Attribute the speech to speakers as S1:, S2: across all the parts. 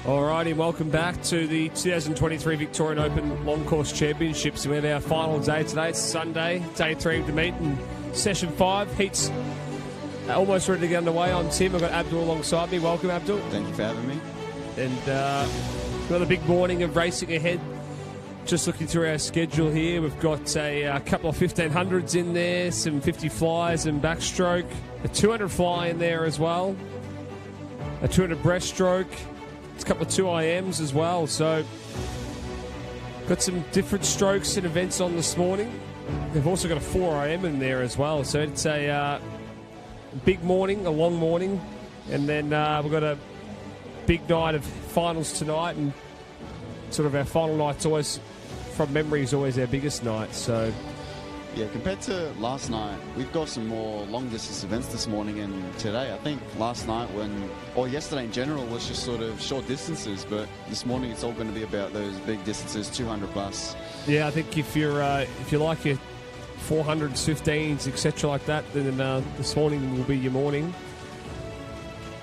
S1: Alrighty, welcome back to the 2023 Victorian Open Long Course Championships. We have our final day today. It's Sunday, day 3 of the meet, and session 5. Heats almost ready to get underway. I'm Tim. I've got Abdul alongside me. Welcome, Abdul.
S2: Thank you for having me.
S1: And another big morning of racing ahead. Just looking through our schedule here, we've got a couple of 1500s in there, some 50 flies and backstroke, a 200 fly in there as well, a 200 breaststroke, a couple of 2IMs as well. So got some different strokes and events on this morning. They've also got a 4IM in there as well. So it's a big morning, a long morning, and then we've got a big night of finals tonight, and sort of our final night's always, from memory, is always our biggest night. So
S2: yeah, compared to last night, we've got some more long distance events this morning and today. I think last night or yesterday in general, was just sort of short distances, but this morning it's all going to be about those big distances, 200 plus.
S1: Yeah, I think if you like your 400s, 15s, etc. like that, then this morning will be your morning.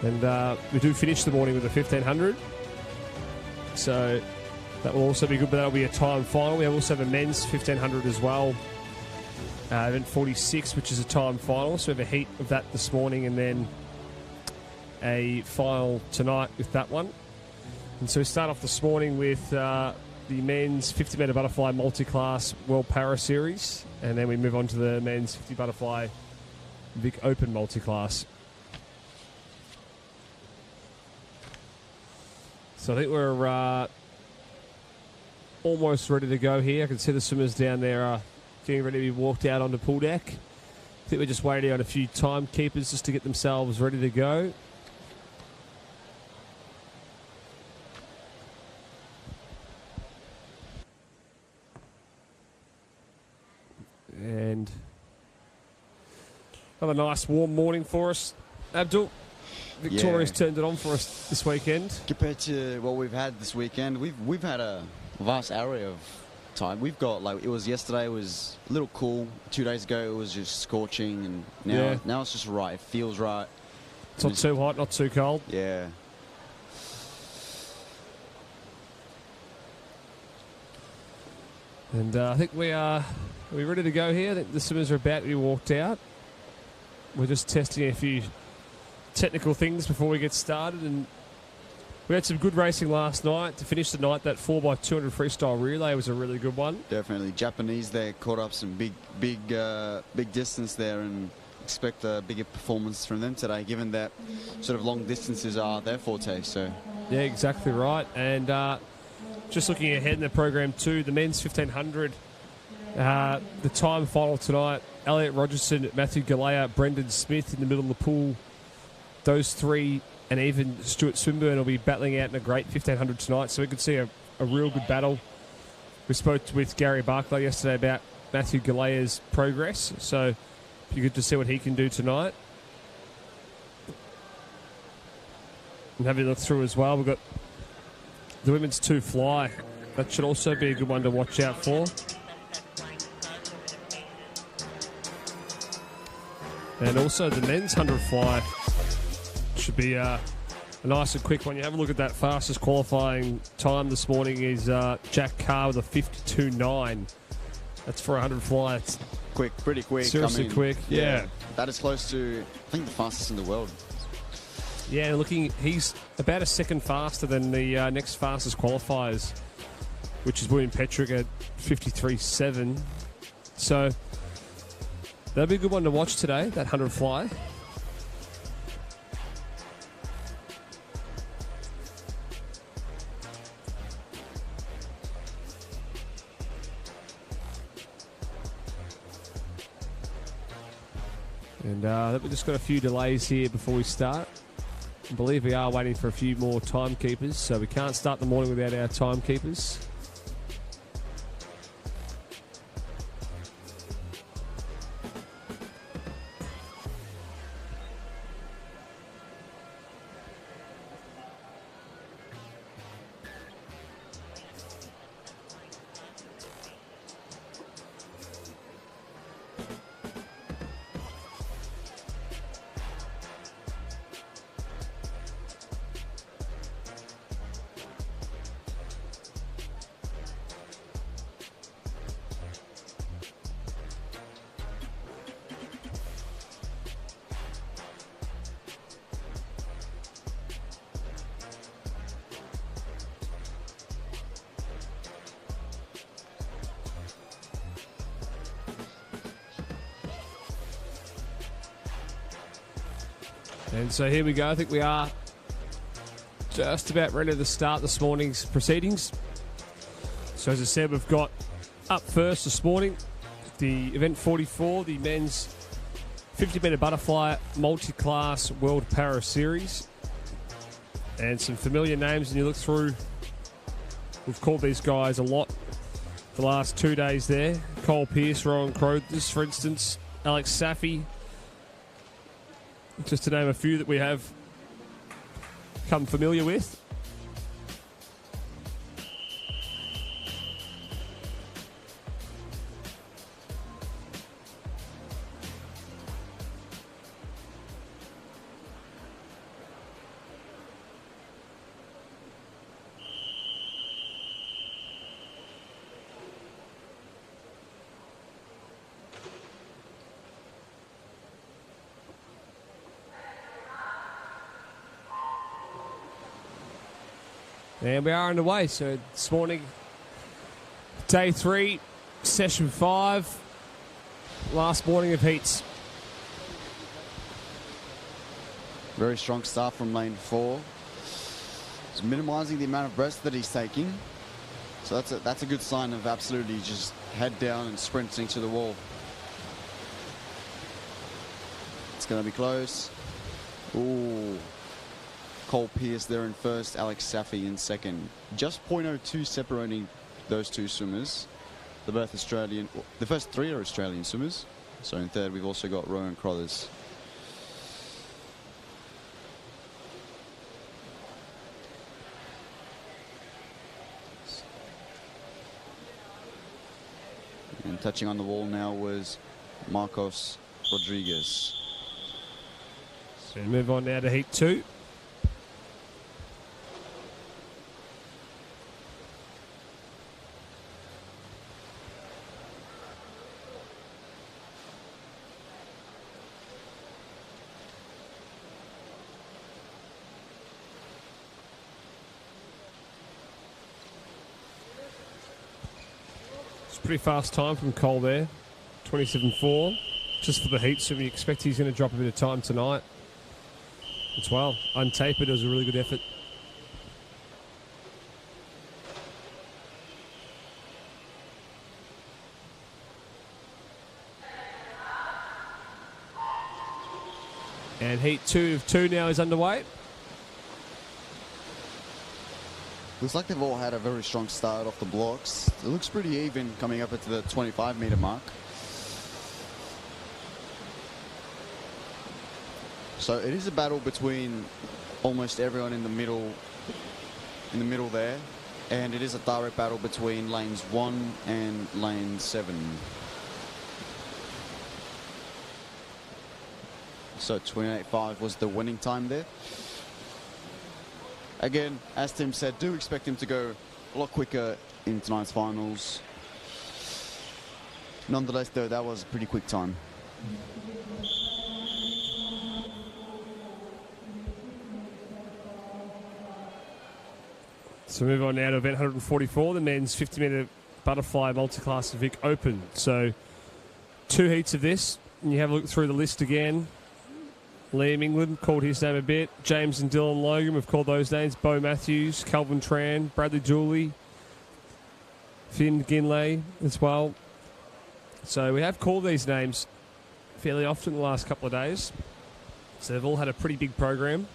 S1: And we do finish the morning with a 1500. So that will also be good, but that'll be a time final. We also have a men's 1500 as well. Event 46, which is a time final. So we have a heat of that this morning and then a final tonight with that one. And so we start off this morning with the men's 50 metre butterfly multi-class World Para Series. And then we move on to the men's 50 butterfly Vic Open multi-class. So I think we're almost ready to go here. I can see the swimmers down there getting ready to be walked out onto pool deck. I think we're just waiting on a few timekeepers just to get themselves ready to go. And another nice warm morning for us. Abdul, Victoria's turned it on for us this weekend.
S2: Compared to what we've had this weekend, we've had a vast array of time. We've got, like, it was yesterday, it was a little cool. 2 days ago it was just scorching, and now it's just right. It feels right.
S1: It's not too hot, not too cold.
S2: Yeah.
S1: And I think are we ready to go here? I think the swimmers are about to be walked out. We're just testing a few technical things before we get started, and we had some good racing last night to finish the night. That 4x200 freestyle relay was a really good one.
S2: Definitely. Japanese there caught up some big distance there, and expect a bigger performance from them today, given that sort of long distances are their forte. So
S1: yeah, exactly right. And just looking ahead in the program too, the men's 1500, the time final tonight, Elliot Rogerson, Matthew Galea, Brendan Smith in the middle of the pool. Those three, and even Stuart Swinburne, will be battling out in a great 1500 tonight. So we could see a real good battle. We spoke with Gary Barclay yesterday about Matthew Galea's progress. So it'd be good to see what he can do tonight. And having a look through as well, we've got the women's 2 fly. That should also be a good one to watch out for. And also the men's 100 fly should be a nice and quick one. You have a look at that. Fastest qualifying time this morning is Jack Carr with a 52.9. That's for a 100 fly. It's
S2: quick, pretty quick.
S1: Seriously quick. Yeah.
S2: That is close to, I think, the fastest in the world.
S1: Yeah, he's about a second faster than the next fastest qualifiers, which is William Petrick at 53.7. So that'll be a good one to watch today, that 100 fly. And we've just got a few delays here before we start. I believe we are waiting for a few more timekeepers, so we can't start the morning without our timekeepers. And so here we go. I think we are just about ready to start this morning's proceedings. So as I said, we've got up first this morning the event 44, the men's 50-metre butterfly multi-class World Para Series. And some familiar names when you look through. We've called these guys a lot the last 2 days there. Cole Pearce, Rowan Crothers, for instance. Alex Safi. Just to name a few that we have come familiar with. And we are underway. So this morning, day 3, session 5, last morning of heats.
S2: Very strong start from lane 4. He's minimising the amount of breaths that he's taking. So that's a good sign of absolutely just head down and sprinting to the wall. It's going to be close. Ooh. Cole Pearce there in first, Alex Safi in second. Just .02 separating those two swimmers. The first 3 are Australian swimmers. So in third, we've also got Rowan Crothers. And touching on the wall now was Marcos Rodriguez.
S1: So we move on now to heat 2. Pretty fast time from Cole there, 27.4. Just for the heat, so we expect he's going to drop a bit of time tonight as well. Untapered, it was a really good effort. And heat 2 of 2 now is underway.
S2: Looks like they've all had a very strong start off the blocks. It looks pretty even coming up into the 25-metre mark. So it is a battle between almost everyone in the middle there, and it is a direct battle between lanes 1 and lane 7. So 28.5 was the winning time there. Again, as Tim said, do expect him to go a lot quicker in tonight's finals. Nonetheless, though, that was a pretty quick time.
S1: So we move on now to event 144, the men's 50-metre butterfly multi-class Vic Open. So 2 heats of this, and you have a look through the list again. Liam England, called his name a bit. James and Dylan Logan, we've called those names. Bo Matthews, Calvin Tran, Bradley Dooley, Finn Ginlay as well. So we have called these names fairly often the last couple of days. So they've all had a pretty big program.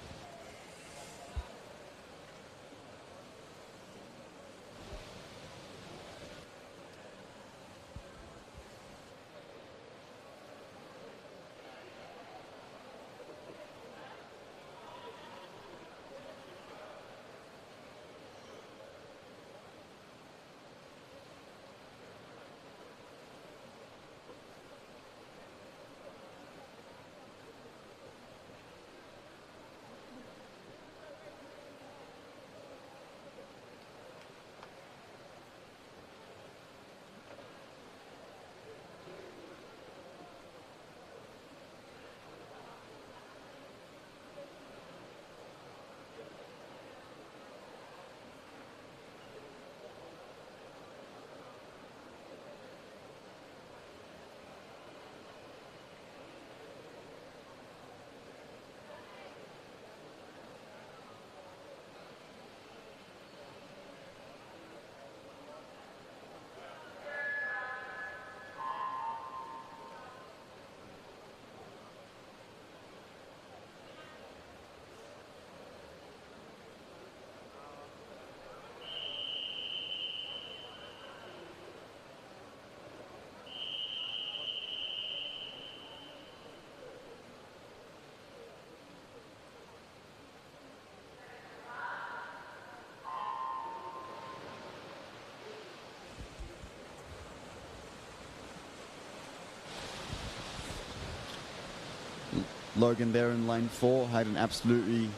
S2: Logan there in lane 4 had an absolutely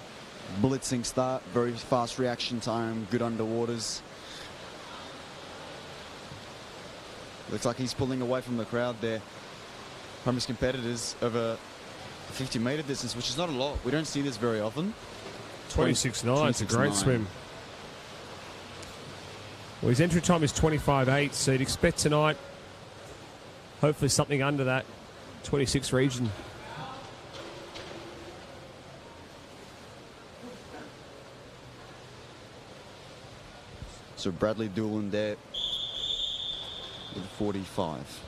S2: blitzing start, very fast reaction time, good underwaters. Looks like he's pulling away from the crowd there, from his competitors over a 50-metre distance, which is not a lot. We don't see this very often.
S1: 26.9, it's a great swim. Well, his entry time is 25.8, so you'd expect tonight, hopefully something under that 26 region.
S2: So Bradley Doolan there with 45.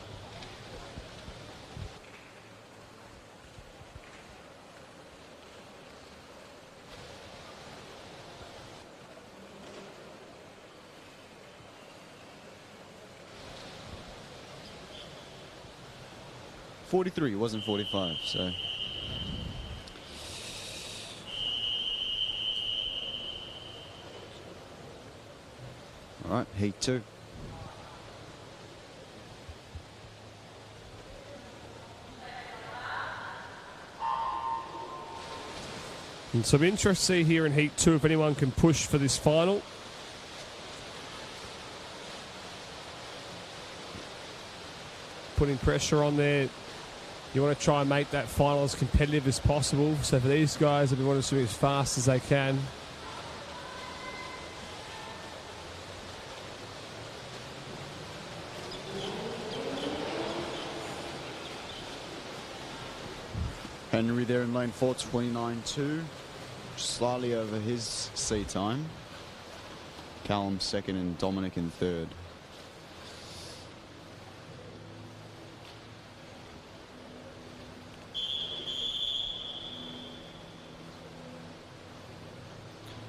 S2: It wasn't 45, so. All right, heat 2.
S1: And some interest to see here in heat 2 if anyone can push for this final. Putting pressure on there. You want to try and make that final as competitive as possible. So for these guys, they want to swim as fast as they can.
S2: Henry there in lane 4, 29.2. Slightly over his sea time. Callum second and Dominic in third.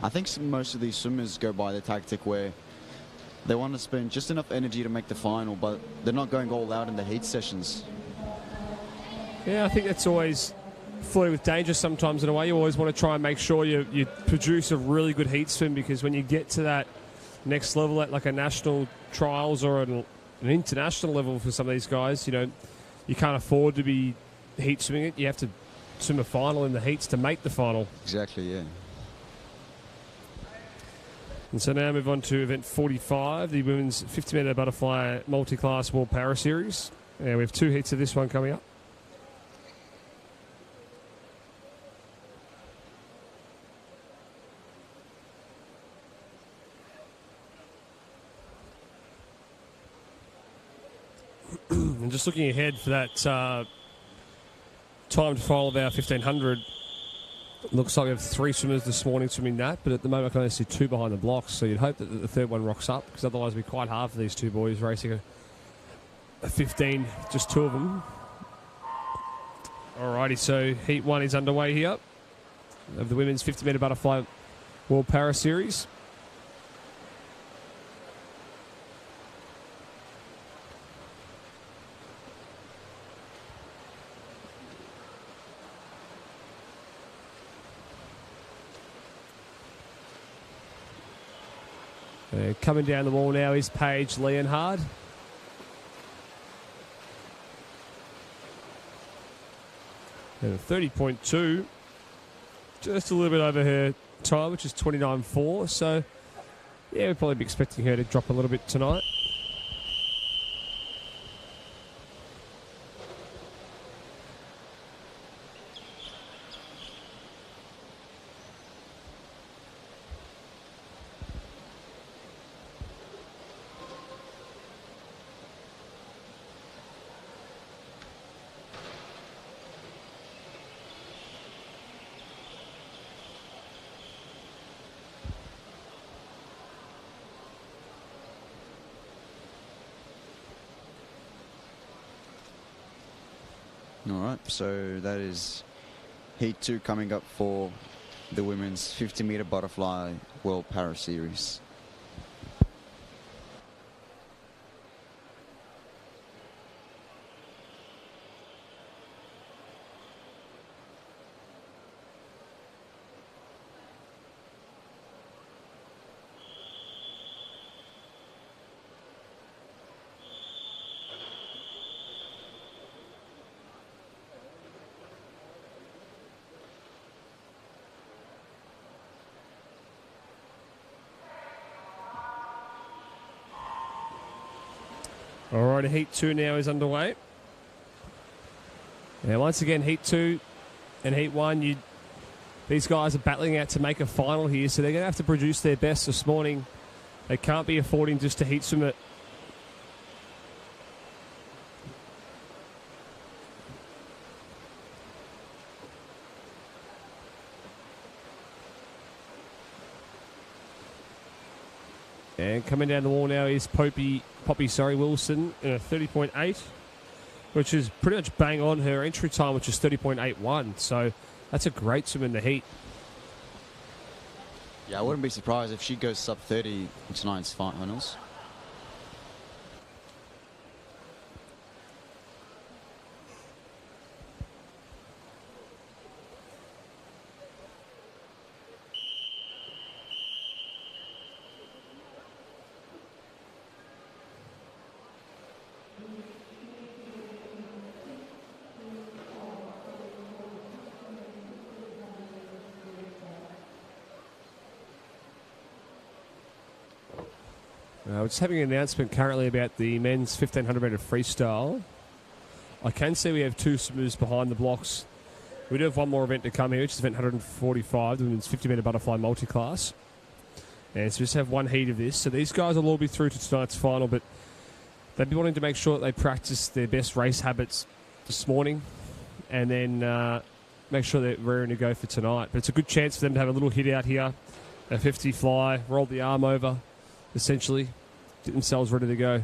S2: I think most of these swimmers go by the tactic where they want to spend just enough energy to make the final, but they're not going all out in the heat sessions.
S1: Yeah, I think that's always flirting with danger sometimes in a way. You always want to try and make sure you produce a really good heat swim, because when you get to that next level at like a national trials or an international level for some of these guys, you can't afford to be heat swimming it. You have to swim a final in the heats to make the final.
S2: Exactly, yeah.
S1: And so now move on to event 45, the women's 50-metre butterfly multi-class World Para Series. And we have 2 heats of this one coming up. And just looking ahead for that timed final of our 1500, looks like we have 3 swimmers this morning swimming that, but at the moment I can only see 2 behind the blocks, so you'd hope that the third one rocks up, because otherwise it'd be quite hard for these 2 boys racing a 15, just 2 of them. Alrighty, so heat 1 is underway here of the women's 50-metre butterfly World Para Series. Coming down the wall now is Paige Leonhard. And 30.2, just a little bit over her time, which is 29.4. So, yeah, we'll probably be expecting her to drop a little bit tonight.
S2: All right, so that is heat 2 coming up for the women's 50-metre butterfly World Para Series.
S1: All right, Heat 2 now is underway. Now, once again, Heat 2 and Heat 1, these guys are battling out to make a final here, so they're going to have to produce their best this morning. They can't be affording just to heat swim it. And coming down the wall now is Poppy Wilson in a 30.8, which is pretty much bang on her entry time, which is 30.81. So that's a great swim in the heat.
S2: Yeah, I wouldn't be surprised if she goes sub 30 in tonight's finals.
S1: We're just having an announcement currently about the men's 1500 metre freestyle. I can see we have two swimmers behind the blocks. We do have one more event to come here, which is event 145, the women's 50 metre butterfly multi-class. And so we just have one heat of this. So these guys will all be through to tonight's final, but they'd be wanting to make sure that they practice their best race habits this morning and then make sure they're raring to go for tonight. But it's a good chance for them to have a little hit out here, a 50 fly, roll the arm over, essentially, get themselves ready to go.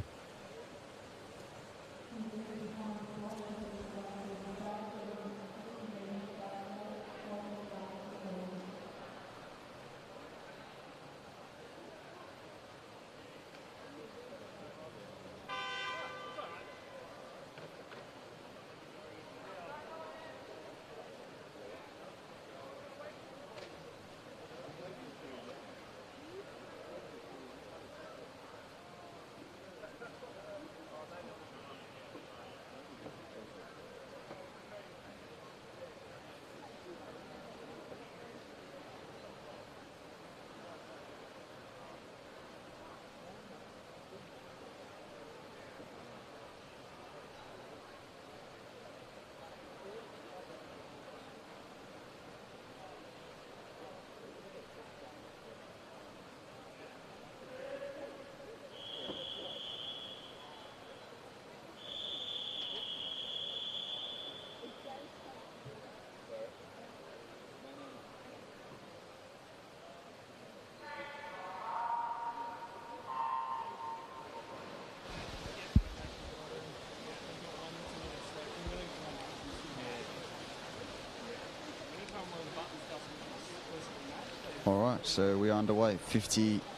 S2: All right, so we are underway.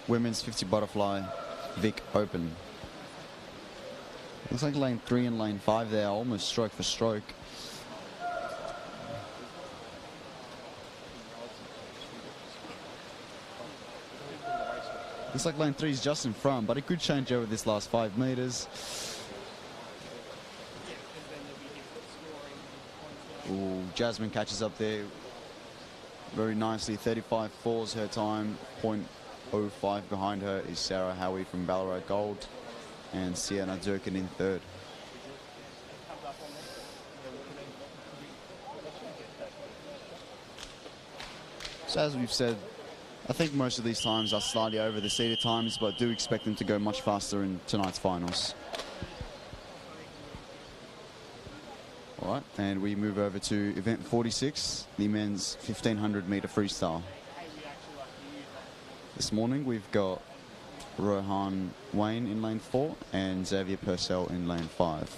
S2: Women's 50 butterfly Vic Open. Looks like lane 3 and lane 5 there, almost stroke for stroke. Looks like lane 3 is just in front, but it could change over this last 5 meters. Ooh, Jasmine catches up there very nicely. 35.4 is her time. 0.05 behind her is Sarah Howie from Ballarat Gold, and Sienna Durkin in third. So as we've said, I think most of these times are slightly over the seeded times, but do expect them to go much faster in tonight's finals. All right, and we move over to event 46, the men's 1500 meter freestyle. This morning we've got Rohan Wayne in lane 4 and Xavier Purcell in lane 5.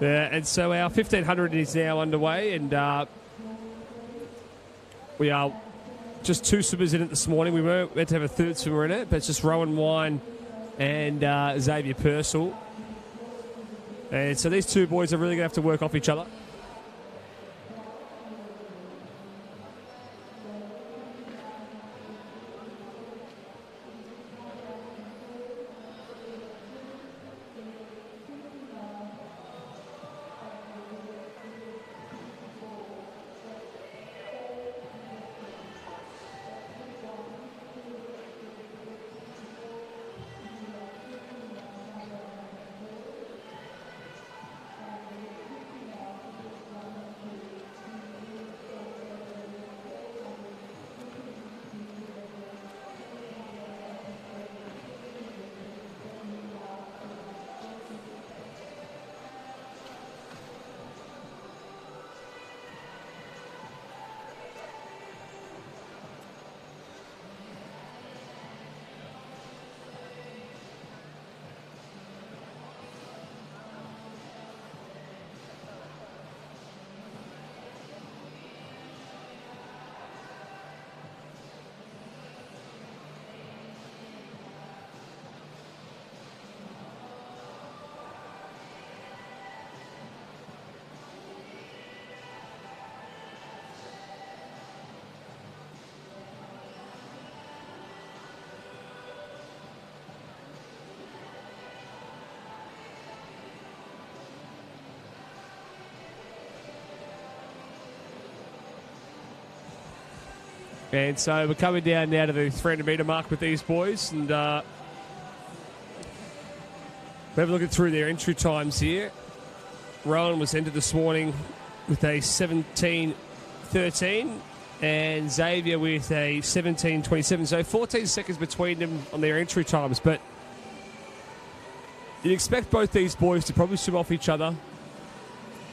S1: And so our 1500 is now underway, and we are just 2 swimmers in it this morning. We were meant to have a third swimmer in it, but it's just Rowan Wine and Xavier Purcell. And so these 2 boys are really going to have to work off each other. And so we're coming down now to the 300-metre mark with these boys. And we're looking through their entry times here. Rowan was entered this morning with a 17:13 and Xavier with a 17:27. So 14 seconds between them on their entry times. But you'd expect both these boys to probably swim off each other.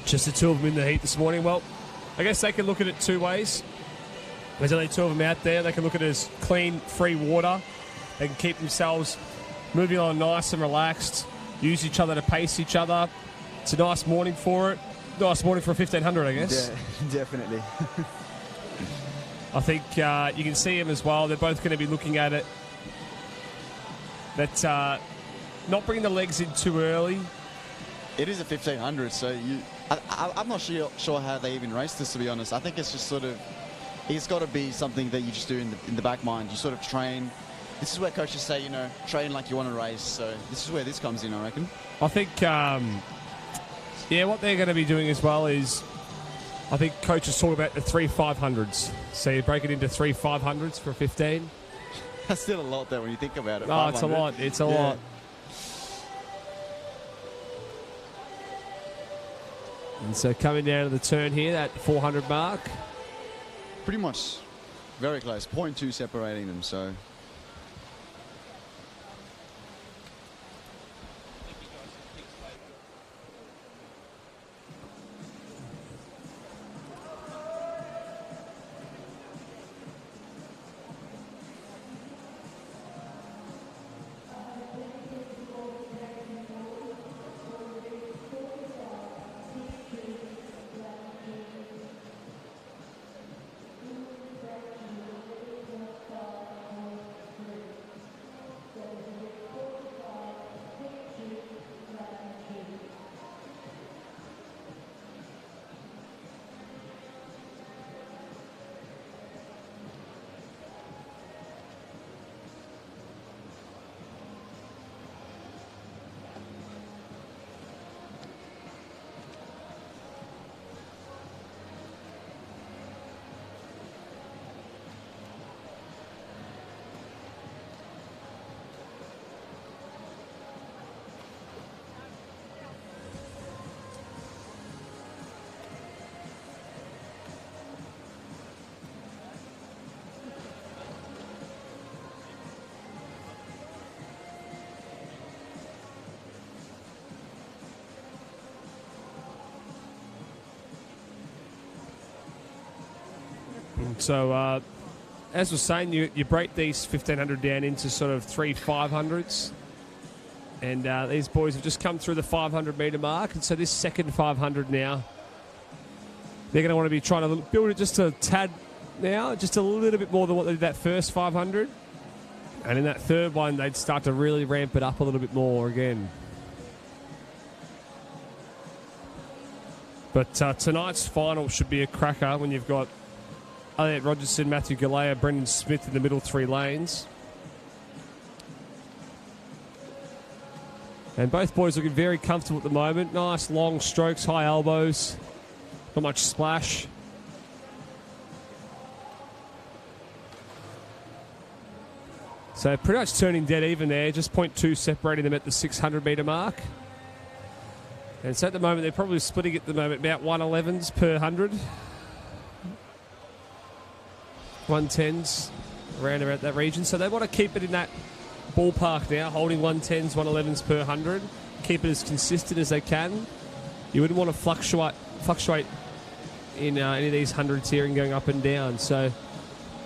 S1: Just the 2 of them in the heat this morning. Well, I guess they can look at it 2 ways. There's only 2 of them out there. They can look at it as clean, free water. They can keep themselves moving on nice and relaxed, use each other to pace each other. It's a nice morning for it. Nice morning for a 1500, I guess.
S2: Yeah, definitely.
S1: I think you can see them as well. They're both going to be looking at it. That not bringing the legs in too early.
S2: It is a 1500, so I'm not sure how they even race this, to be honest. I think it's just sort of, it's got to be something that you just do in the back mind. You sort of train. This is where coaches say, you know, train like you want to race. So this is where this comes in, I reckon.
S1: I think, what they're going to be doing as well is, I think coaches talk about the 3 500s. So you break it into 3 500s for 15.
S2: That's still a lot, though, when you think about it.
S1: Oh, it's a lot. It's a lot. And so coming down to the turn here, that 400 mark.
S2: Pretty much very close. 0.2 separating them, so...
S1: So, as we're saying, you break these 1500 down into sort of 3 500s. And these boys have just come through the 500 metre mark. And so this second 500 now, they're going to want to be trying to build it just a tad now, just a little bit more than what they did that first 500. And in that third one, they'd start to really ramp it up a little bit more again. But tonight's final should be a cracker when you've got Elliot Rogerson, Matthew Galea, Brendan Smith in the middle three lanes. And both boys looking very comfortable at the moment. Nice long strokes, high elbows. Not much splash. So pretty much turning dead even there. Just 0.2 separating them at the 600 metre mark. And so at the moment, they're probably splitting at the moment about 111s per 100. 110s around about that region. So they want to keep it in that ballpark now, holding 110s, 111s per 100. Keep it as consistent as they can. You wouldn't want to fluctuate in any of these hundreds here and going up and down. So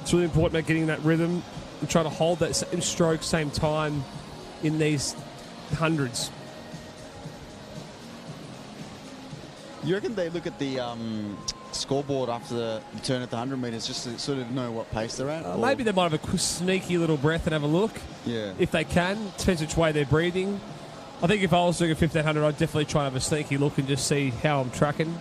S1: it's really important about getting that rhythm and trying to hold that same stroke, same time in these hundreds.
S2: You reckon they look at the scoreboard after the turn at the 100 metres just to sort of know what pace they're at?
S1: Maybe they might have a sneaky little breath and have a look.
S2: Yeah.
S1: If they can. Depends which way they're breathing. I think if I was doing a 1500, I'd definitely try and have a sneaky look and just see how I'm tracking.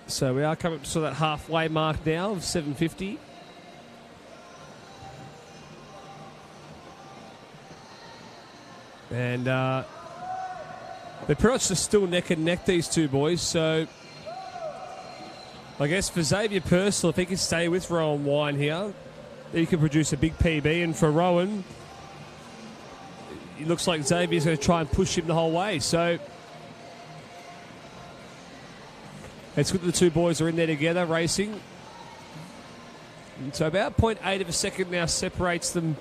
S1: So we are coming up to that halfway mark now of 750. And they're pretty much just still neck and neck, these two boys. So I guess for Xavier Purcell, if he can stay with Rowan Wine here, he can produce a big PB. And for Rowan, it looks like Xavier's going to try and push him the whole way. So it's good that the two boys are in there together racing. And so about 0.8 of a second now separates them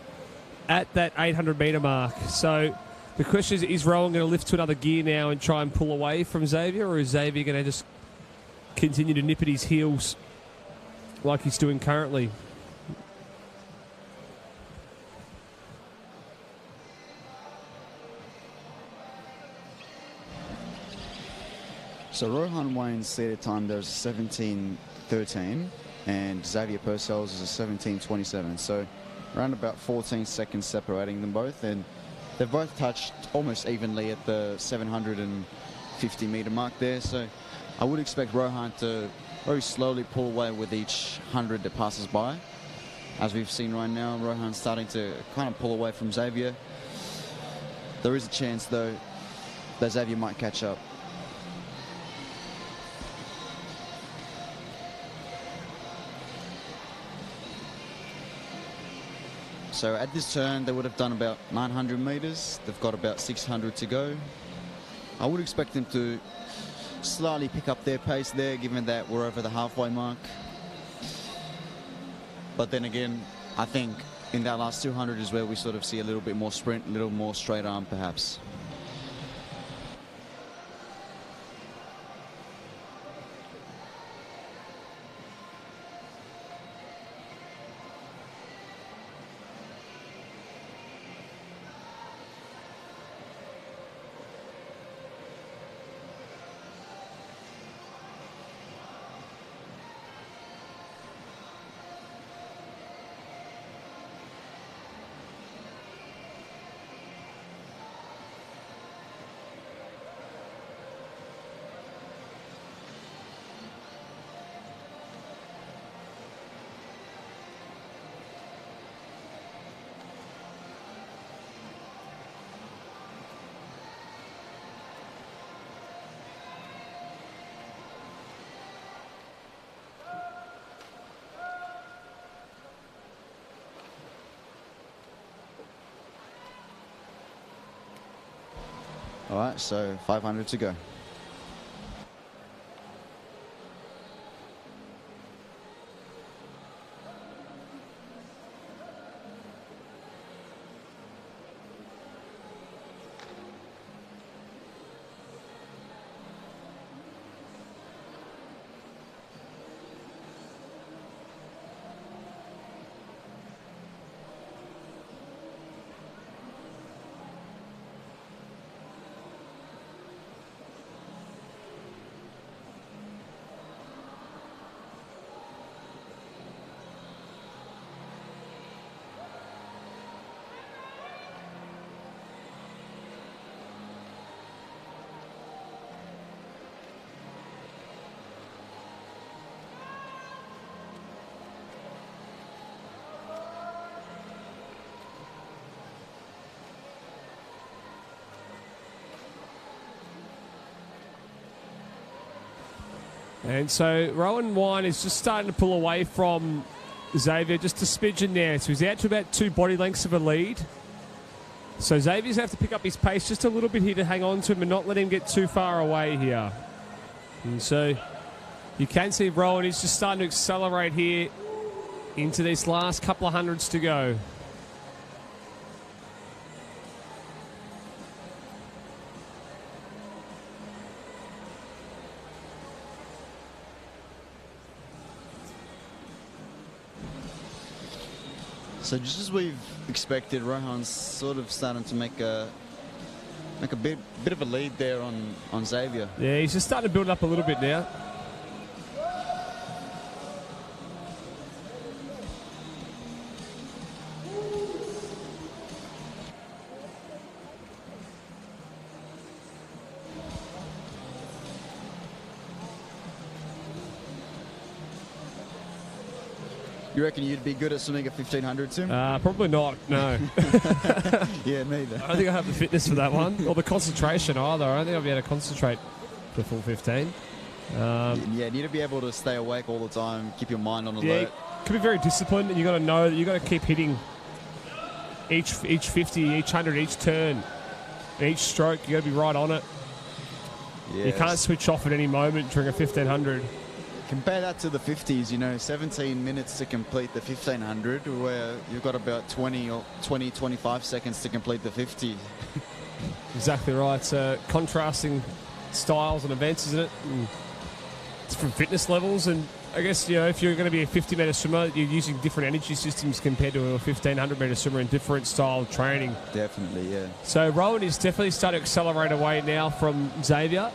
S1: at that 800 metre mark. So the question is Rowan going to lift to another gear now and try and pull away from Xavier, or is Xavier going to just continue to nip at his heels like he's doing currently?
S2: So Rohan Wayne's seated time there is 17:13 and Xavier Purcell's is a 17:27. So around about 14 seconds separating them both, and they've both touched almost evenly at the 750 metre mark there. So I would expect Rohan to very slowly pull away with each 100 that passes by. As we've seen right now, Rohan's starting to kind of pull away from Xavier. There is a chance though that Xavier might catch up. So at this turn, they would have done about 900 metres. They've got about 600 to go. I would expect them to slightly pick up their pace there, given that we're over the halfway mark. But then again, I think in that last 200 is where we sort of see a little bit more sprint, a little more straight arm perhaps. All right, so 500 to go.
S1: And so Rowan Wine is just starting to pull away from Xavier, just a smidgen there. So he's out to about 2 body lengths of a lead. So Xavier's going to have to pick up his pace just a little bit here to hang on to him and not let him get too far away here. And so you can see Rowan is just starting to accelerate here into these last couple of hundreds to go.
S2: So just as we've expected, Rohan's sort of starting to make a bit of a lead there on Xavier.
S1: Yeah, he's just starting to build up a little bit now.
S2: You reckon you'd be good at swimming at 1500, Tim?
S1: Probably not, no.
S2: Yeah, neither.
S1: I don't think I have the fitness for that one, or the concentration either. I don't think I'll be able to concentrate for the full 15.
S2: Yeah, you need to be able to stay awake all the time, keep your mind on alert.
S1: Yeah, can be very disciplined, and you've got to know that you've got to keep hitting each 50, each 100, each turn, each stroke. You've got to be right on it.
S2: Yes.
S1: You can't switch off at any moment during a 1500.
S2: Compare that to the 50s, 17 minutes to complete the 1500, where you've got about 25 seconds to complete the 50.
S1: Exactly right. It's contrasting styles and events, isn't it? And it's from fitness levels, and I guess, if you're going to be a 50-metre swimmer, you're using different energy systems compared to a 1500-metre swimmer in different style of training.
S2: Definitely, yeah.
S1: So Rowan is definitely starting to accelerate away now from Xavier.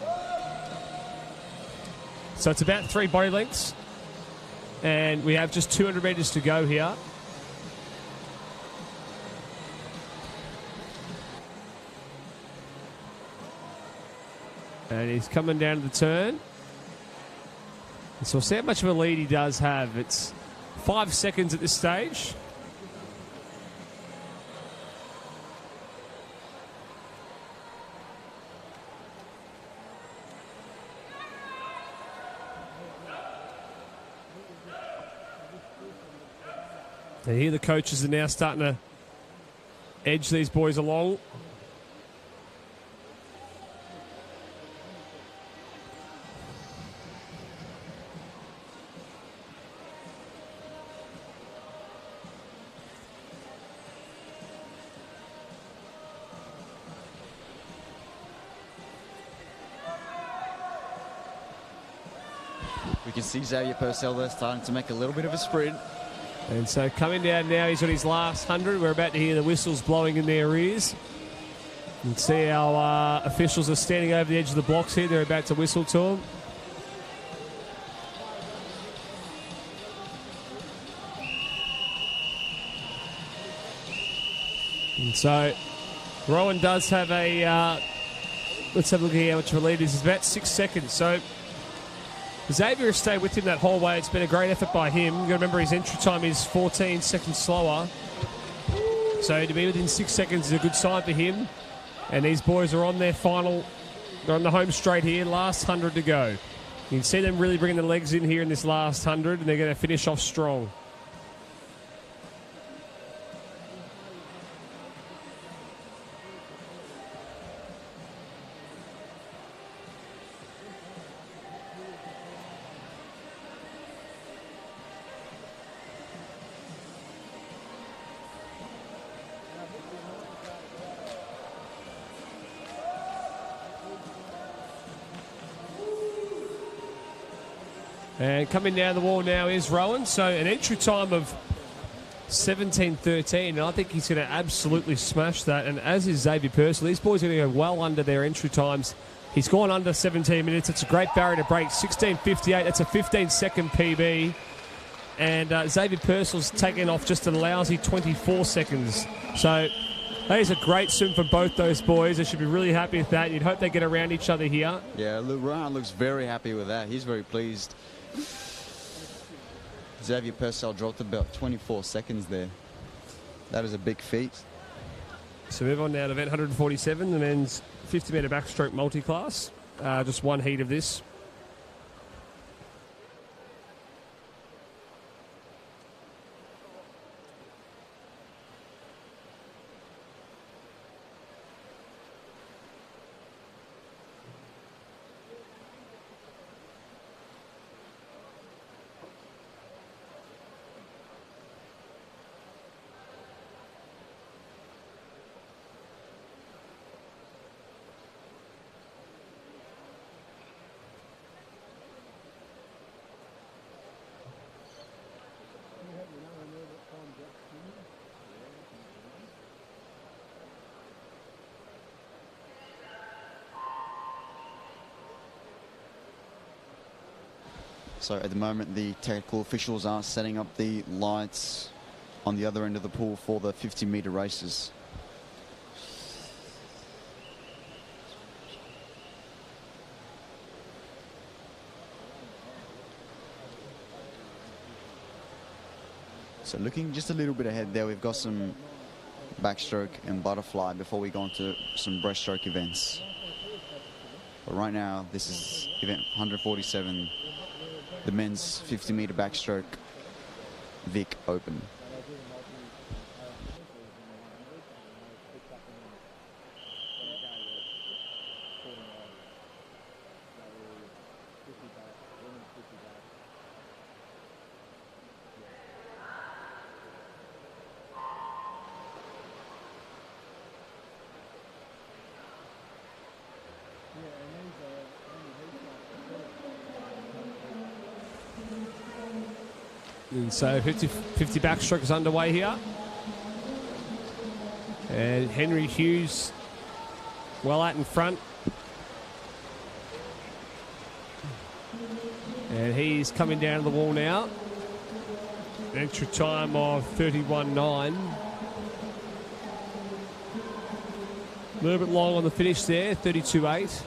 S1: So it's about 3 body lengths, and we have just 200 metres to go here. And he's coming down to the turn. And so we'll see how much of a lead he does have. It's 5 seconds at this stage. And here the coaches are now starting to edge these boys along.
S2: We can see Xavier Purcell there starting to make a little bit of a sprint.
S1: And so coming down now, he's on his last 100. We're about to hear the whistles blowing in their ears. You can see our officials are standing over the edge of the blocks here. They're about to whistle to him. And so Rowan does have a... let's have a look here how much of a lead is. It's about 6 seconds. So Xavier has stayed with him that whole way. It's been a great effort by him. You've got to remember his entry time is 14 seconds slower. So to be within 6 seconds is a good sign for him. And these boys are on their final, they're on the home straight here, last 100 to go. You can see them really bringing the legs in here in this last 100, and they're going to finish off strong. And coming down the wall now is Rowan. So an entry time of 17:13, and I think he's going to absolutely smash that. And as is Xavier Purcell, these boys are going to go well under their entry times. He's gone under 17 minutes. It's a great barrier to break. 16:58. That's a 15-second PB. And Xavier Purcell's taken off just a lousy 24 seconds. So that is a great swim for both those boys. They should be really happy with that. You'd hope they get around each other here.
S2: Yeah, Rowan looks very happy with that. He's very pleased. Xavier Purcell dropped about 24 seconds there. That is a big feat.
S1: So move on now to event 147, the men's 50-metre backstroke multi-class. Just one heat of this.
S2: So at the moment, the technical officials are setting up the lights on the other end of the pool for the 50-metre races. So looking just a little bit ahead there, we've got some backstroke and butterfly before we go on to some breaststroke events. But right now, this is event 147. The men's 50-metre backstroke Vic Open.
S1: And so 50 backstroke is underway here. And Henry Hughes well out in front. And he's coming down to the wall now. Entry time of 31.9. A little bit long on the finish there, 32.8.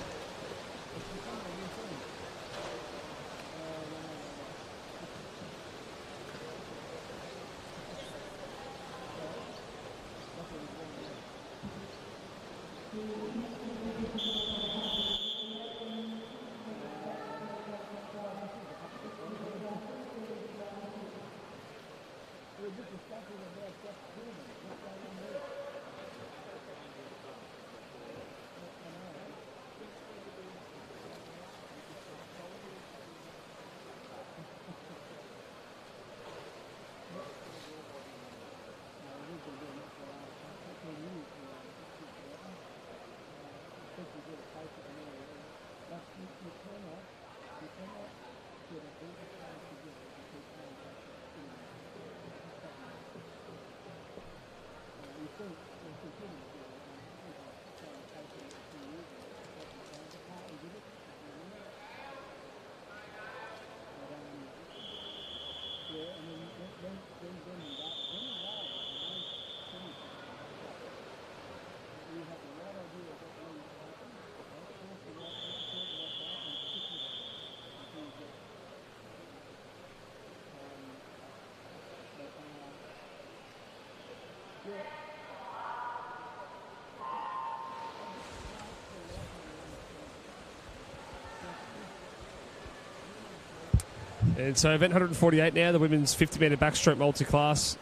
S1: And so event 148 now, the women's 50-metre backstroke multi-class.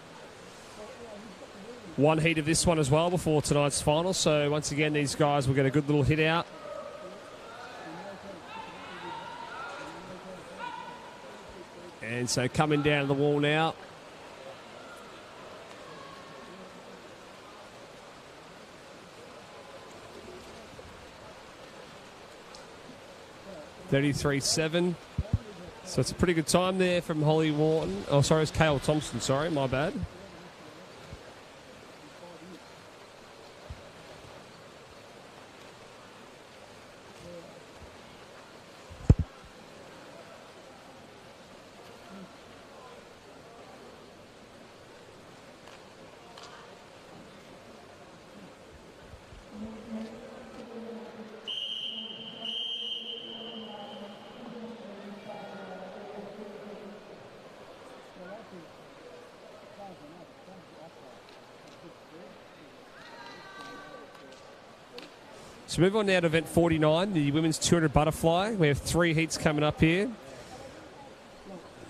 S1: One heat of this one as well before tonight's final. So once again, these guys will get a good little hit out. And so coming down the wall now. $33.7. So it's a pretty good time there from Holly Wharton. Oh, sorry, it's Cale Thompson. Sorry, my bad. So move on now to event 49, the women's 200 butterfly. We have 3 heats coming up here.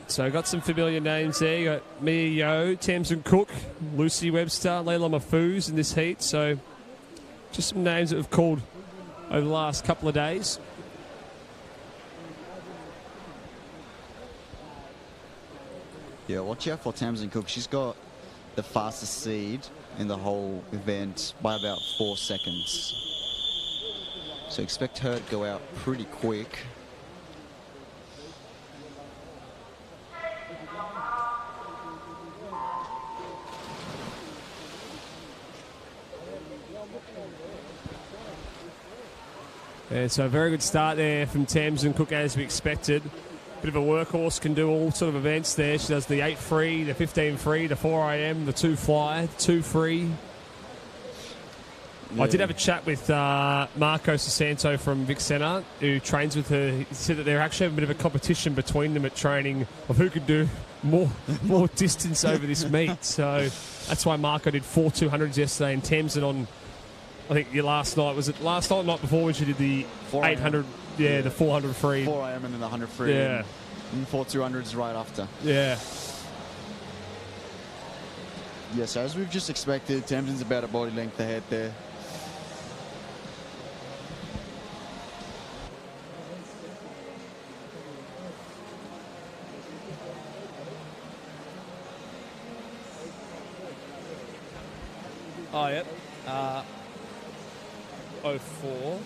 S1: So I've got some familiar names there. You got Mia Yo, Tamsin Cook, Lucy Webster, Layla Mahfouz in this heat. So just some names that have called over the last couple of days.
S2: Yeah, watch out for Tamsin Cook. She's got the fastest seed in the whole event by about 4 seconds. So expect her to go out pretty quick.
S1: And so a very good start there from Tamsin Cook as we expected. Bit of a workhorse, can do all sort of events there. She does the 8 free, the 15 free, the 4 AM, the 2 fly, 2 free. Yeah. I did have a chat with Marco Sasanto from Vic Centre, who trains with her. He said that they're actually having a bit of a competition between them at training of who could do more distance over this meet. So that's why Marco did 4 200s yesterday, and Tamsin on, I think your last night, was it last night or night before when she did the 800, yeah, the 400 free.
S2: 4 AM and then the 100 free.
S1: Yeah.
S2: And 4 200s right after.
S1: Yeah.
S2: Yes, as we've just expected, Tamsin's about a body length ahead there.
S1: Oh, yep. 04.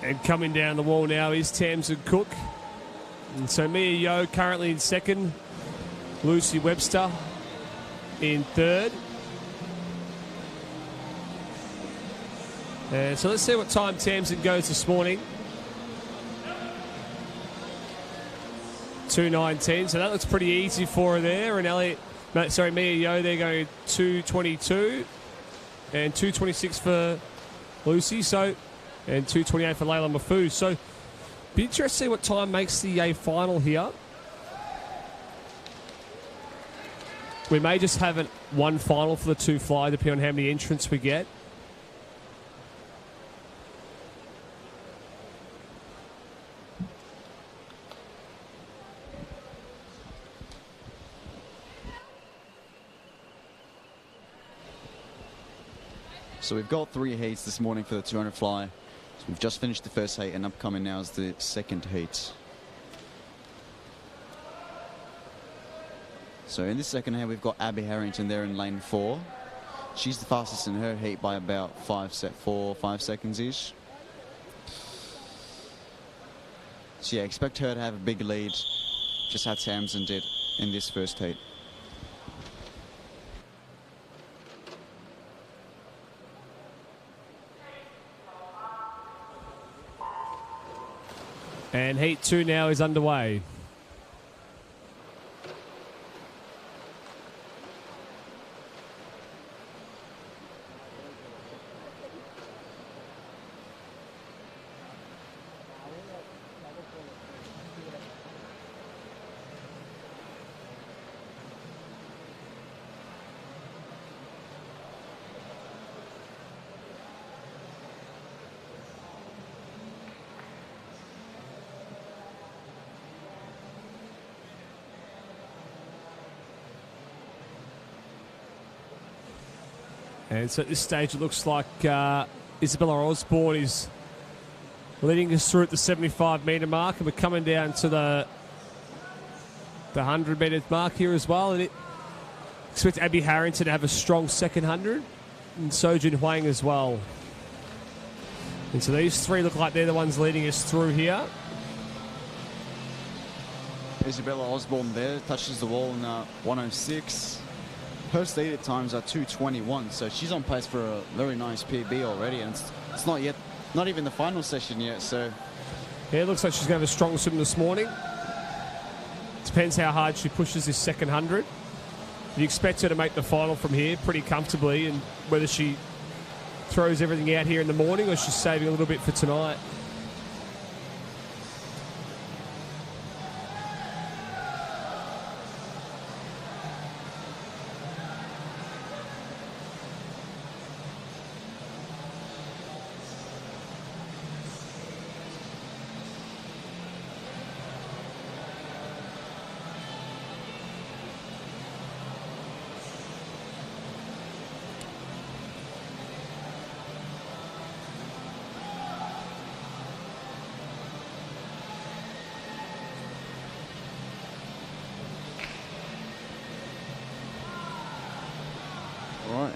S1: And coming down the wall now is Tamsin Cook. And so Mia Yo currently in second. Lucy Webster in third. And so let's see what time Tamsin goes this morning. 2:19. So that looks pretty easy for her there. And Mia Yo, they're going 2:22 and 2:26 for Lucy. So. And 2:28 for Layla Mahfouz. So, be interested to see what time makes the A final here. We may just have one final for the 2 fly, depending on how many entrants we get.
S2: So we've got 3 heats this morning for the 200 fly. So we've just finished the first heat, and upcoming now is the second heat. So in the second heat, we've got Abby Harrington there in lane 4. She's the fastest in her heat by about 5 seconds-ish. So yeah, expect her to have a big lead, just how Tamsin did in this first heat.
S1: And heat 2 now is underway. And so at this stage, it looks like Isabella Osborne is leading us through at the 75-metre mark, and we're coming down to the 100-metre mark here as well. And expect Abby Harrington to have a strong second 100, and Sojin Huang as well. And so these three look like they're the ones leading us through here.
S2: Isabella Osborne there touches the wall in 106. Her stated times are 2:21, so she's on pace for a very nice PB already, and it's not even the final session yet. So
S1: yeah, it looks like she's going to have a strong swim this morning. Depends how hard she pushes this second 100. You expect her to make the final from here pretty comfortably, and whether she throws everything out here in the morning or she's saving a little bit for tonight.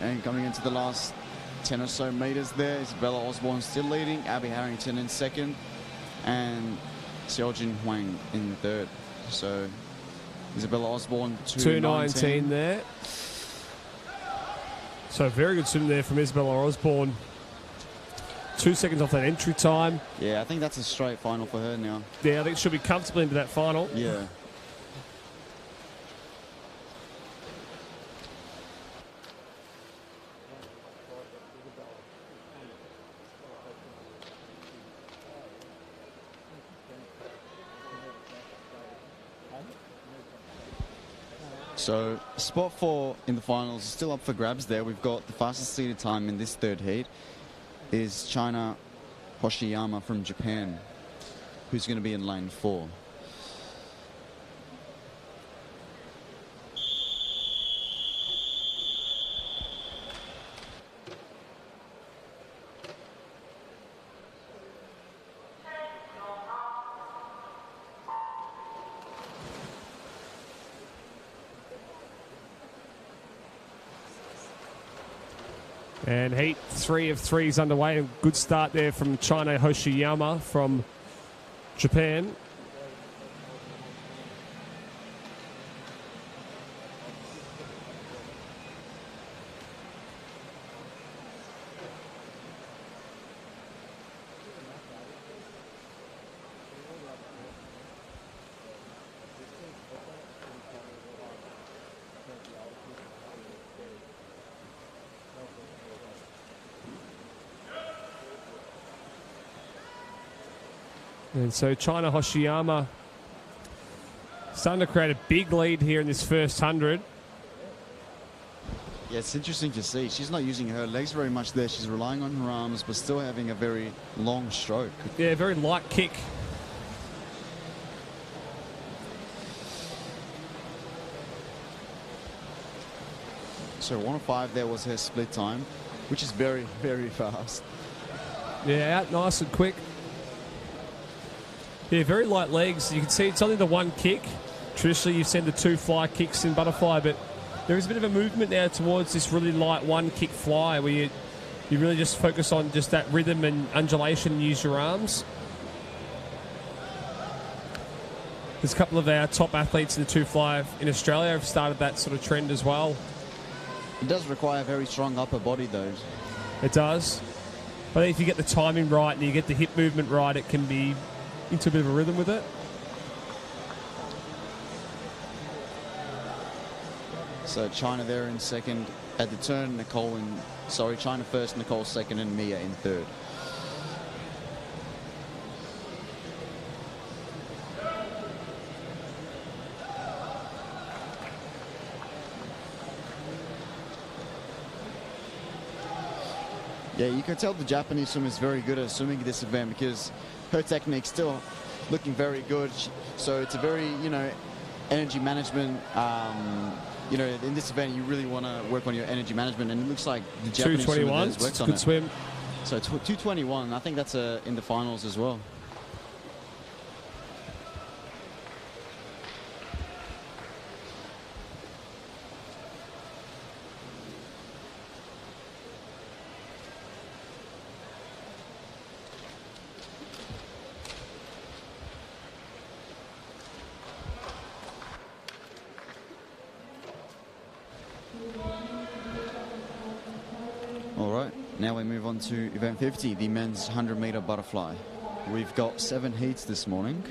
S2: And coming into the last 10 or so meters there, Isabella Osborne still leading, Abby Harrington in second, and Sojin Huang in third. So Isabella Osborne 2:19
S1: there. So very good swim there from Isabella Osborne. 2 seconds off that entry time.
S2: Yeah, I think that's a straight final for her now.
S1: Yeah, I think she'll be comfortably into that final.
S2: Yeah. So spot 4 in the finals is still up for grabs there. We've got the fastest seated time in this third heat is China Hoshiyama from Japan, who's going to be in lane 4.
S1: And heat 3 of 3 is underway. A good start there from China Hoshiyama from Japan. And so China Hoshiyama starting to create a big lead here in this first 100.
S2: Yeah, it's interesting to see. She's not using her legs very much there. She's relying on her arms, but still having a very long stroke.
S1: Yeah, very light kick.
S2: So 1:05 there was her split time, which is very, very fast.
S1: Yeah, out nice and quick. Yeah, very light legs. You can see it's only the one kick. Traditionally, you send the 2 fly kicks in butterfly, but there is a bit of a movement now towards this really light one kick fly where you really just focus on just that rhythm and undulation and use your arms. There's a couple of our top athletes in the 2 fly in Australia have started that sort of trend as well.
S2: It does require a very strong upper body, though.
S1: It does. But if you get the timing right and you get the hip movement right, it can be into a bit of a rhythm with it.
S2: So China there in second at the turn, China first, Nicole second, and Mia in third. Yeah, you can tell the Japanese swimmer is very good at swimming this event because her technique's still looking very good. So it's a very, energy management, you know, in this event, you really want to work on your energy management, and it looks like the Japanese
S1: 221.
S2: swimmer
S1: It's
S2: has
S1: a
S2: worked
S1: good
S2: on it.
S1: swim.
S2: So 221. I think that's in the finals as well. All right, now we move on to event 50, the men's 100-meter butterfly. We've got 7 heats this morning.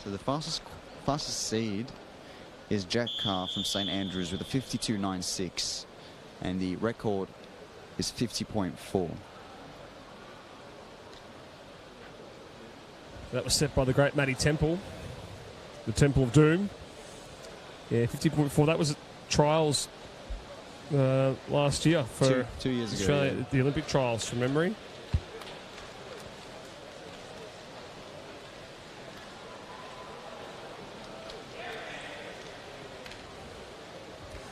S2: So the fastest seed is Jack Carr from St Andrews with a 52.96, and the record is 50.4.
S1: That was set by the great Matty Temple, the Temple of Doom. Yeah, 50.4. That was at trials last year for
S2: 2 years ago.
S1: Australia,
S2: Yeah.
S1: the Olympic trials from memory.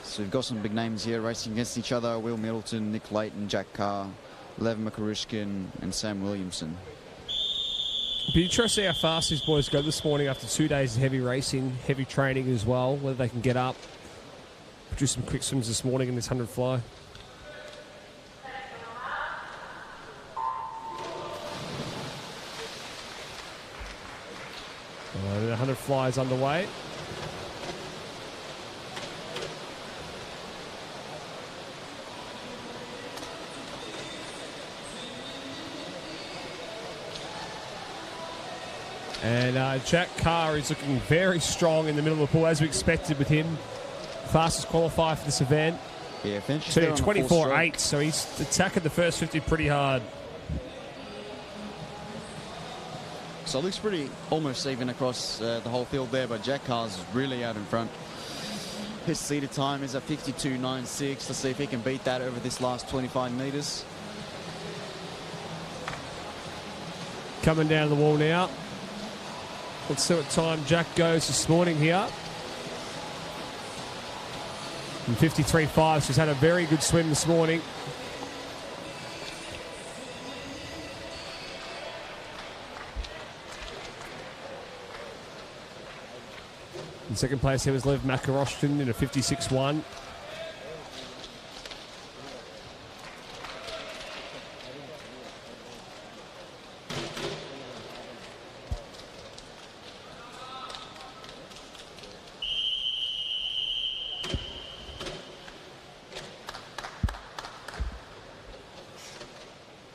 S2: So we've got some big names here racing against each other: Will Middleton, Nick Layton, Jack Carr, Lev Makarishkin, and Sam Williamson.
S1: Be interesting how fast these boys go this morning after 2 days of heavy racing, heavy training as well, whether they can get up, produce some quick swims this morning in this 100 fly. The 100 fly is underway. And Jack Carr is looking very strong in the middle of the pool, as we expected with him. Fastest qualifier for this event.
S2: Yeah, finishes
S1: So
S2: there on a full
S1: 24.8,
S2: stroke.
S1: so he's attacking the first 50 pretty hard.
S2: So it looks pretty almost even across the whole field there, but Jack Carr's really out in front. His seated time is at 52.96. Let's see if he can beat that over this last 25 metres.
S1: Coming down the wall now. Let's see what time Jack goes this morning here. In 53.5, so he's had a very good swim this morning. In second place, there was Lev Makaroshkin in a 56.1.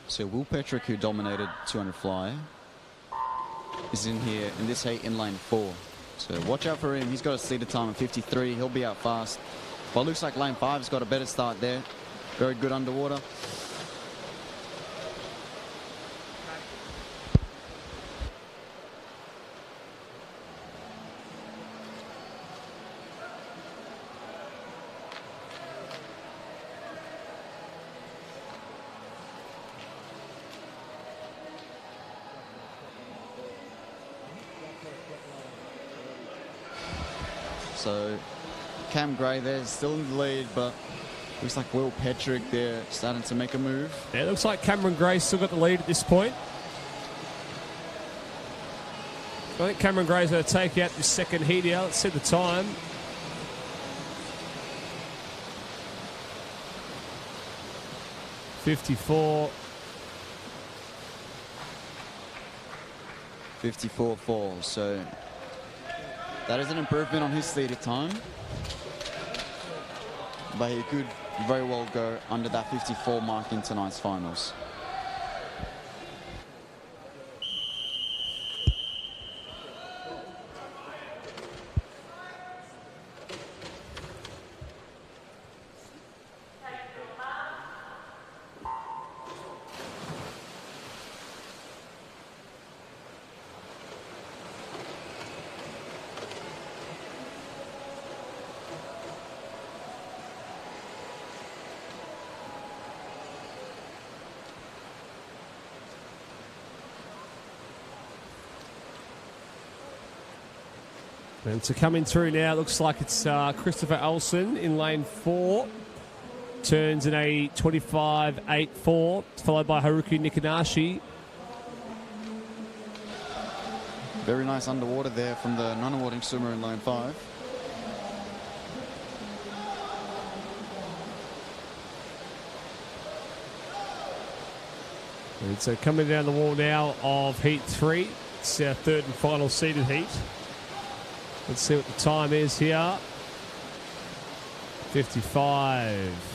S2: So Will Petrick, who dominated 200 fly, is in here in this heat in lane 4. So watch out for him. He's got a seated time of 53. He'll be out fast. But it looks like lane 5's got a better start there. Very good underwater. So Cam Gray there is still in the lead, but looks like Will Petrick there starting to make a move.
S1: Yeah, it looks like Cameron Gray's still got the lead at this point. I think Cameron Gray's going to take out this second heat out. Let's see the time. .54.
S2: 54.4. So that is an improvement on his seated time. But he could very well go under that 54 mark in tonight's finals.
S1: And so coming through now, it looks like it's Christopher Olsen in lane 4. Turns in a 25.84, followed by Haruki Nikinashi.
S2: Very nice underwater there from the non-awarding swimmer in lane 5.
S1: And so coming down the wall now of heat 3. It's our third and final seeded heat. Let's see what the time is here. 55.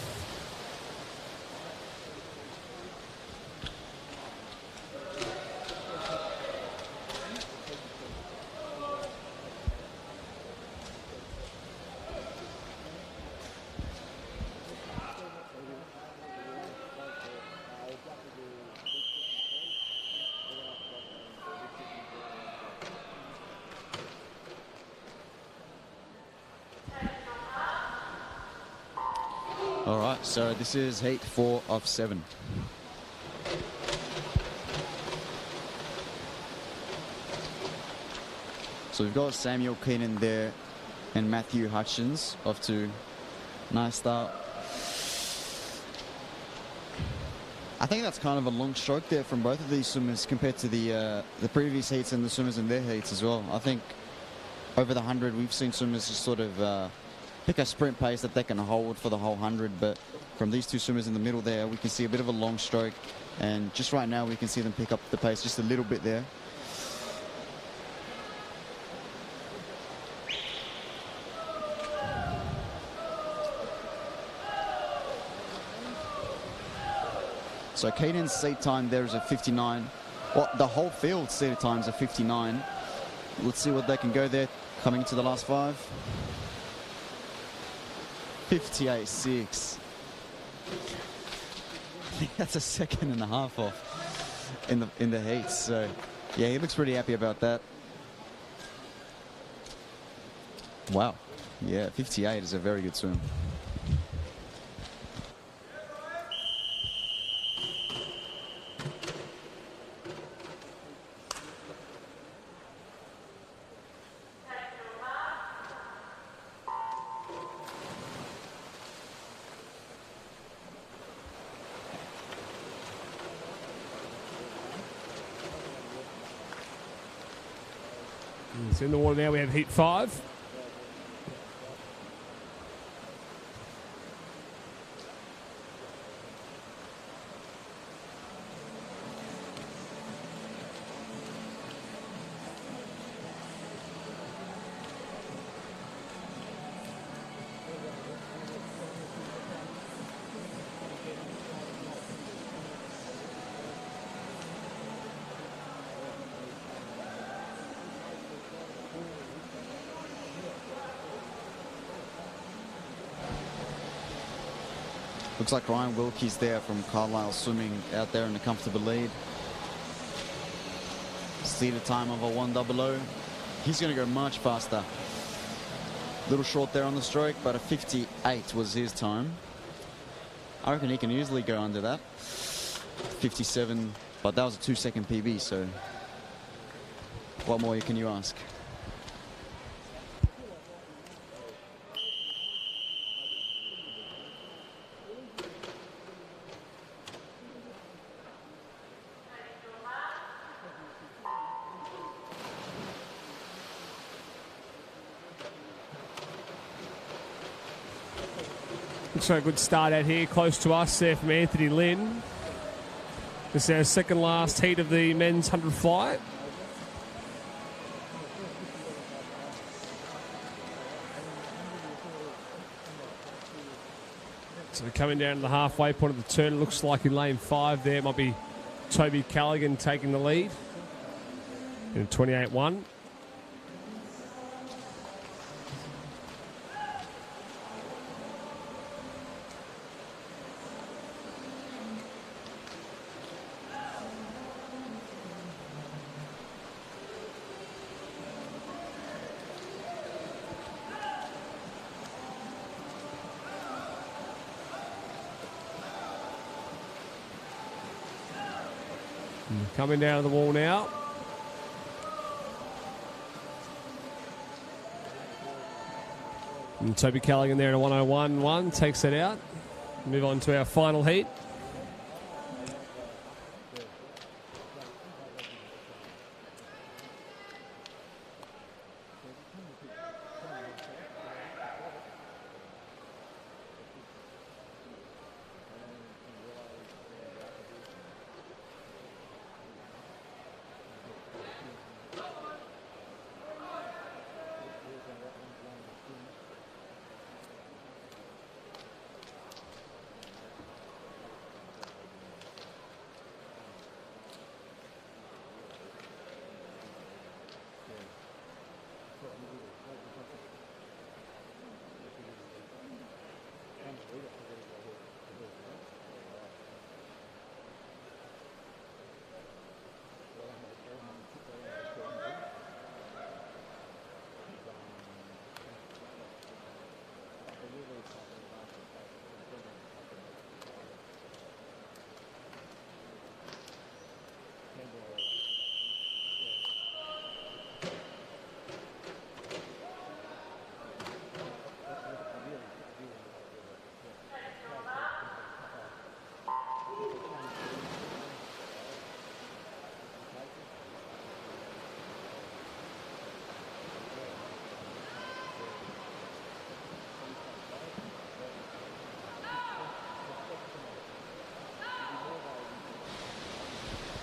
S2: All right, so this is heat 4 of 7. So we've got Samuel Keenan there and Matthew Hutchins off to nice start. I think that's kind of a long stroke there from both of these swimmers compared to the previous heats and the swimmers in their heats as well. I think over the 100 we've seen swimmers just sort of pick a sprint pace that they can hold for the whole 100, but from these two swimmers in the middle there, we can see a bit of a long stroke, and just right now we can see them pick up the pace just a little bit there. So Keenan's seat time there is a 59. Well, the whole field seat time is a 59. Let's see what they can go there coming into the last 5. 58.6. I think that's a second and a half off in the heats. So yeah, he looks pretty happy about that. Wow. Yeah, 58 is a very good swim.
S1: It's in the water now. We have heat 5.
S2: Looks like Ryan Wilkie's there from Carlisle Swimming out there in a comfortable lead. See the time of a 100. He's going to go much faster. Little short there on the stroke, but a 58 was his time. I reckon he can easily go under that. 57, but that was a 2-second PB, so what more can you ask?
S1: Looks like a good start out here, close to us there from Anthony Lynn. This is our second last heat of the men's 100 fly. So we're coming down to the halfway point of the turn. It looks like in lane 5 there might be Toby Callaghan taking the lead in 28.1. Coming down to the wall now. And Toby Callaghan there in a 101.1 takes it out. Move on to our final heat.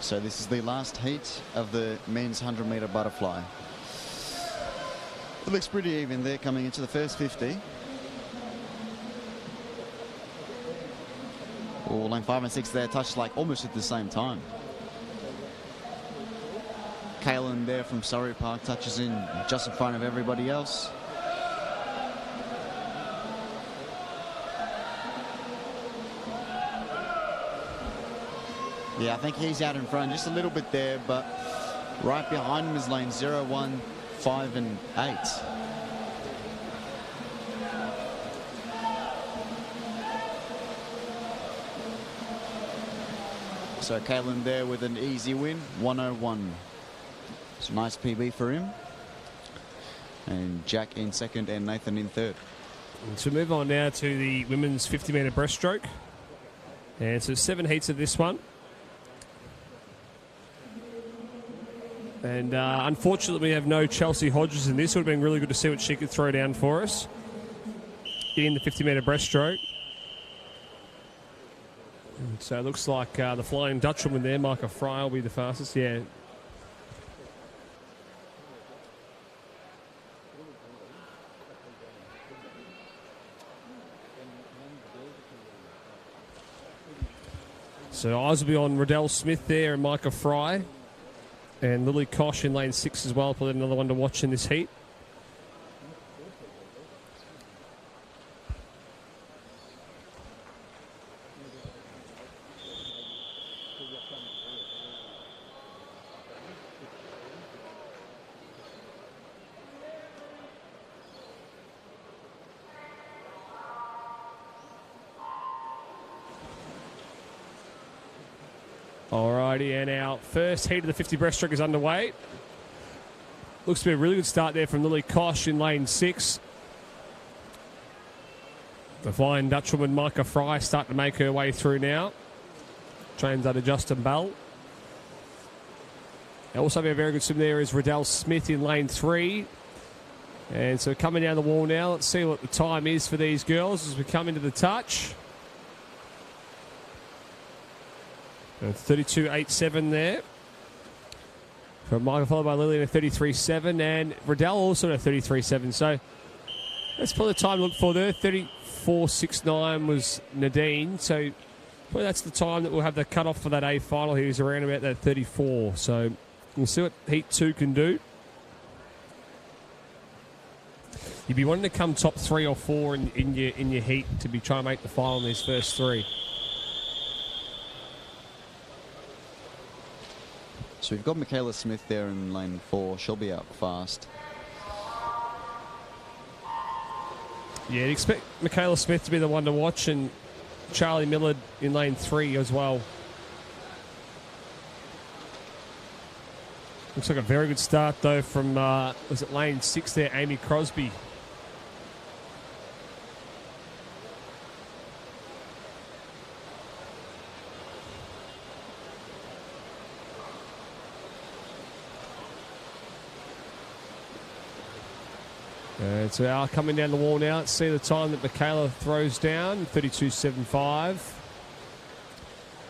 S2: So this is the last heat of the men's 100-metre butterfly. It looks pretty even there coming into the first 50. Oh, lane 5 and 6 there touched like almost at the same time. Kaylin there from Surrey Park touches in just in front of everybody else. Yeah, I think he's out in front just a little bit there, but right behind him is lane 0, 1, 5 and 8. So Kaylin there with an easy win, 101. It's a nice PB for him. And Jack in second and Nathan in third.
S1: So move on now to the women's 50-metre breaststroke. And so 7 heats of this one. And unfortunately, we have no Chelsea Hodges in this. It would have been really good to see what she could throw down for us in the 50-metre breaststroke. And so it looks like the Flying Dutchwoman there, Micah Fry, will be the fastest. Yeah. So eyes will be on Riddell Smith there and Micah Fry. And Lily Kosh in lane 6 as well. Probably another one to watch in this heat. Alrighty, and our first heat of the 50 breaststroke is underway. Looks to be a really good start there from Lily Kosh in lane 6. The Flying Dutchwoman Micah Fry starting to make her way through now. Trains under Justin Bell. Also having a very good swim there is Riddell Smith in lane 3. And so coming down the wall now, let's see what the time is for these girls as we come into the touch. 32.87 there. From Michael, followed by Lily in a 33.7. And Riddell also in a 33.7. So that's probably the time to look for there. 34.69 was Nadine. So probably that's the time that we'll have the cut-off for that A final. He was around about that 34. So we'll see what Heat 2 can do. You'd be wanting to come top 3 or 4 in your heat to be trying to make the final in these first 3.
S2: So we've got Michaela Smith there in lane 4. She'll be out fast.
S1: Yeah, you'd expect Michaela Smith to be the one to watch, and Charlie Millard in lane 3 as well. Looks like a very good start, though, from, was it lane 6 there, Amy Crosby. And so Al coming down the wall now. Let's see the time that Michaela throws down, 32.75.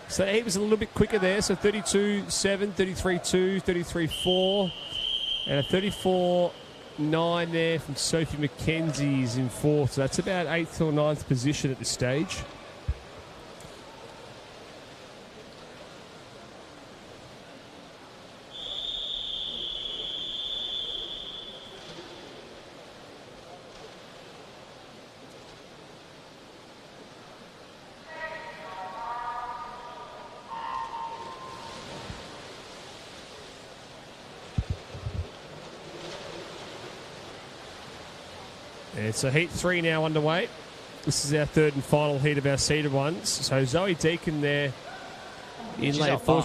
S1: So he was a little bit quicker there, so 32.7, 33.2, 33.4, and a 34.9 there from Sophie McKenzie's in fourth. So that's about 8th or 9th position at this stage. And so heat 3 now underway. This is our third and final heat of our seeded ones. So Zoe Deacon there in lane 4.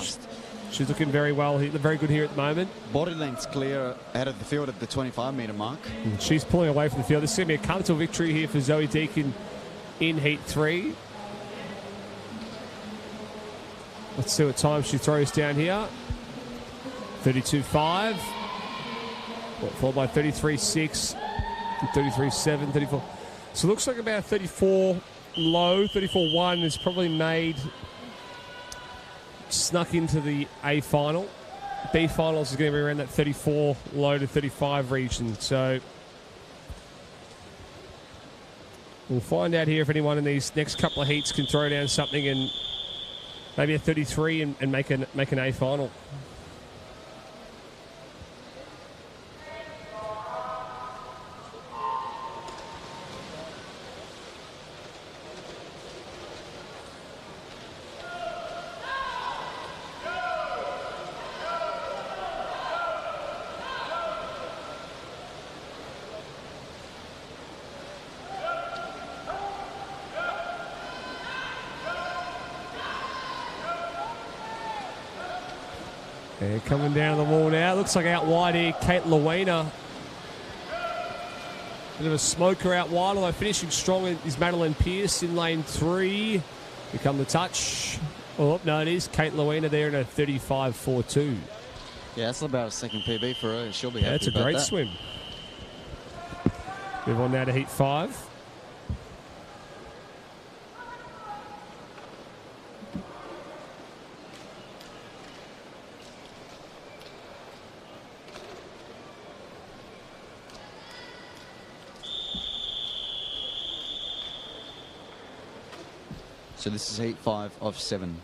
S1: She's looking very well, very good here at the moment.
S2: Body length's clear out of the field at the 25-metre mark.
S1: And she's pulling away from the field. This is going to be a comfortable victory here for Zoe Deacon in heat 3. Let's see what time she throws down here. 32.5. Followed by 33.6. 33.7, 34. So it looks like about 34 low, 34.1 is probably made, snuck into the A final. B finals is going to be around that 34 low to 35 region. So we'll find out here if anyone in these next couple of heats can throw down something and maybe a 33 and make an A final. And coming down the wall now. Looks like out wide here, Kate Lewina. Bit of a smoker out wide, although finishing strong is Madeline Pearce in lane 3. Here come the touch. Oh, no, it is Kate Lewina there in a 35.42.
S2: Yeah, that's about a second PB for her. She'll be happy
S1: That's a
S2: about
S1: great
S2: that.
S1: swim. Move on now to heat 5.
S2: So this is heat 5 of 7.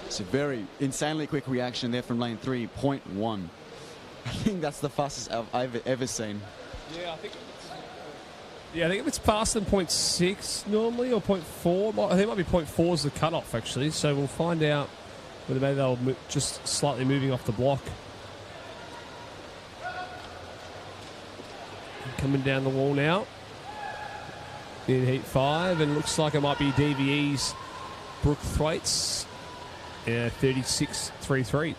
S2: It's a very insanely quick reaction there from lane 3, 0.1. I think that's the fastest I've ever seen.
S1: Yeah, I think if it's faster than 0.6 normally or 0.4, I think it might be 0.4 is the cutoff actually. So we'll find out whether maybe they'll just slightly moving off the block. Coming down the wall now in heat 5, and looks like it might be DVE's Brooke Thwaites. Yeah, 36.33.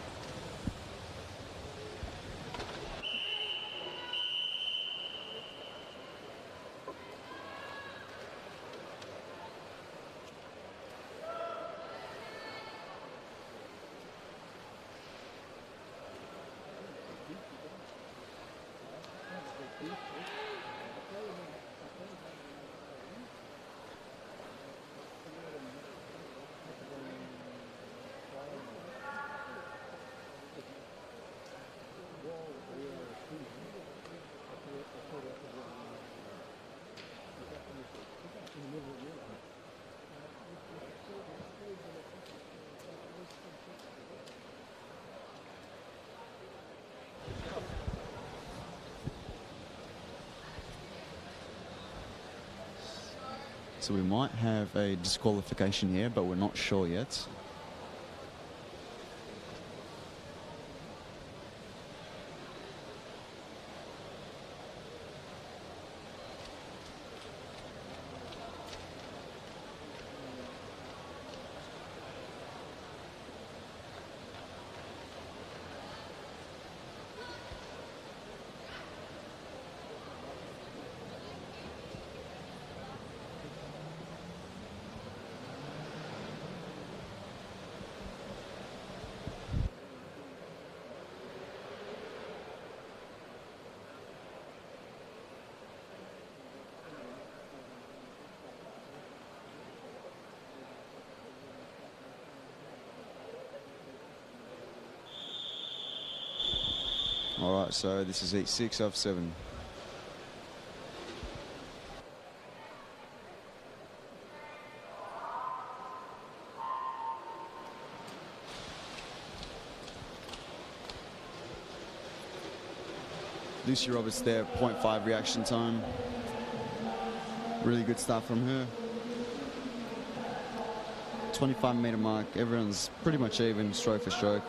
S2: So we might have a disqualification here, but we're not sure yet. All right, so this is heat 6 of 7. Lucy Roberts there, 0.5 reaction time. Really good stuff from her. 25-meter mark. Everyone's pretty much even, stroke for stroke.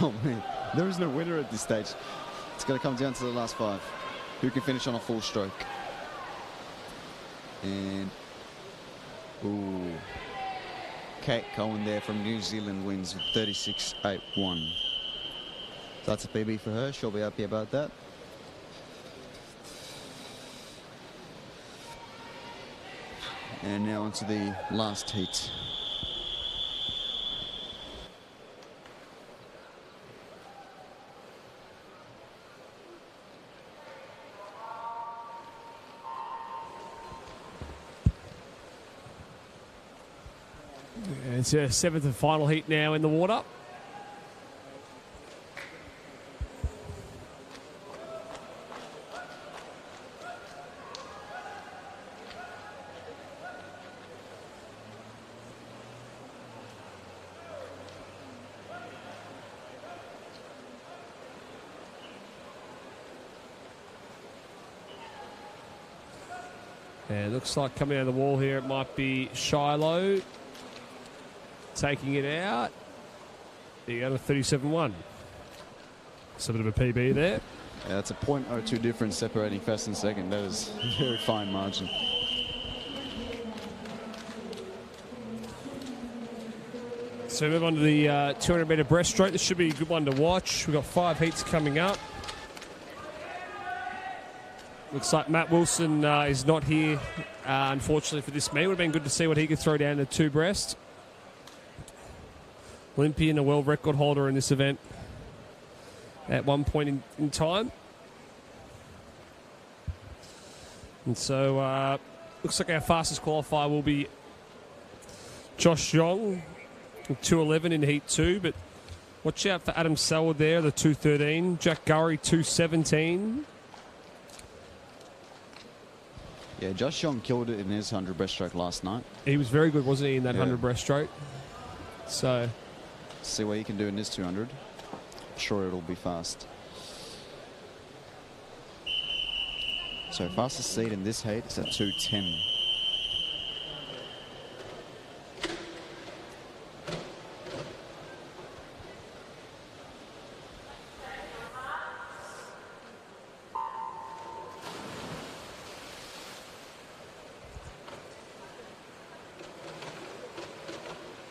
S2: Oh man, there is no winner at this stage. It's going to come down to the last 5. Who can finish on a full stroke? And ooh, Kate Cohen there from New Zealand wins 36.81. That's a PB for her. She'll be happy about that. And now onto the last heat.
S1: It's a 7th and final heat now in the water. And it looks like coming out of the wall here, it might be Shiloh taking it out. There you go, to 37.1. It's a bit of a PB there.
S2: Yeah, that's a 0.02 difference separating first and second. That is a very fine margin.
S1: So we move on to the 200-metre breaststroke. This should be a good one to watch. We've got 5 heats coming up. Looks like Matt Wilson is not here, unfortunately, for this meet. Would have been good to see what he could throw down the 2 breast. Olympian, a world record holder in this event at one point in time. And so looks like our fastest qualifier will be Josh Yong, 2:11 in heat 2, but watch out for Adam Selwood there, the 2:13. Jack Gurry, 2:17.
S2: Yeah, Josh Young killed it in his 100 breaststroke last night.
S1: He was very good, wasn't he, in that 100 breaststroke? So
S2: see what he can do in this 200. I'm sure it'll be fast. So fastest seed in this heat is at 2:10.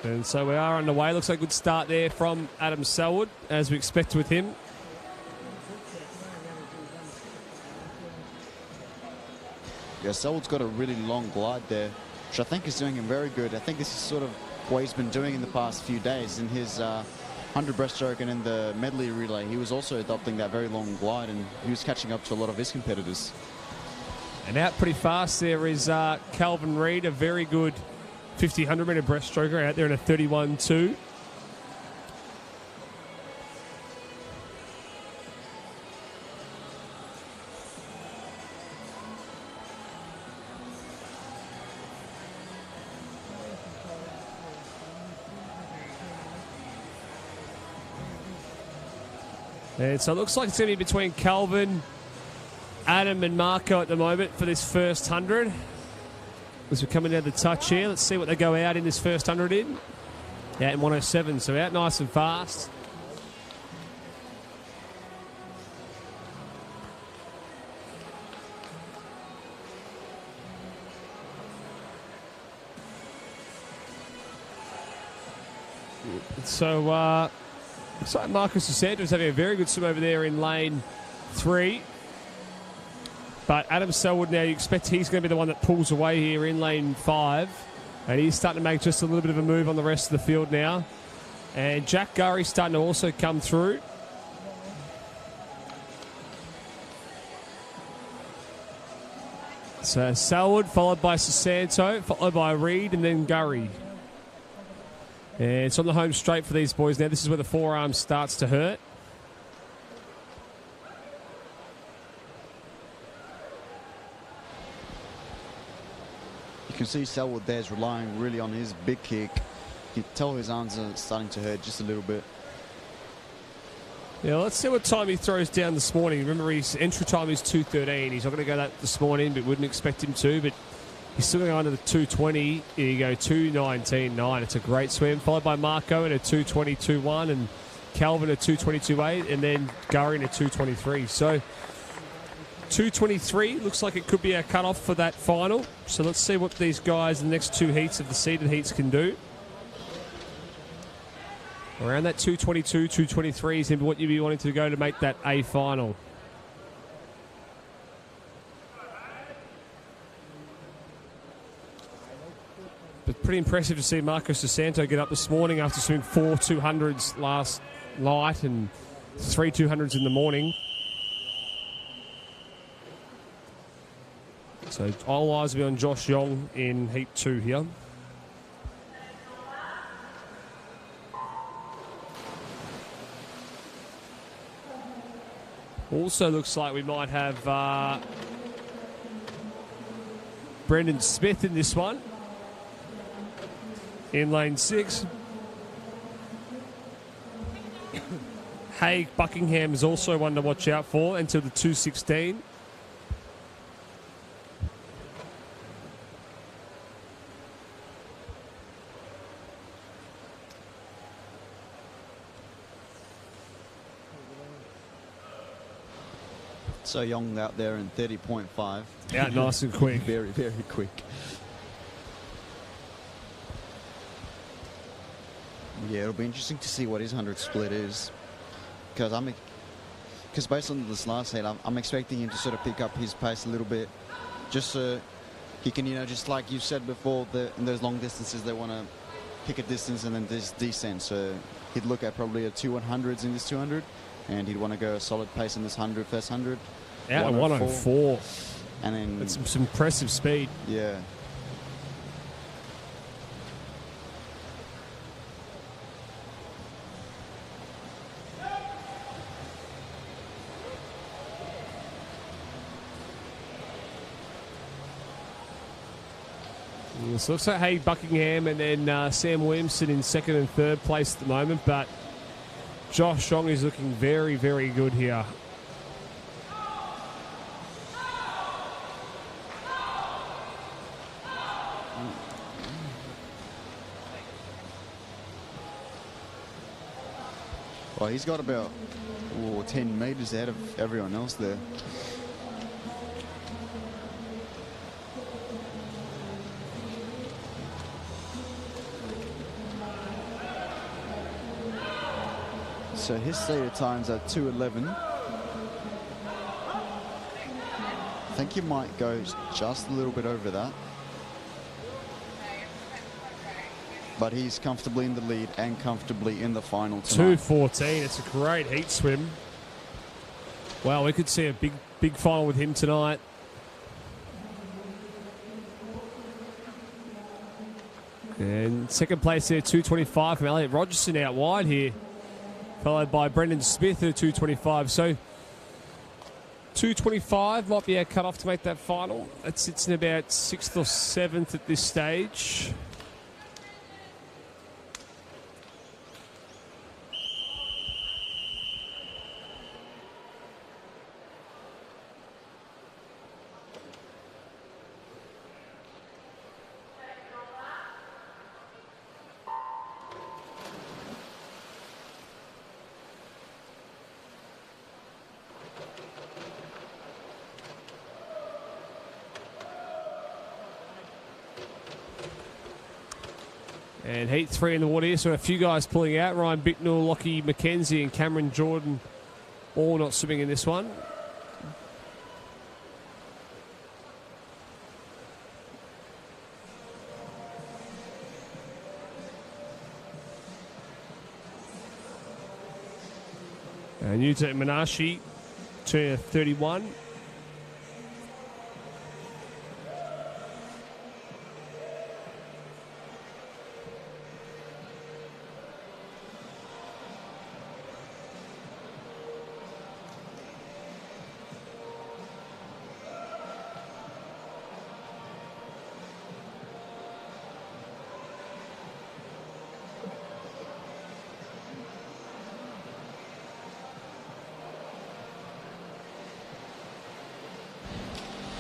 S1: And so we are underway. Looks like a good start there from Adam Selwood, as we expect with him.
S2: Yeah, Selwood's got a really long glide there, which I think is doing him very good. I think this is sort of what he's been doing in the past few days. In his 100 breaststroke and in the medley relay, he was also adopting that very long glide, and he was catching up to a lot of his competitors.
S1: And out pretty fast there is Calvin Reid, a very good 50, 100-metre breaststroker out there in a 31.2. And so it looks like it's going to be between Calvin, Adam and Marco at the moment for this first 100. As we're coming down the touch here, let's see what they go out in this first 100 in. Out in 107, so out nice and fast. So, looks like Marcus DeSantis having a very good swim over there in lane 3. But Adam Selwood now, you expect he's going to be the one that pulls away here in lane 5. And he's starting to make just a little bit of a move on the rest of the field now. And Jack Gurry's starting to also come through. So Selwood, followed by Sasanto, followed by Reed, and then Gurry. And it's on the home straight for these boys now. This is where the forearm starts to hurt.
S2: You can see Selwood there is relying really on his big kick. You can tell his arms are starting to hurt just a little bit.
S1: Yeah, let's see what time he throws down this morning. Remember, his entry time is 2:13. He's not going to go that this morning, but wouldn't expect him to. But he's still going under the 2:20. Here you go, 2:19.9. It's a great swim. Followed by Marco in a 2:22.1 and Calvin at 2:22.8, and then Gurry in a 2:23. So 2:23 looks like it could be a cut-off for that final. So let's see what these guys in the next two heats of the seeded heats can do. Around that 2:22, 2:23 is what you'd be wanting to go to make that A final. But pretty impressive to see Marco Sasanto get up this morning after swimming 4 200s last night and 3 200s in the morning. So all eyes will be on Josh Yong in Heat 2 here. Also looks like we might have Brendan Smith in this one. In lane 6. Haig Buckingham is also one to watch out for until the 2:16.
S2: So Young out there in 30.5.
S1: Out nice and quick.
S2: Very, very quick. Yeah, it'll be interesting to see what his 100 split is. Because based on this last heat, I'm expecting him to sort of pick up his pace a little bit. Just so he can, just like you said before, in those long distances, they want to pick a distance and then just descend. So he'd look at probably a 200s in this 200, and he'd want to go a solid pace in this 100, first 100.
S1: Out of 104.
S2: And then...
S1: That's some impressive speed.
S2: Yeah.
S1: So it looks like Haig Buckingham and then Sam Williamson in second and third place at the moment, but Josh Yong is looking very, very good here.
S2: Well, he's got about 10 metres ahead of everyone else there. So his stated time's at 2:11. I think he might go just a little bit over that. But he's comfortably in the lead and comfortably in the final tonight.
S1: 2:14. It's a great heat swim. Wow, we could see a big final with him tonight. And second place there, 2:25 from Elliot Rogerson out wide here. Followed by Brendan Smith at 2:25. So 2:25 might be our cut-off to make that final. It sits in about 6th or 7th at this stage. And heat 3 in the water here, so a few guys pulling out. Ryan Bicknell, Lockie McKenzie and Cameron Jordan all not swimming in this one. And Yuta Manashi, turning 31.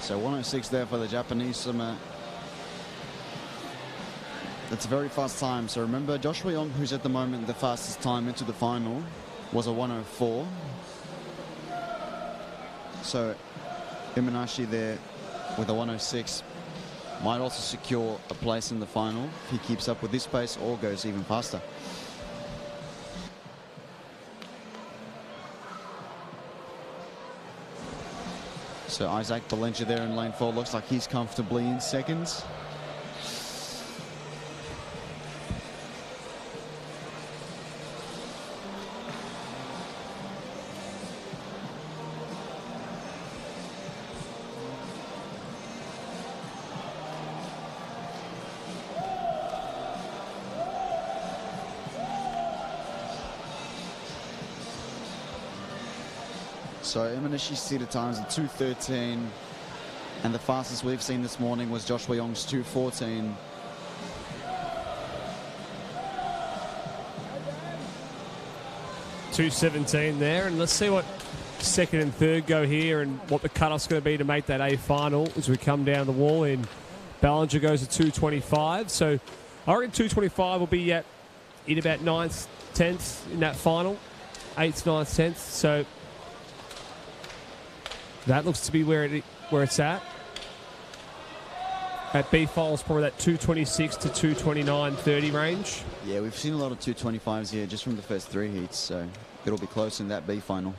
S2: So 106 there for the Japanese swimmer. That's a very fast time. So remember, Joshua Young, who's at the moment the fastest time into the final, was a 104. So Iminashi there with a 106 might also secure a place in the final if he keeps up with this pace or goes even faster. So Isaac Belenja there in lane 4 looks like he's comfortably in seconds. So Imanashi's seated times are 2:13, and the fastest we've seen this morning was Joshua Young's 2:14.
S1: $2.17 there, and let's see what second and third go here and what the cut-off's going to be to make that A final as we come down the wall in. Ballinger goes to 2:25, so I reckon 2:25 will be in about 9th, 10th in that final, 8th, 9th, 10th, so that looks to be where it's at. At B finals, probably that 2:26 to 2:29.30 range.
S2: Yeah, we've seen a lot of 2:25s here just from the first 3 heats, so it'll be close in that B final.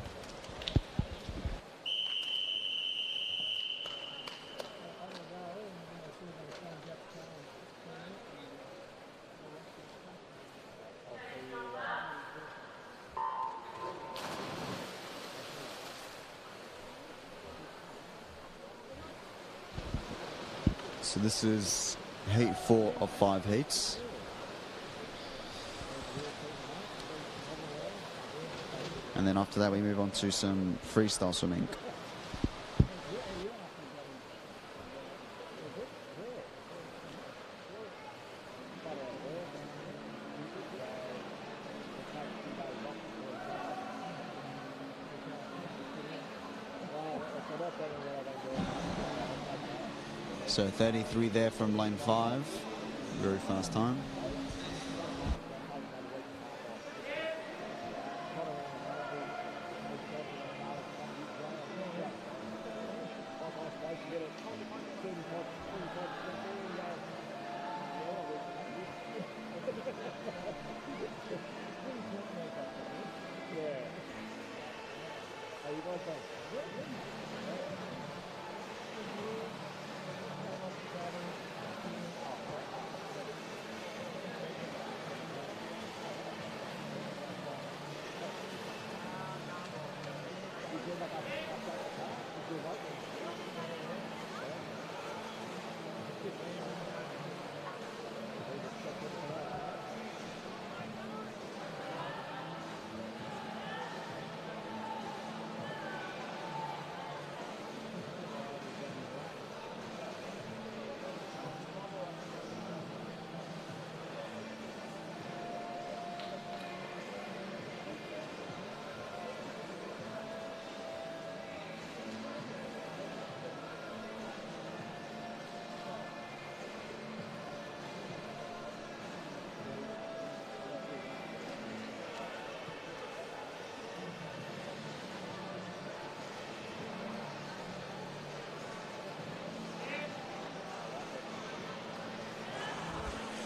S2: So this is heat 4 of 5 heats. And then after that we move on to some freestyle swimming. So 33 there from lane 5. Very fast time.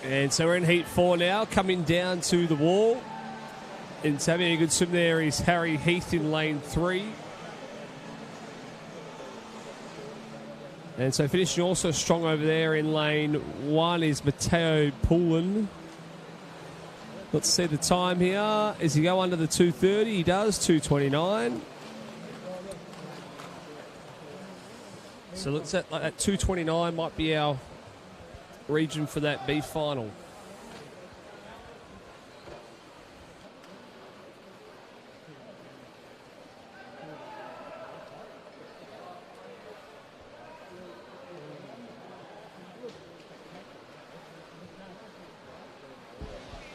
S1: And so we're in heat 4 now, coming down to the wall. And having a good swim there is Harry Heath in lane 3. And so finishing also strong over there in lane 1 is Matteo Poulin. Let's see the time here. Does he go under the 2:30? He does, 2:29. So looks at like that 2:29 might be our region for that B final.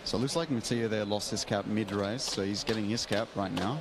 S2: So it looks like Mattia there lost his cap mid-race, so he's getting his cap right now.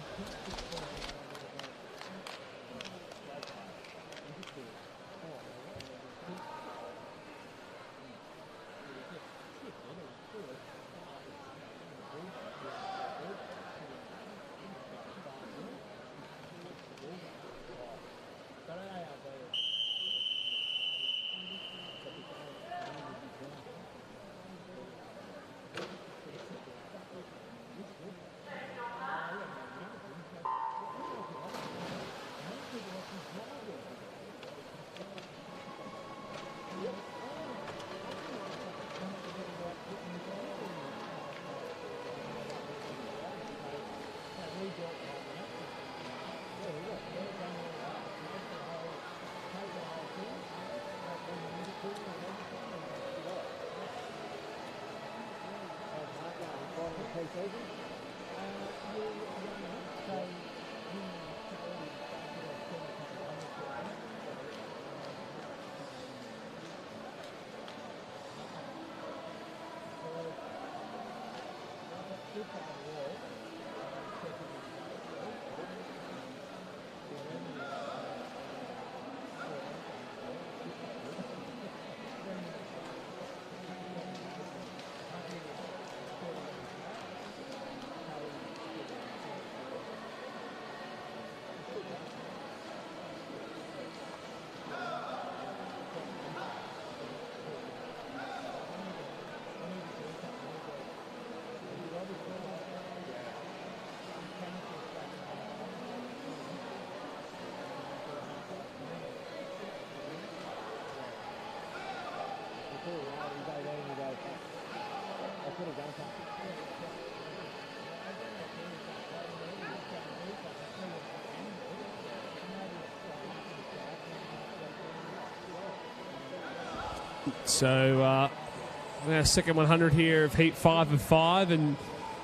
S1: So our second 100 here of heat 5 of 5, and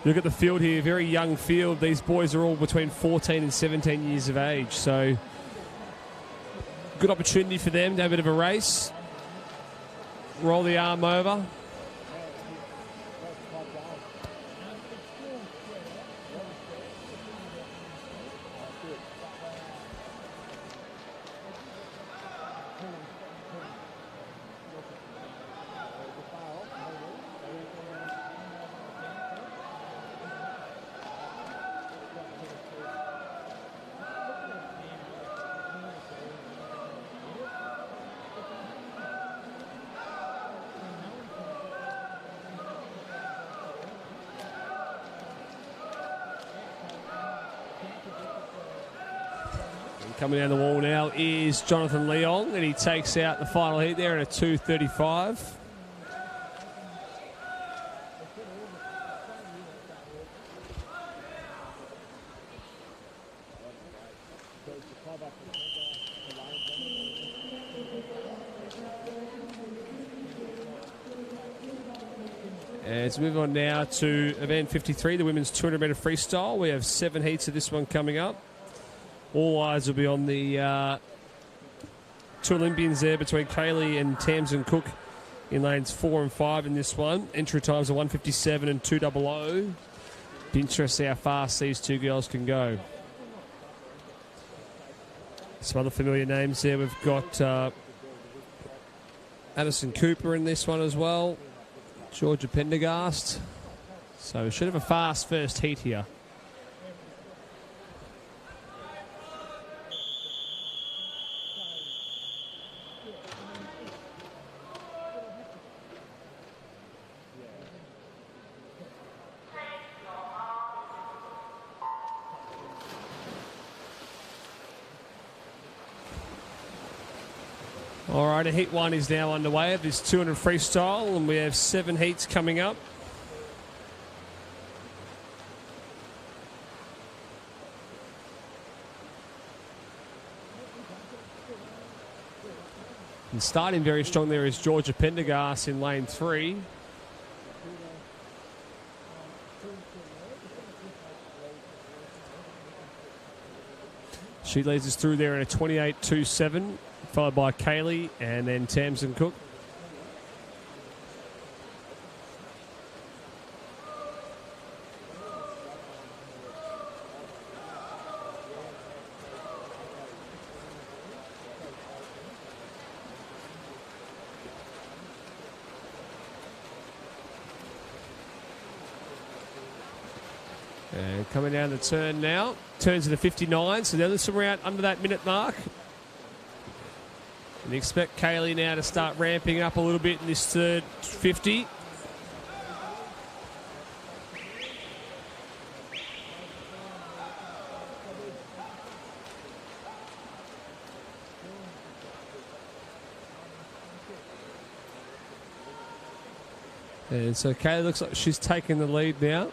S1: look at the field here, very young field. These boys are all between 14 and 17 years of age, so good opportunity for them to have a bit of a race. Roll the arm over. Coming down the wall now is Jonathan Leong, and he takes out the final heat there at a 2:35. Let's move on now to event 53, the women's 200-metre freestyle. We have 7 heats of this one coming up. All eyes will be on the 2 Olympians there between Kaylee and Tamsin Cook in lanes 4 and 5 in this one. Entry times are 1:57 and 2:00. Be interested how fast these two girls can go. Some other familiar names there. We've got Addison Cooper in this one as well. Georgia Pendergast. So we should have a fast first heat here. All right, heat 1 is now underway of this 200 freestyle, and we have 7 heats coming up. And starting very strong there is Georgia Pendergast in lane 3. She leads us through there in a 28.27. Followed by Kaylee and then Tamsin Cook. And coming down the turn now. Turns to the 59, so they're somewhere out under that minute mark. And expect Kaylee now to start ramping up a little bit in this third 50. And so Kaylee looks like she's taking the lead now.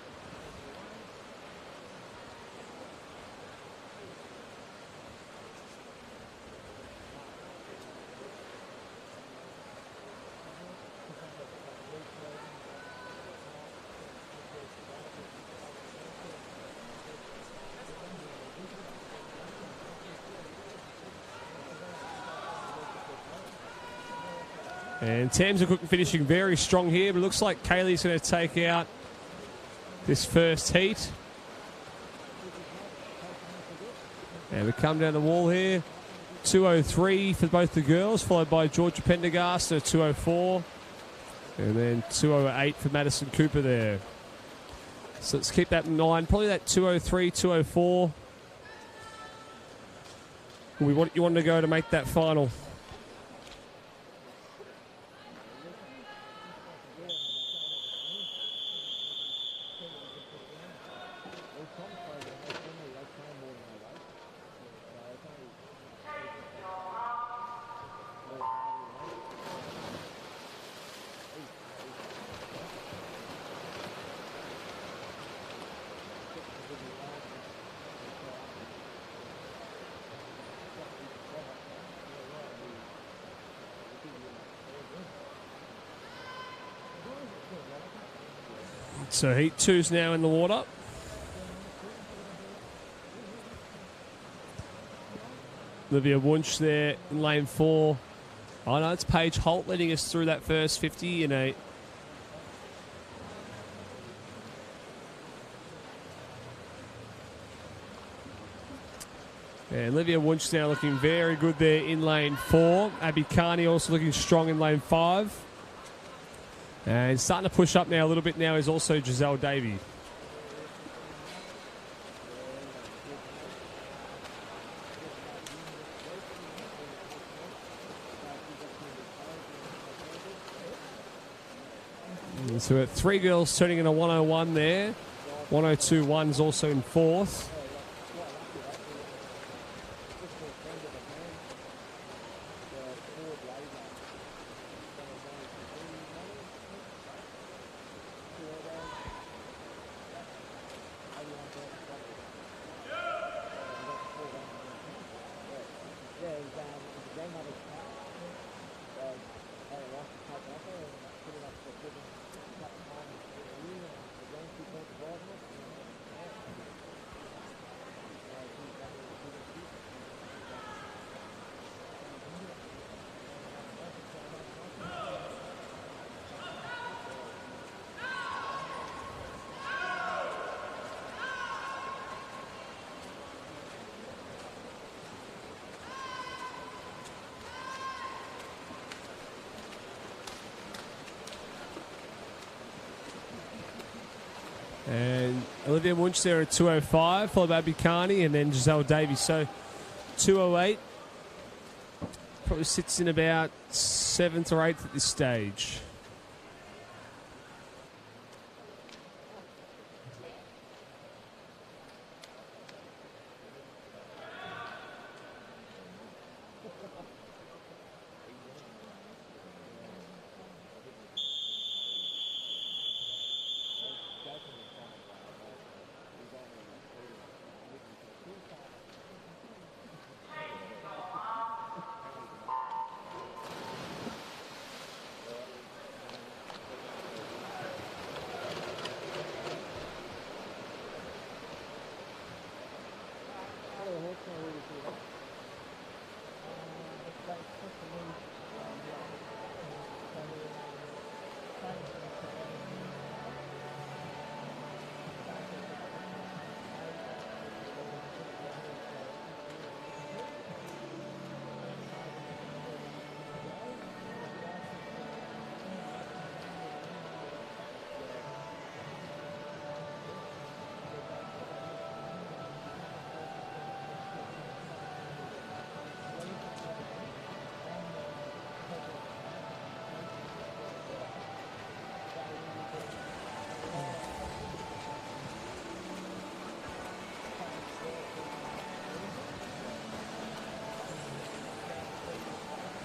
S1: And Tamsin Cook finishing very strong here, but it looks like Kaylee's going to take out this first heat. And we come down the wall here. 2:03 for both the girls, followed by Georgia Pendergast at 2:04. And then 2:08 for Madison Cooper there. So let's keep that in mind. Probably that 2:03, 2:04. You want to go to make that final. So heat 2's now in the water. Olivia Wunsch there in lane 4. Oh no, it's Paige Holt leading us through that first 50 in a... And Olivia Wunsch now looking very good there in lane 4. Abby Carney also looking strong in lane 5. And starting to push up now a little bit now is also Giselle Davey. And so we've got 3 girls turning in a 101 there. 102.1's also in 4th. And Olivia Wunsch there at 2:05, followed by Abby Carney and then Giselle Davies. So 2:08 probably sits in about 7th or 8th at this stage.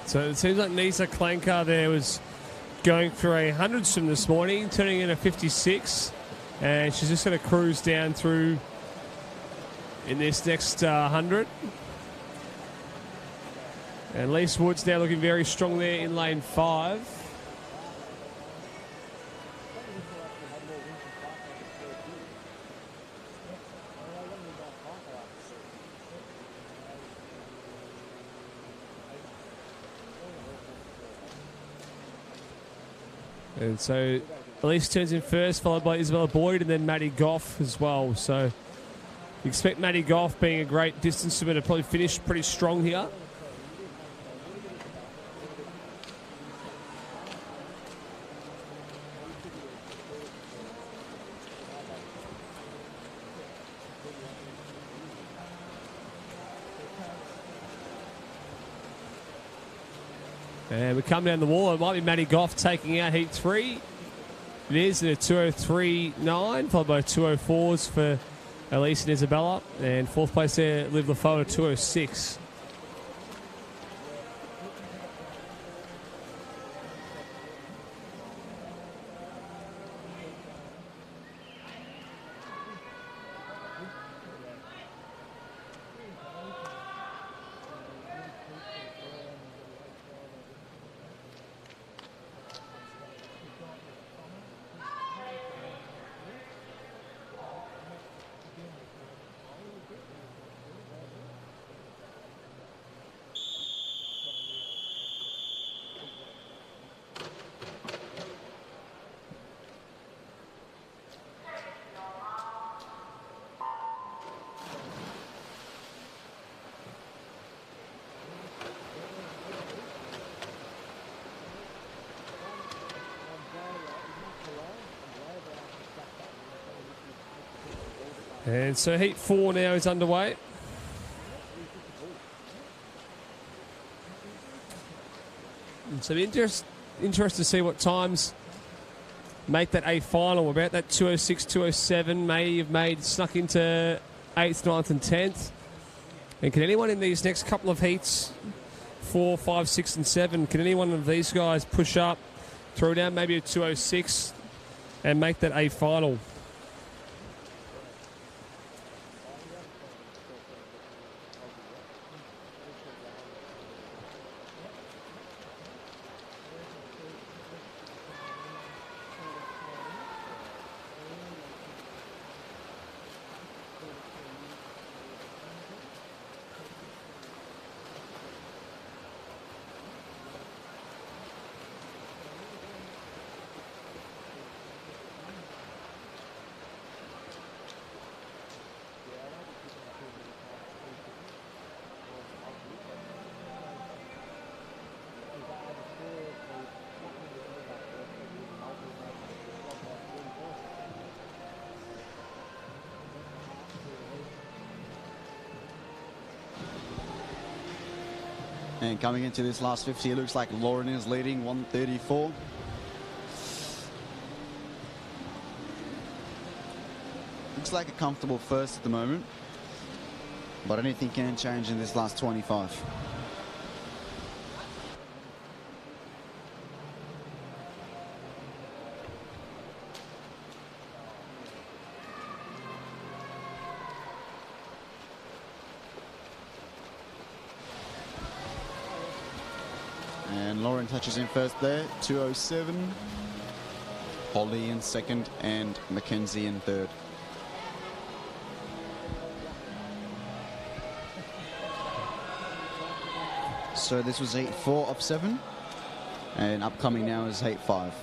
S1: So it seems like Nisa Klankar there was going for a 100 swim this morning, turning in a 56. And she's just going to cruise down through in this next 100. And Lise Woods now looking very strong there in lane 5. And so Elise turns in first, followed by Isabella Boyd and then Maddie Goff as well. So you expect Maddie Goff, being a great distance swimmer, to probably finish pretty strong here. And we come down the wall. It might be Maddie Goff taking out heat 3. It is a 2:03.9, followed by 2:04s for Elise and Isabella. And fourth place there, Liv LaFoe at 2:06. And so heat 4 now is underway. And so interested to see what times make that A final. About that 2:06, 2:07 may have snuck into 8th, 9th and 10th. And can anyone in these next couple of heats, 4, 5, 6 and 7, can any one of these guys push up, throw down maybe a 2:06 and make that A final?
S2: And coming into this last 50, it looks like Lauren is leading, 1:34. Looks like a comfortable first at the moment, but anything can change in this last 25. And Lauren touches in first there, 2:07. Holly in second and Mackenzie in third. So this was heat 4 of 7, and upcoming now is heat 5.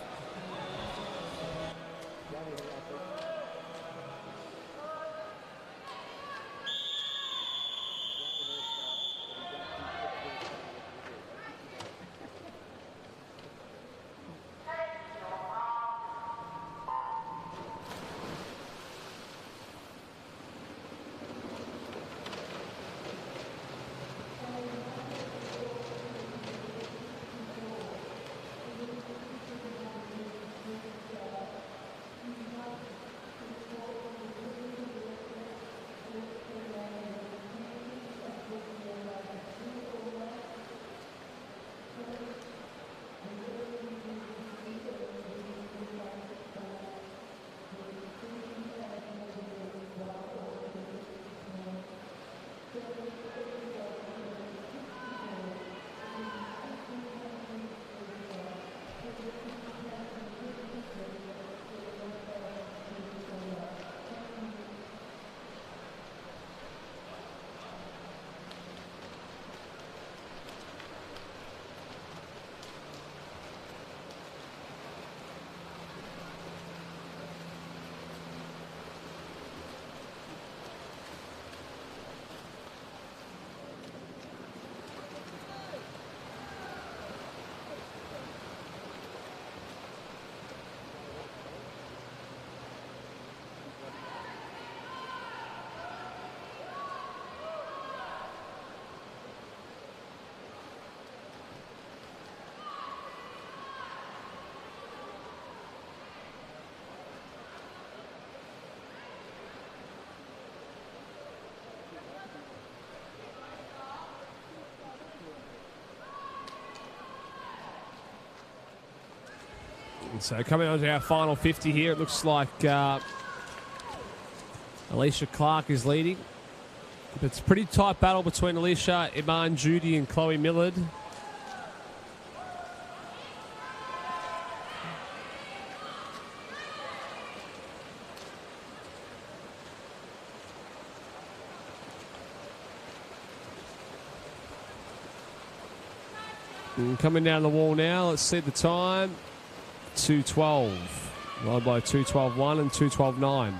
S1: So coming on to our final 50 here, it looks like Alicia Clark is leading. It's a pretty tight battle between Alicia, Iman Judy and Chloe Millard. And coming down the wall now, let's see the time. 2:12. Followed by 2:12.1 and 2:12.9.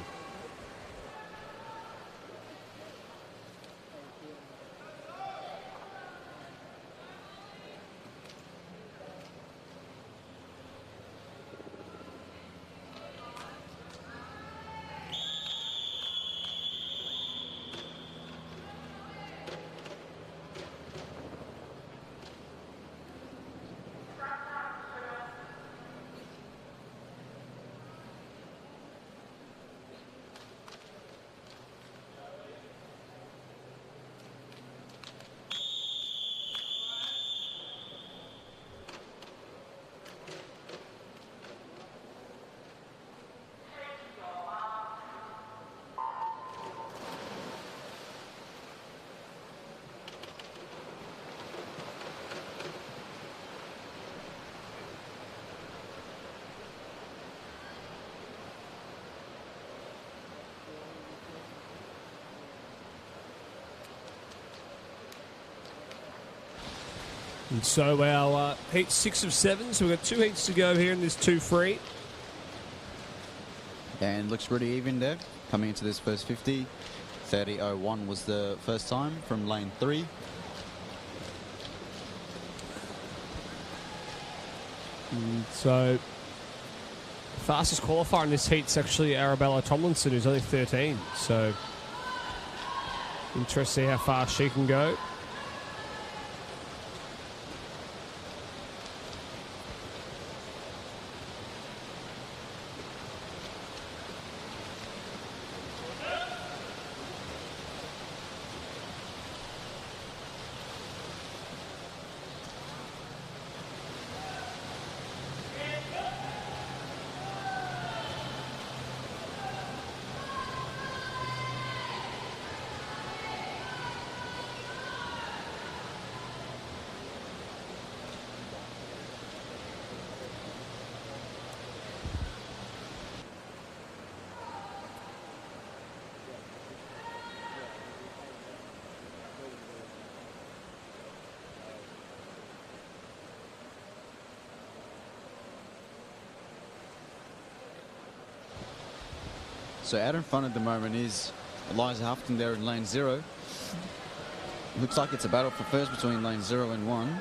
S1: And so our heat 6 of 7, so we've got 2 heats to go here in this 2 free.
S2: And looks pretty even there. Coming into this first 50. 30.01 was the first time from lane 3.
S1: So fastest qualifier in this heat's actually Arabella Tomlinson, who's only 13. So interesting to see how fast she can go.
S2: So out in front at the moment is Eliza Houghton there in lane 0. Looks like it's a battle for first between lane 0 and 1.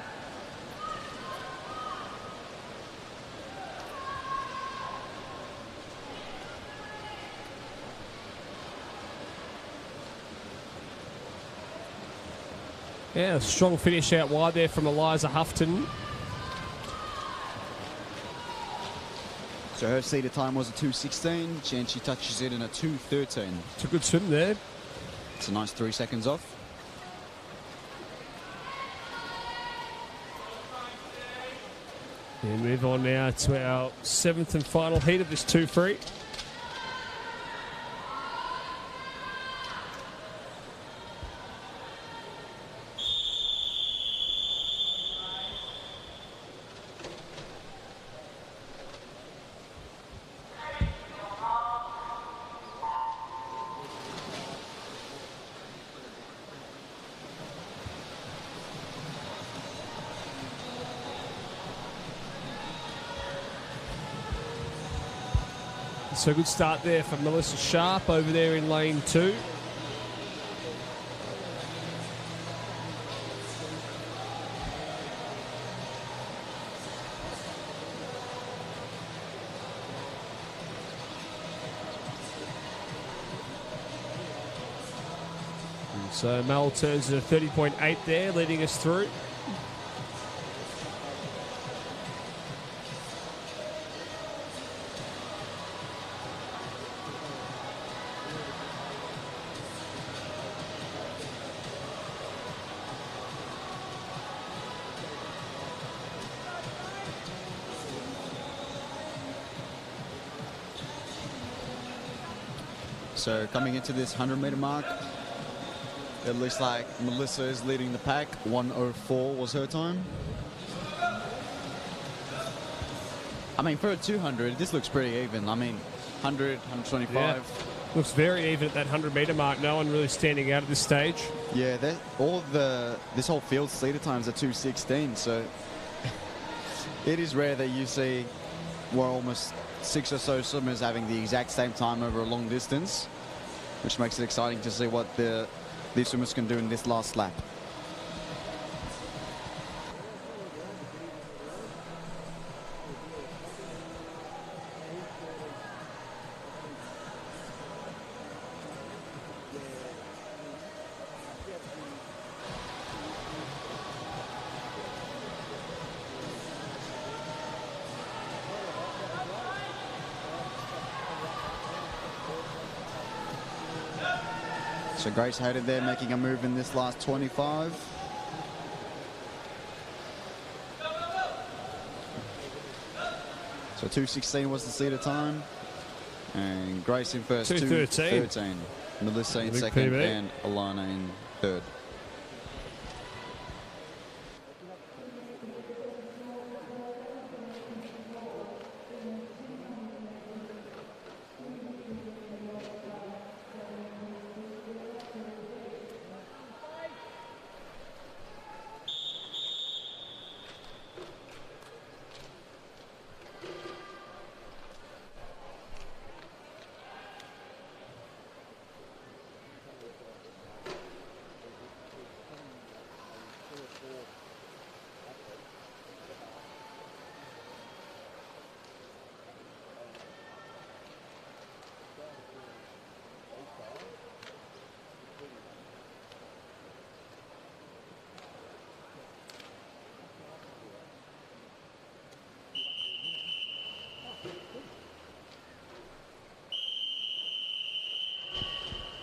S1: Yeah, a strong finish out wide there from Eliza Houghton.
S2: So her seated time was a 2:16, and she touches it in a 2:13.
S1: It's a good swim there.
S2: It's a nice 3 seconds off.
S1: And move on now to our 7th and final heat of this 2 free. So good start there for Melissa Sharp over there in lane 2. And so Mel turns to 30.8 there, leading us through.
S2: So coming into this 100-meter mark, it looks like Melissa is leading the pack. 1:04 was her time. I mean, for a 200, this looks pretty even. I mean, 100, 125.
S1: Yeah. Looks very even at that 100-meter mark. No one really standing out at this stage.
S2: Yeah, this whole field's leader times are 2:16, so it is rare that you see almost 6 or so swimmers having the exact same time over a long distance, which makes it exciting to see what these swimmers can do in this last lap. So Grace headed there, making a move in this last 25. So 2:16 was the seater time. And Grace in first, 2:13. Melissa in second,
S1: PB.
S2: and Alana in third.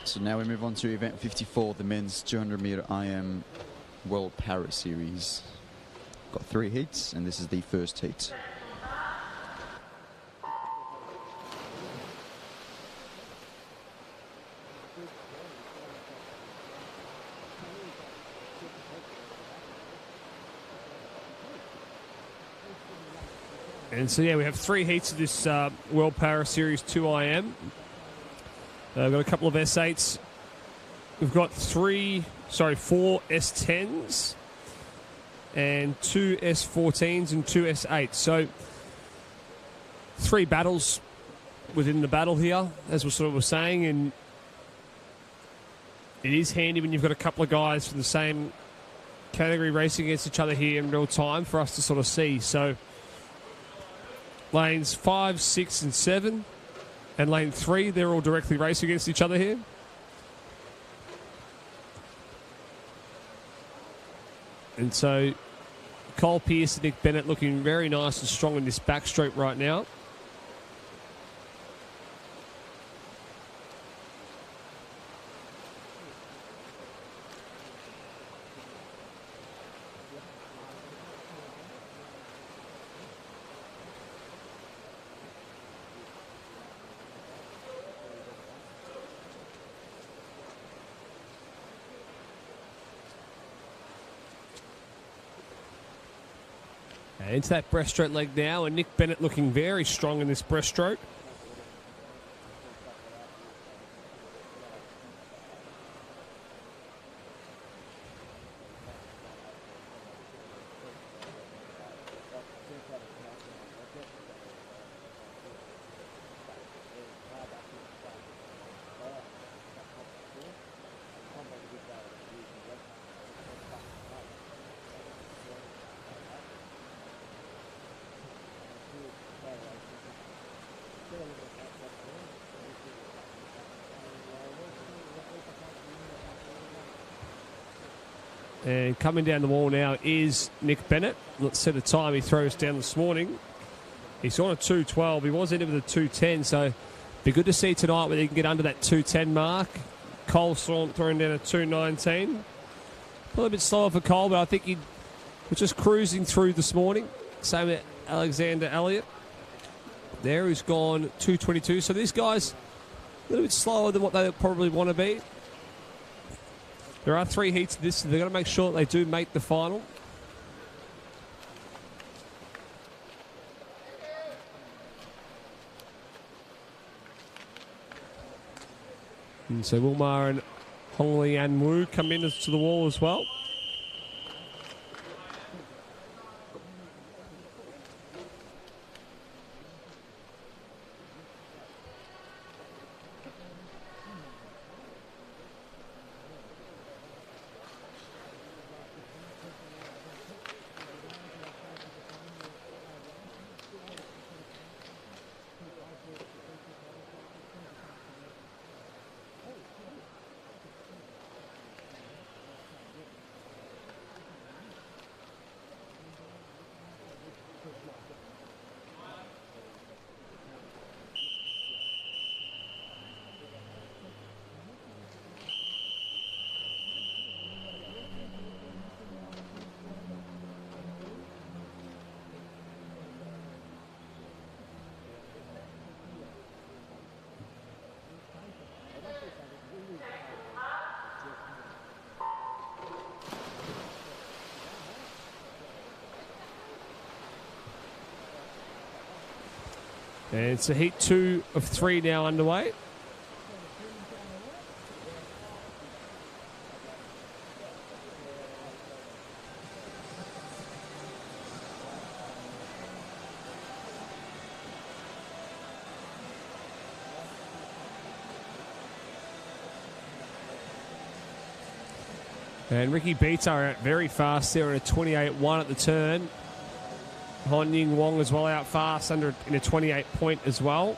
S2: So now we move on to event 54, the men's 200-meter IM World Para Series. Got 3 heats, and this is the first heat.
S1: And so, yeah, we have 3 heats of this World Para Series 2 IM. We've got a couple of S8s. We've got 4 S10s and 2 S14s and 2 S8s. So 3 battles within the battle here, as we sort of were saying. And it is handy when you've got a couple of guys from the same category racing against each other here in real time for us to sort of see. So lanes 5, 6 and 7. And lane 3, they're all directly racing against each other here. And so Cole Pearce and Nick Bennett looking very nice and strong in this backstroke right now. Into that breaststroke leg now, and Nick Bennett looking very strong in this breaststroke. And coming down the wall now is Nick Bennett. Let's see the time he throws down this morning. He's on a 2:12. He was in with a 2:10, so be good to see tonight whether he can get under that 2:10 mark. Cole throwing down a 2:19. A little bit slower for Cole, but I think he was just cruising through this morning. Same with Alexander Elliott. There, he's gone 2:22. So these guys little bit slower than what they probably want to be. There are 3 heats of this, so they've got to make sure that they do make the final. And so Wilmar and Hong Li and Wu come in to the wall as well. And so heat 2 of 3 now underway. And Ricky Beta out very fast there in a 28.1 at the turn. Hon Ying Wong as well out fast in a 28 point as well.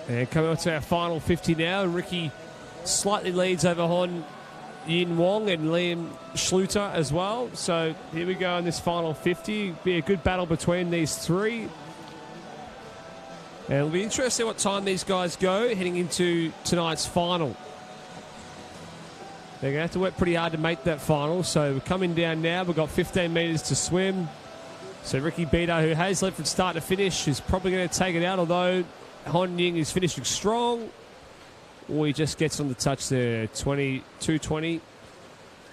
S1: And coming up to our final 50 now, Ricky slightly leads over Hon Yin Wong and Liam Schluter as well. So here we go in this final 50. Be a good battle between these three. And it'll be interesting what time these guys go heading into tonight's final. They're going to have to work pretty hard to make that final. So we're coming down now. We've got 15 metres to swim. So Ricky Beta, who has led from start to finish, is probably going to take it out, although Hon Ying is finishing strong. Or he just gets on the touch there. 220.1,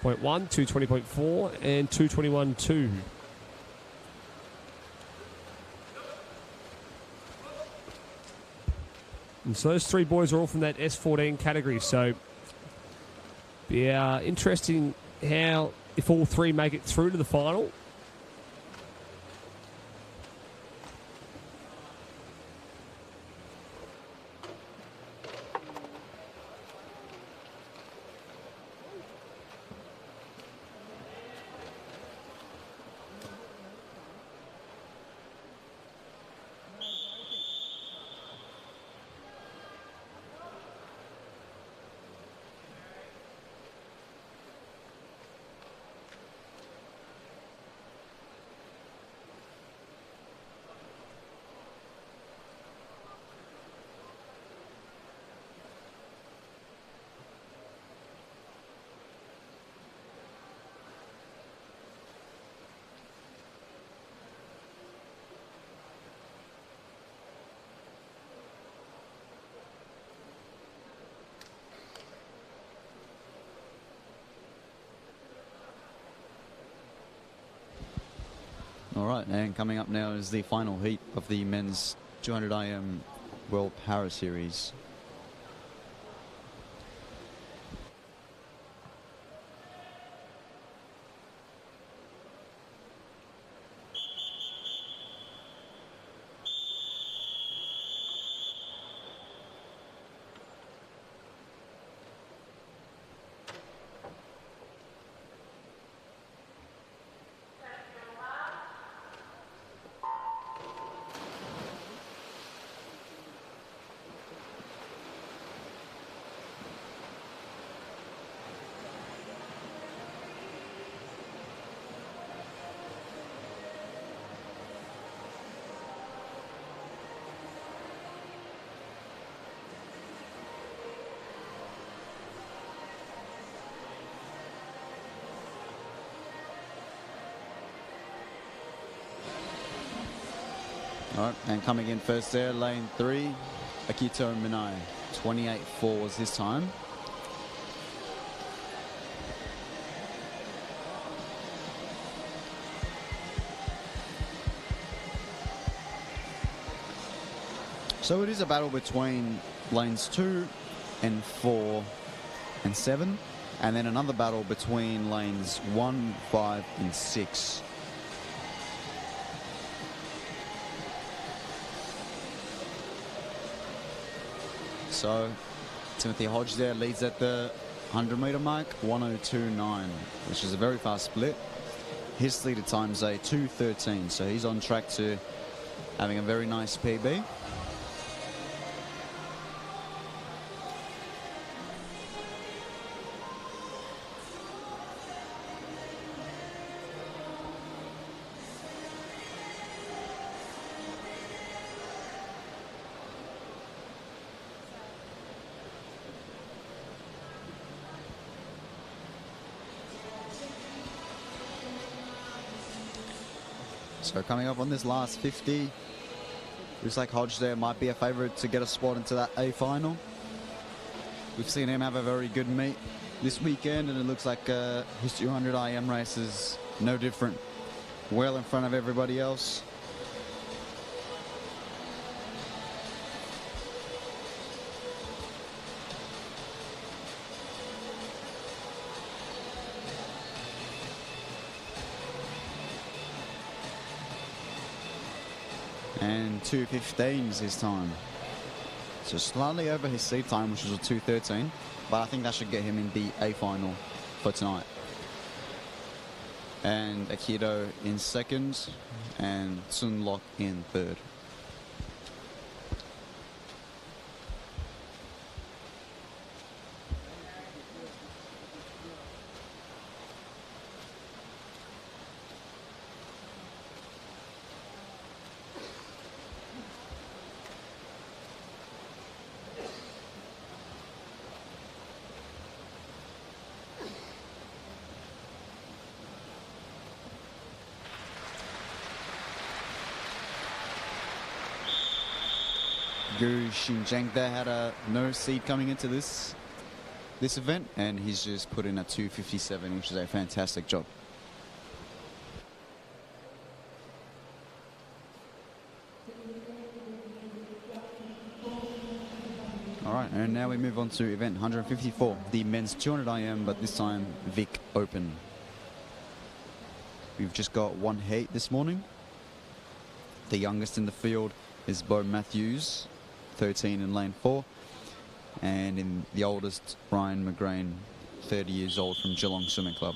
S1: 220.4, and 221.2. And so those three boys are all from that S14 category. So be interesting how, if all three make it through to the final.
S2: All right, and coming up now is the final heat of the men's 200 IM World Para Series. All right, and coming in first there, lane 3, Akito Minai. 28.4 was his time. So it is a battle between lanes 2 and 4 and 7, and then another battle between lanes 1, 5 and 6. So Timothy Hodge there leads at the 100-metre mark, 1:02.9, which is a very fast split. His stated time's a 2:13, so he's on track to having a very nice PB. So coming up on this last 50, looks like Hodge there might be a favourite to get a spot into that A final. We've seen him have a very good meet this weekend, and it looks like his 200 IM race is no different. Well in front of everybody else. And 2:15 is his time. So slightly over his seed time, which was a 2:13. But I think that should get him in the A final for tonight. And Akito in second, and Sun Lok in third. Gu Xinjiang there had a no seed coming into this event, and he's just put in a 2:57, which is a fantastic job. All right, and now we move on to event 154, the men's 200 IM, but this time Vic Open. We've just got one heat this morning. The youngest in the field is Bo Matthews, 13 in lane 4, and in the oldest, Ryan McGrain, 30 years old from Geelong Swimming Club.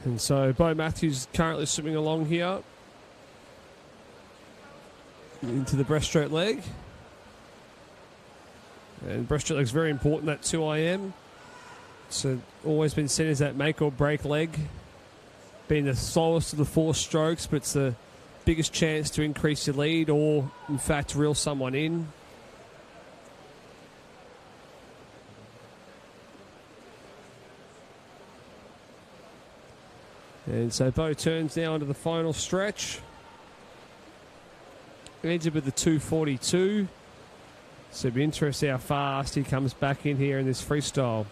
S1: And so Bo Matthews currently swimming along here into the breaststroke leg. And breaststroke leg is very important, that 2 IM. So always been seen as that make or break leg. Being the slowest of the 4 strokes, but it's the biggest chance to increase your lead or, in fact, reel someone in. And so Bo turns now into the final stretch. Ends up with the 2:42. So it'll be interesting how fast he comes back in here in this freestyle.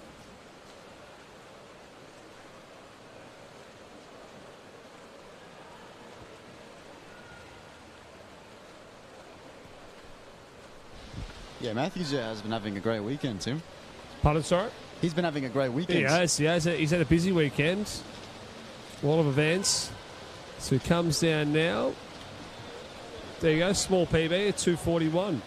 S2: Yeah, Matthews has been having a great weekend, Tim.
S1: Pardon, sorry?
S2: He's been having a great weekend.
S1: He has. He's had a busy weekend. A lot of events. So he comes down now. There you go, small PB at 2:41.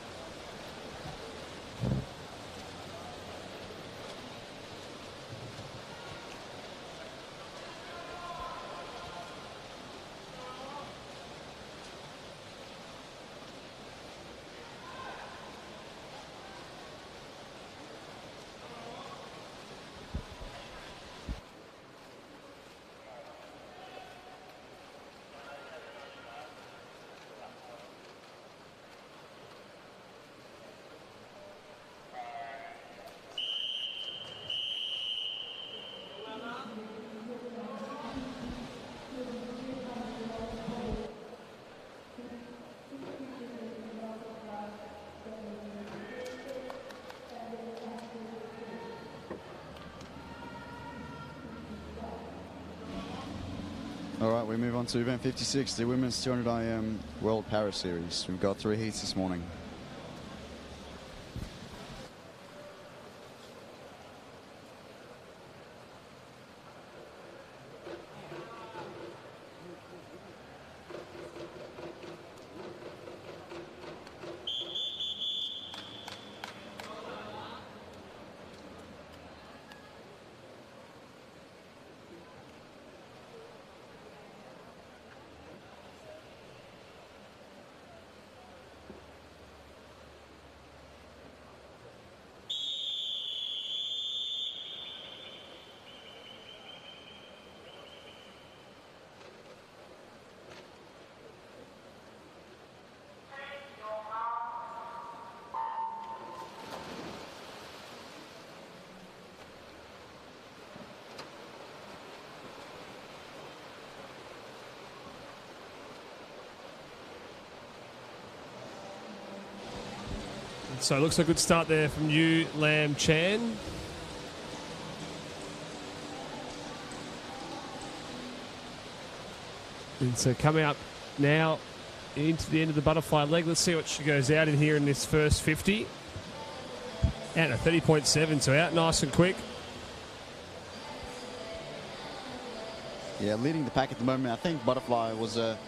S2: All right, we move on to event 56, the Women's 200 IM World Para Series. We've got 3 heats this morning. So it looks like a good start there from Yu Lam Chan. And so coming up now into the end of the butterfly leg. Let's see what she goes out in here in this first 50. Out at 30.7, so out nice and quick. Yeah, leading the pack at the moment. I think butterfly was a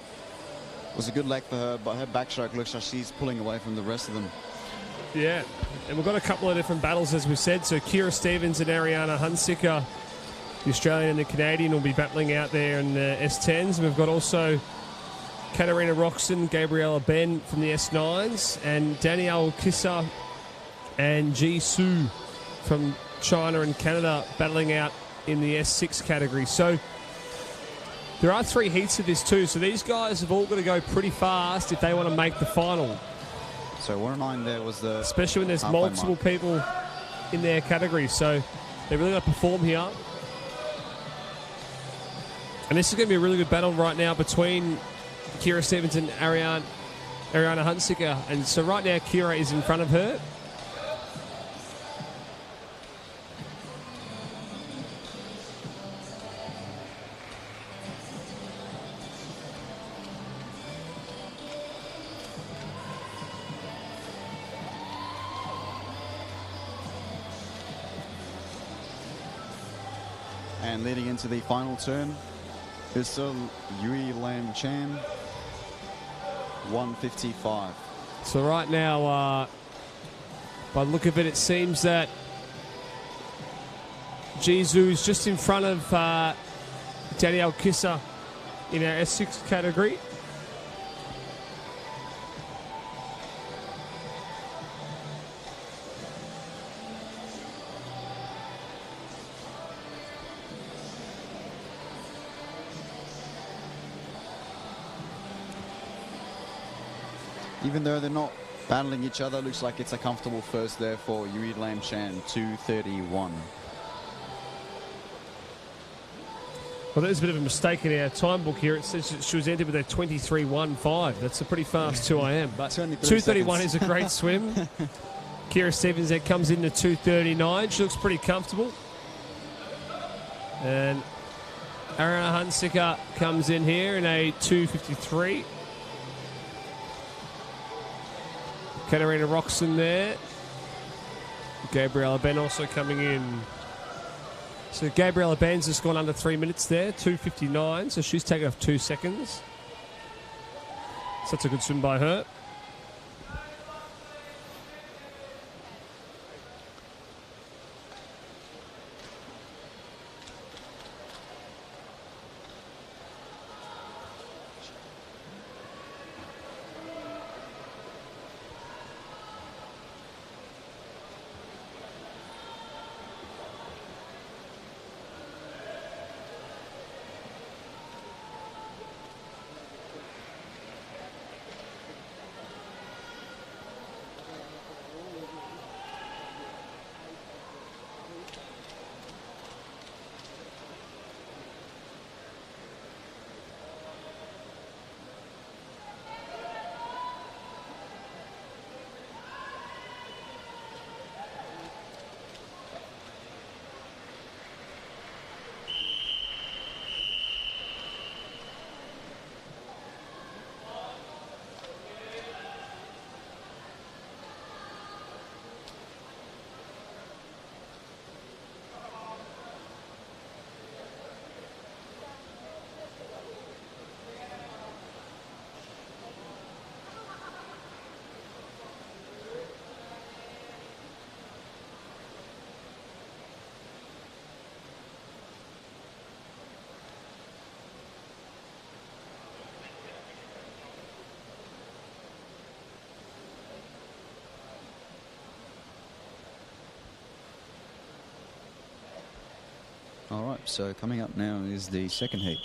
S2: good leg for her, but her backstroke looks like she's pulling away from the rest of them.
S1: Yeah, and we've got a couple of different battles, as we said. So Kira Stevens and Ariana Hunsicker, the Australian and the Canadian, will be battling out there in the S10s. And we've got also Katarina Roxon, Gabriella Ben from the S9s, and Danielle Kissa and Ji Su from China and Canada battling out in the S6 category. So there are 3 heats of this too. So these guys have all got to go pretty fast if they want to make the final.
S2: So 109 there was the...
S1: Especially when there's multiple people in their category. So they're really going to perform here. And this is going to be a really good battle right now between Kira Stevens and Ariana Hunsicker. And so right now Kira is in front of her.
S2: And leading into the final turn is still Yui Lam Chan, 155.
S1: So right now, by the look of it, it seems that Jizu's just in front of Danielle Kisser in our S6 category.
S2: Even though they're not battling each other, looks like it's a comfortable first there for Yui Lam Shan, 2:31.
S1: Well, there's a bit of a mistake in our time book here. It says that she was entered with a 23.15. That's a pretty fast 2IM. But 2:31 is a great swim. Kira Stevens there comes in at 2:39. She looks pretty comfortable. And Ariana Hunsicker comes in here in a 2:53. Katarina Roxon there. Gabriella Ben also coming in. So Gabriella Ben's just gone under 3 minutes there, 2:59. So she's taken off 2 seconds. So that's a good swim by her.
S2: All right, so coming up now is the second heat.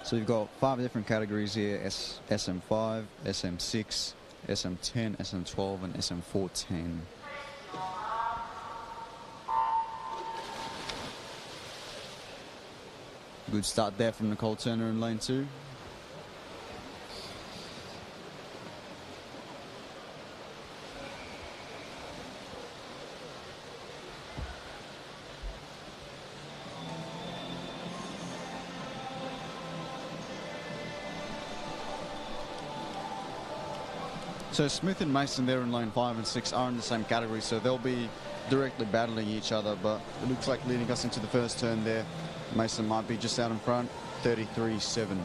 S2: So you've got 5 different categories here: SM5, SM6, SM10, SM12, and SM14. Good start there from Nicole Turner in lane 2. So Smith and Mason there in lane 5 and 6 are in the same category, so they'll be directly battling each other, but it looks like leading us into the first turn there, Mason might be just out in front, 33.7.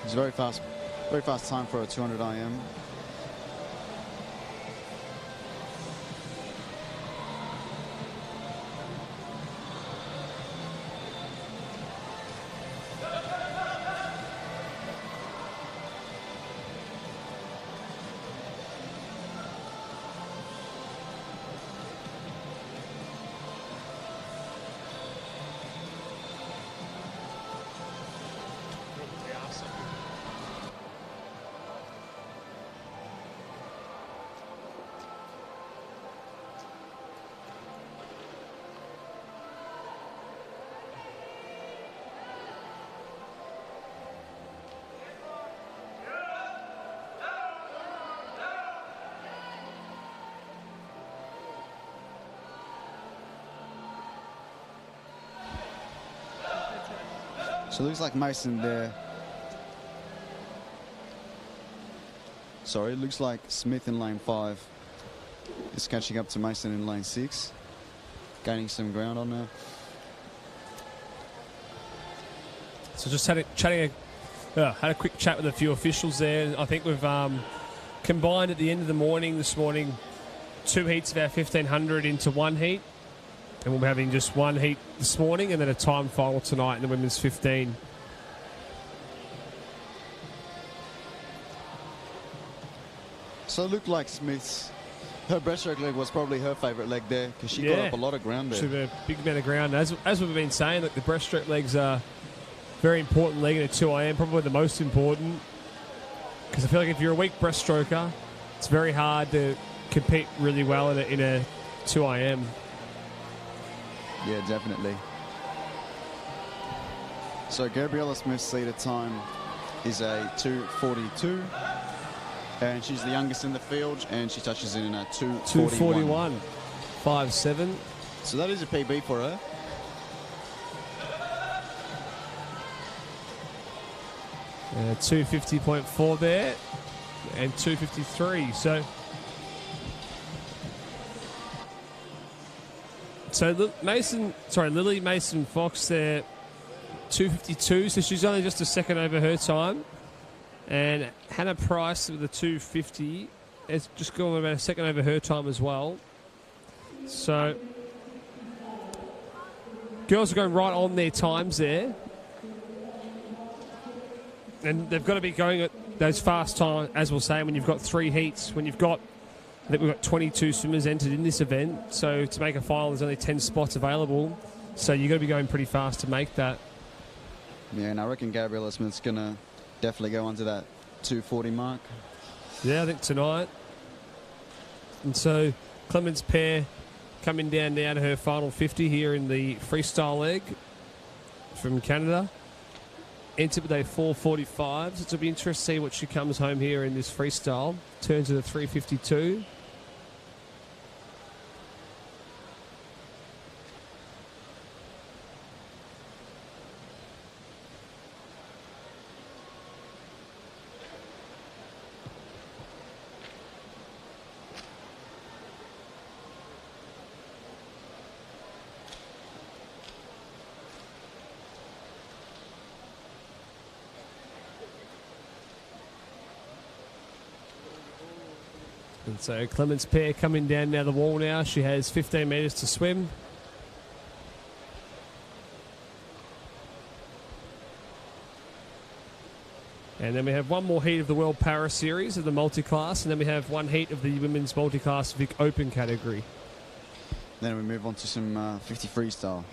S2: It's very fast time for a 200 IM. So it looks like Mason there. Sorry, it looks like Smith in lane 5 is catching up to Mason in lane 6. Gaining some ground on her.
S1: So just had a quick chat with a few officials there. I think we've combined at the end of the morning this morning 2 heats of our 1500 into one heat. And we'll be having just one heat this morning and then a time final tonight in the women's 15.
S2: So it looked like her breaststroke leg was probably her favourite leg there because she got up a lot of ground there.
S1: She had a big amount of ground. As we've been saying, look, the breaststroke legs are very important leg in a 2IM, probably the most important. Because I feel like if you're a weak breaststroker, it's very hard to compete really well in a 2IM.
S2: Yeah, definitely. So Gabriella Smith's seated time is a 2:42. And she's the youngest in the field, and she touches in a 2:41.
S1: 5'7".
S2: So that is a PB for her.
S1: Uh, 250.4 there, and 253. So Lily Mason Fox there, 252. So she's only just a second over her time. And Hannah Price with the 250 has just gone about a second over her time as well. So girls are going right on their times there. And they've got to be going at those fast times, as we'll say, when you've got 3 heats. I think we've got 22 swimmers entered in this event. So to make a final, there's only 10 spots available. So you've got to be going pretty fast to make that.
S2: Yeah, and I reckon Gabriella Smith's going to definitely go onto that 240 mark.
S1: Yeah, I think tonight. And so Clemens Pair coming down now to her final 50 here in the freestyle leg from Canada. Entered with a 4:45. So it'll be interesting to see what she comes home here in this freestyle. Turns to the 3:52. And so Clemens Pair coming down now the wall now. She has 15 metres to swim. And then we have one more heat of the World Para Series of the multi-class, and then we have one heat of the women's multi-class Vic Open category.
S2: Then we move on to some 50 freestyle.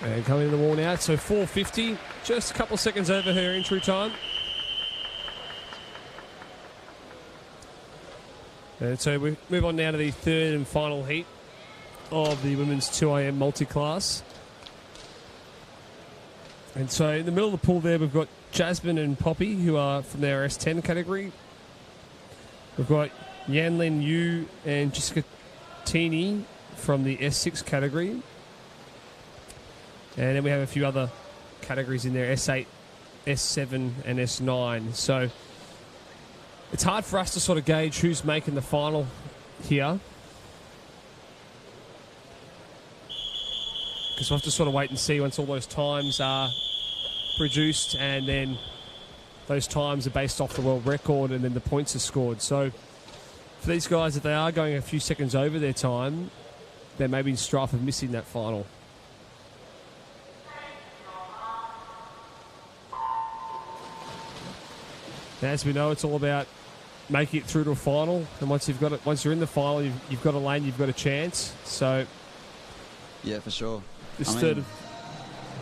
S1: And coming to the wall now, so 4:50, just a couple of seconds over her entry time. And so we move on now to the third and final heat of the women's 2IM multi-class. And so in the middle of the pool there, we've got Jasmine and Poppy, who are from their S10 category. We've got Yanlin Yu and Jessica Teeny from the S6 category. And then we have a few other categories in there, S8, S7 and S9. So it's hard for us to sort of gauge who's making the final here, because we'll have to sort of wait and see once all those times are produced, and then those times are based off the world record, and then the points are scored. So for these guys, if they are going a few seconds over their time, they may be in strife of missing that final. Now, as we know, it's all about making it through to a final, and once you're in the final, you've got a lane, you've got a chance. So,
S2: yeah, for sure.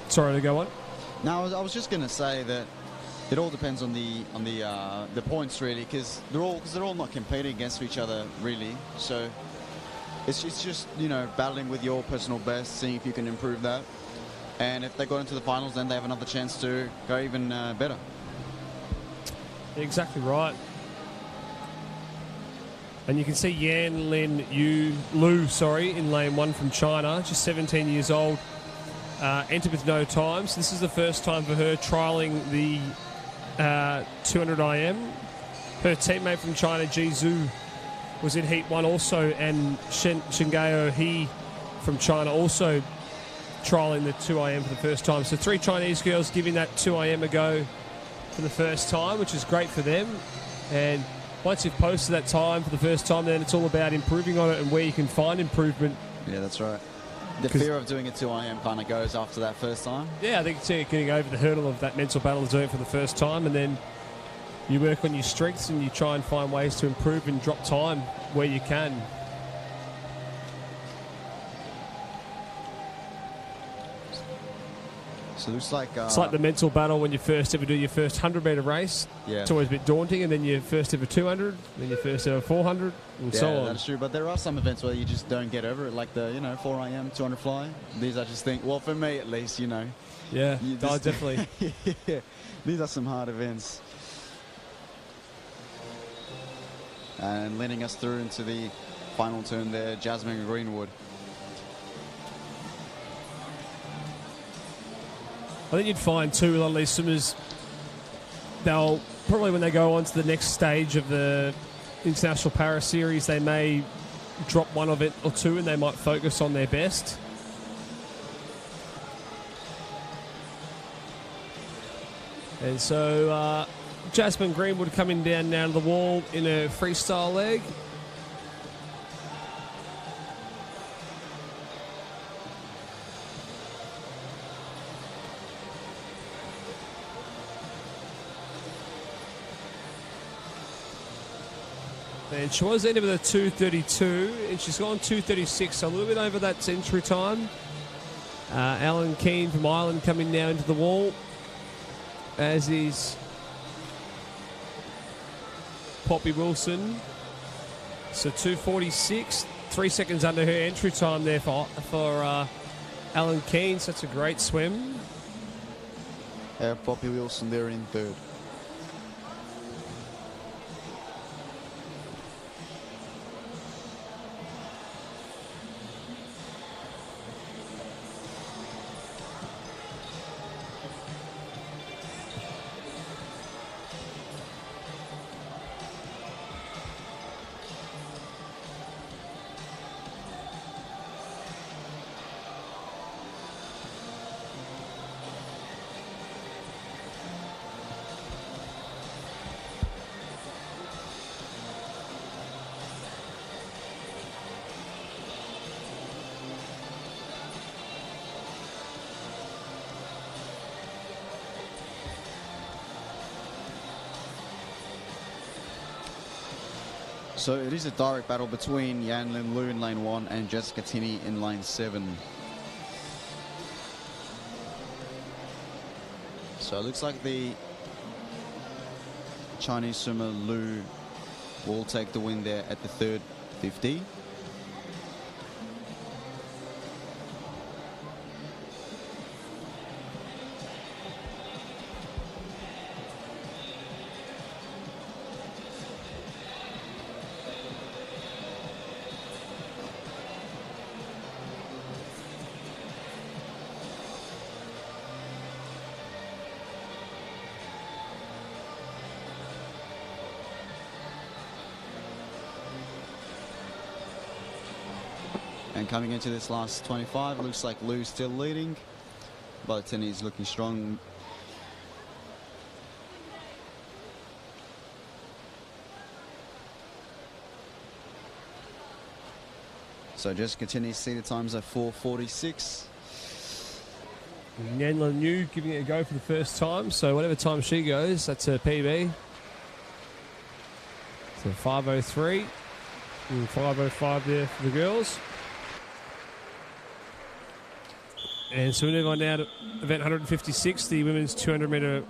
S1: Sorry to go on.
S2: No, I was just going to say that it all depends on the points really, because they're all not competing against each other really. So it's just battling with your personal best, seeing if you can improve that, and if they got into the finals, then they have another chance to go even better.
S1: Exactly right. And you can see Yan Lin Lu in lane 1 from China, just 17 years old, entered with no time. So this is the first time for her trialling the 200 IM. Her teammate from China, Ji Zhu, was in Heat 1 also, and Shingayo He from China also trialling the 2IM for the first time. So 3 Chinese girls giving that 2IM a go for the first time, which is great for them. And once you've posted that time for the first time, then it's all about improving on it and where you can find improvement.
S2: Yeah, that's right. The fear of doing it 2 a.m. kind of goes after that first time.
S1: Yeah, I think it's getting over the hurdle of that mental battle of doing it for the first time, and then you work on your strengths and you try and find ways to improve and drop time where you can.
S2: So it looks like...
S1: it's like the mental battle when you first ever do your first 100-metre race.
S2: Yeah.
S1: It's always a bit daunting, and then your first ever 200, then your first ever 400, and so on.
S2: That's true. But there are some events where you just don't get over it, like the 4 a.m. 200 fly. These I just think, well, for me at least,
S1: Yeah, definitely.
S2: Yeah, these are some hard events. And leading us through into the final turn there, Jasmine Greenwood.
S1: I think you'd find too, a lot of these swimmers, they'll probably, when they go on to the next stage of the International Para Series, they may drop one event or two and they might focus on their best. And so Jasmine Greenwood coming down now to the wall in a freestyle leg. And she was ending with a 2:32, and she's gone 2:36, so a little bit over that entry time. Alan Keane from Ireland coming now into the wall, as is Poppy Wilson. So 2:46, 3 seconds under her entry time there for Alan Keane. So that's a great swim.
S2: Poppy Wilson there in third. So it is a direct battle between Yan Lin Lu in lane 1 and Jessica Tinney in lane 7. So it looks like the Chinese swimmer Lu will take the win there at the third 50. And coming into this last 25, it looks like Lu's still leading, but Tinney's looking strong. So Jessica Tinney's seated times are 4:46.
S1: Yan Lin Lu giving it a go for the first time, so whatever time she goes, that's her PB. So 5:03 and 5:05 there for the girls. And so we move on now to event 156, the women's 200-metre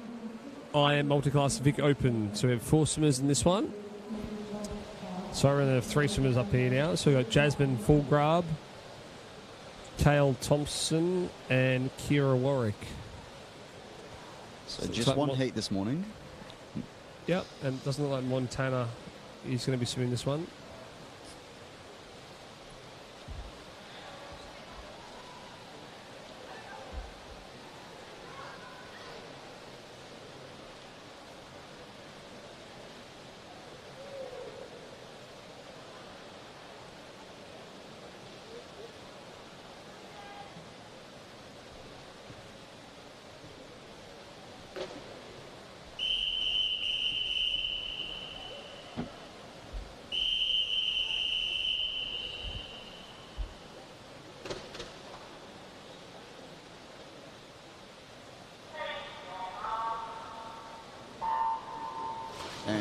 S1: IM multi-class Vic Open. So we have 4 swimmers in this one. So we're going to have 3 swimmers up here now. So we've got Jasmine Fulgrab, Kale Thompson, and Kira Warwick.
S2: So just one heat this morning.
S1: Yep, and it doesn't look like Montana is going to be swimming this one.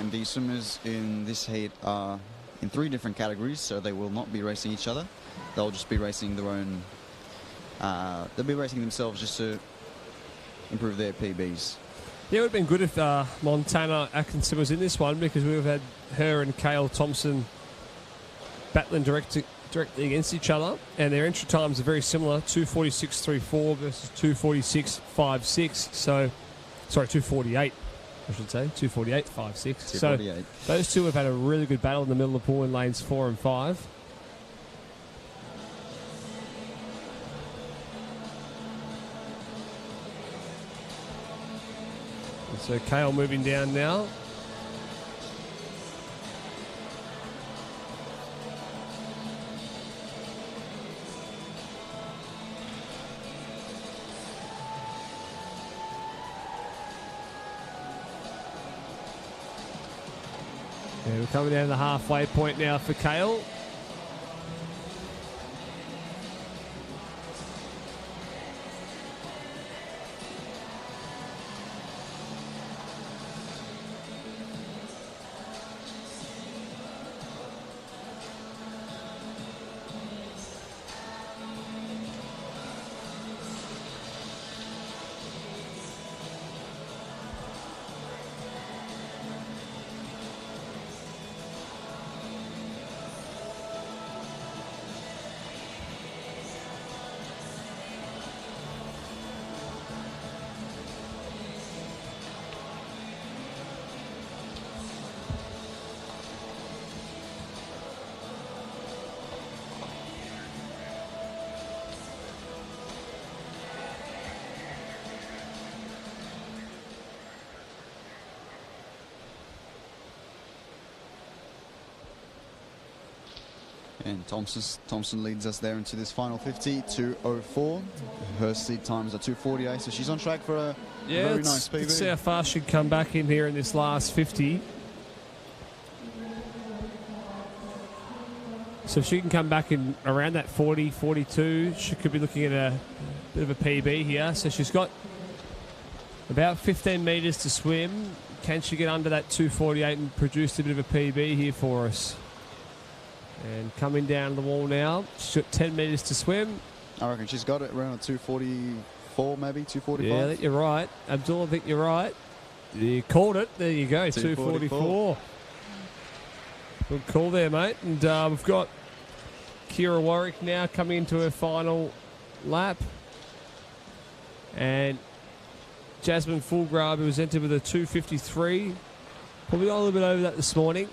S2: and the swimmers in this heat are in 3 different categories, so they will not be racing each other. They'll just be racing their own. They'll be racing themselves just to improve their PBs.
S1: Yeah, it would have been good if Montana Atkinson was in this one, because we would have had her and Kale Thompson battling directly against each other, and their entry times are very similar, 2:46.34 versus 2:46.56. So, sorry, 2:48, I should say, 2:48.56. So those two have had a really good battle in the middle of the pool in lanes 4 and 5. And so Kale moving down now. Yeah, we're coming down to the halfway point now for Kale.
S2: And Thompson leads us there into this final 50, 2:04. Her seed times are 2:48, so she's on track for a very nice PB.
S1: Let's see how far she can come back in here in this last 50. So if she can come back in around that 40, 42, she could be looking at a bit of a PB here. So she's got about 15 metres to swim. Can she get under that 2:48 and produce a bit of a PB here for us? And coming down the wall now. She's got 10 metres to swim.
S2: I reckon she's got it around 2:44, maybe 2:45.
S1: Yeah, I think you're right. Abdul, I think you're right. You called it. There you go, 2:44. Good call there, mate. And we've got Kira Warwick now coming into her final lap. And Jasmine Fulgrave, who was entered with a 2:53. Probably got a little bit over that this morning.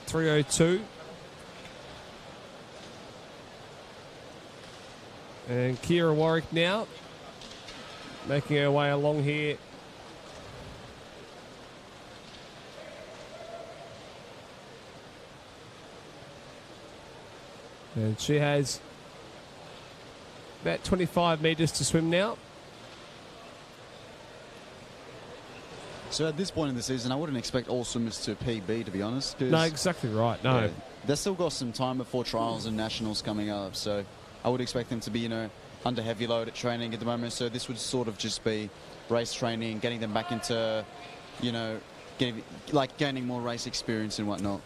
S1: 3:02. And Kira Warwick now making her way along here. And she has about 25 metres to swim now.
S2: So at this point in the season, I wouldn't expect all swimmers to PB, to be honest.
S1: No, exactly right. No.
S2: Yeah, they've still got some time before trials and nationals coming up, so I would expect them to be, under heavy load at training at the moment. So this would sort of just be race training, getting them back into, gaining more race experience and whatnot.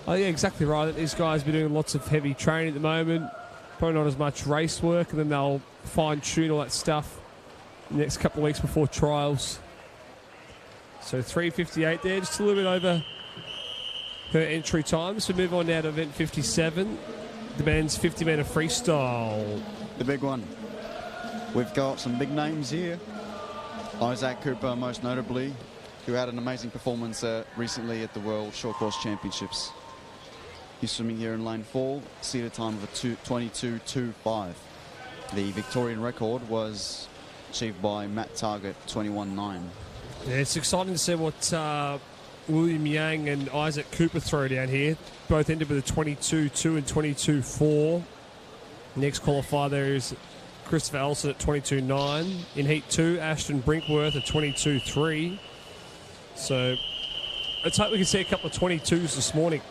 S1: Oh, yeah, exactly right. These guys be doing lots of heavy training at the moment. Probably not as much race work, and then they'll fine-tune all that stuff in the next couple of weeks before trials. So 3:58 there, just a little bit over her entry time. So move on now to event 57, the men's 50-metre freestyle.
S2: The big one. We've got some big names here. Isaac Cooper, most notably, who had an amazing performance recently at the World Short Course Championships. He's swimming here in lane 4, seated time of a 22.25. The Victorian record was achieved by Matt Target, 21.9.
S1: Yeah, it's exciting to see what William Yang and Isaac Cooper throw down here. Both ended with a 22.2 and 22.4. Next qualifier there is Christopher Elson at 22.9. In Heat 2, Ashton Brinkworth at 22.3. So let's hope we can see a couple of 22s this morning.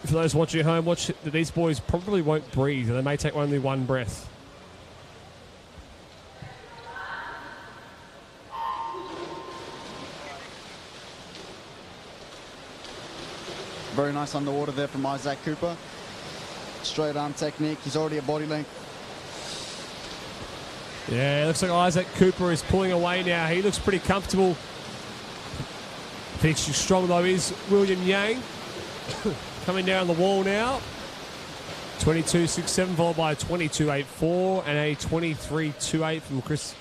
S1: For those watching at home, watch that these boys probably won't breathe. They may take only one breath.
S2: Very nice underwater there from Isaac Cooper. Straight arm technique. He's already a body length.
S1: Yeah, it looks like Isaac Cooper is pulling away now. He looks pretty comfortable. Finishing strong though is William Yang. Coming down the wall now. 22.67 followed by a 22.84 and a 23.28 from Chris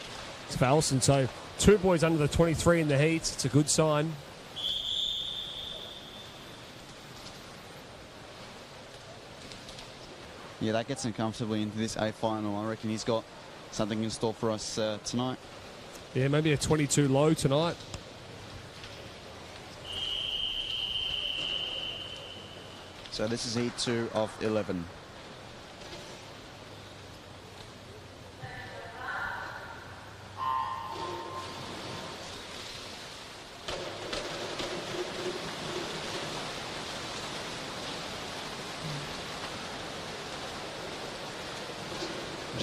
S1: Falson. So 2 boys under the 23 in the heats. It's a good sign.
S2: Yeah, that gets him comfortably into this A final. I reckon he's got something in store for us tonight.
S1: Yeah, maybe a 22 low tonight.
S2: So this is heat 2 of 11.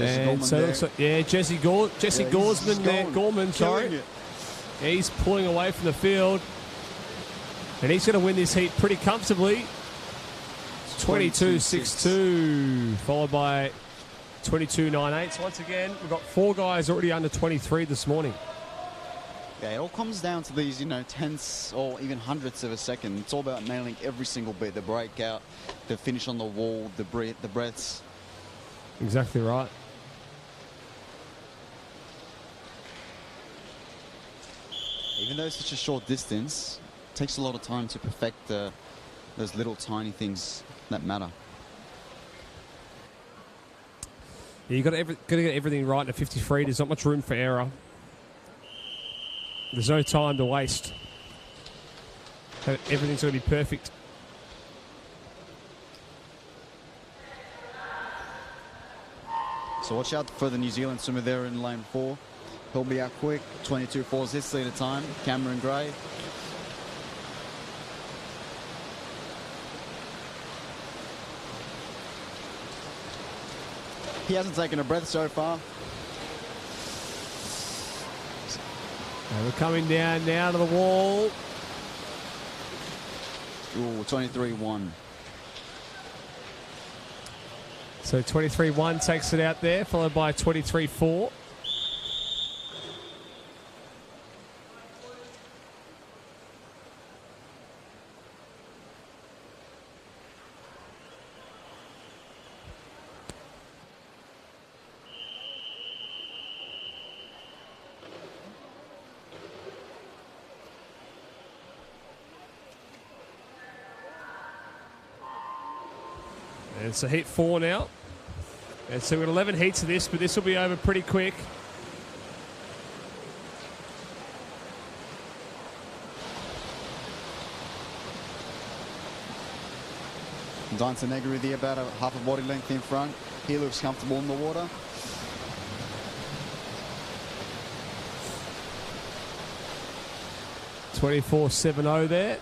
S1: And so it looks like, yeah, Jesse Gaursman there. Gorman, sorry. He's pulling away from the field. And he's going to win this heat pretty comfortably. 22.62, followed by 22.98. So once again, we've got 4 guys already under 23 this morning.
S2: Yeah, it all comes down to these, tenths or even hundredths of a second. It's all about nailing every single bit. The breakout, the finish on the wall, the breaths.
S1: Exactly right.
S2: Even though it's such a short distance, it takes a lot of time to perfect those little tiny things that matter.
S1: Yeah, you got to get everything right in a 53. There's not much room for error. There's no time to waste. Everything's going to be perfect.
S2: So watch out for the New Zealand swimmer there in lane 4. He'll be out quick. 22.4 is his lead at time. Cameron Gray. He hasn't taken a breath so far.
S1: And we're coming down now to the wall.
S2: Ooh, 23.1.
S1: So 23.1 takes it out there, followed by 23.4. And it's a heat 4 now. And so we've got 11 heats of this, but this will be over pretty quick.
S2: Dante Negri there about a half a body length in front. He looks comfortable in the water.
S1: .24.70 there.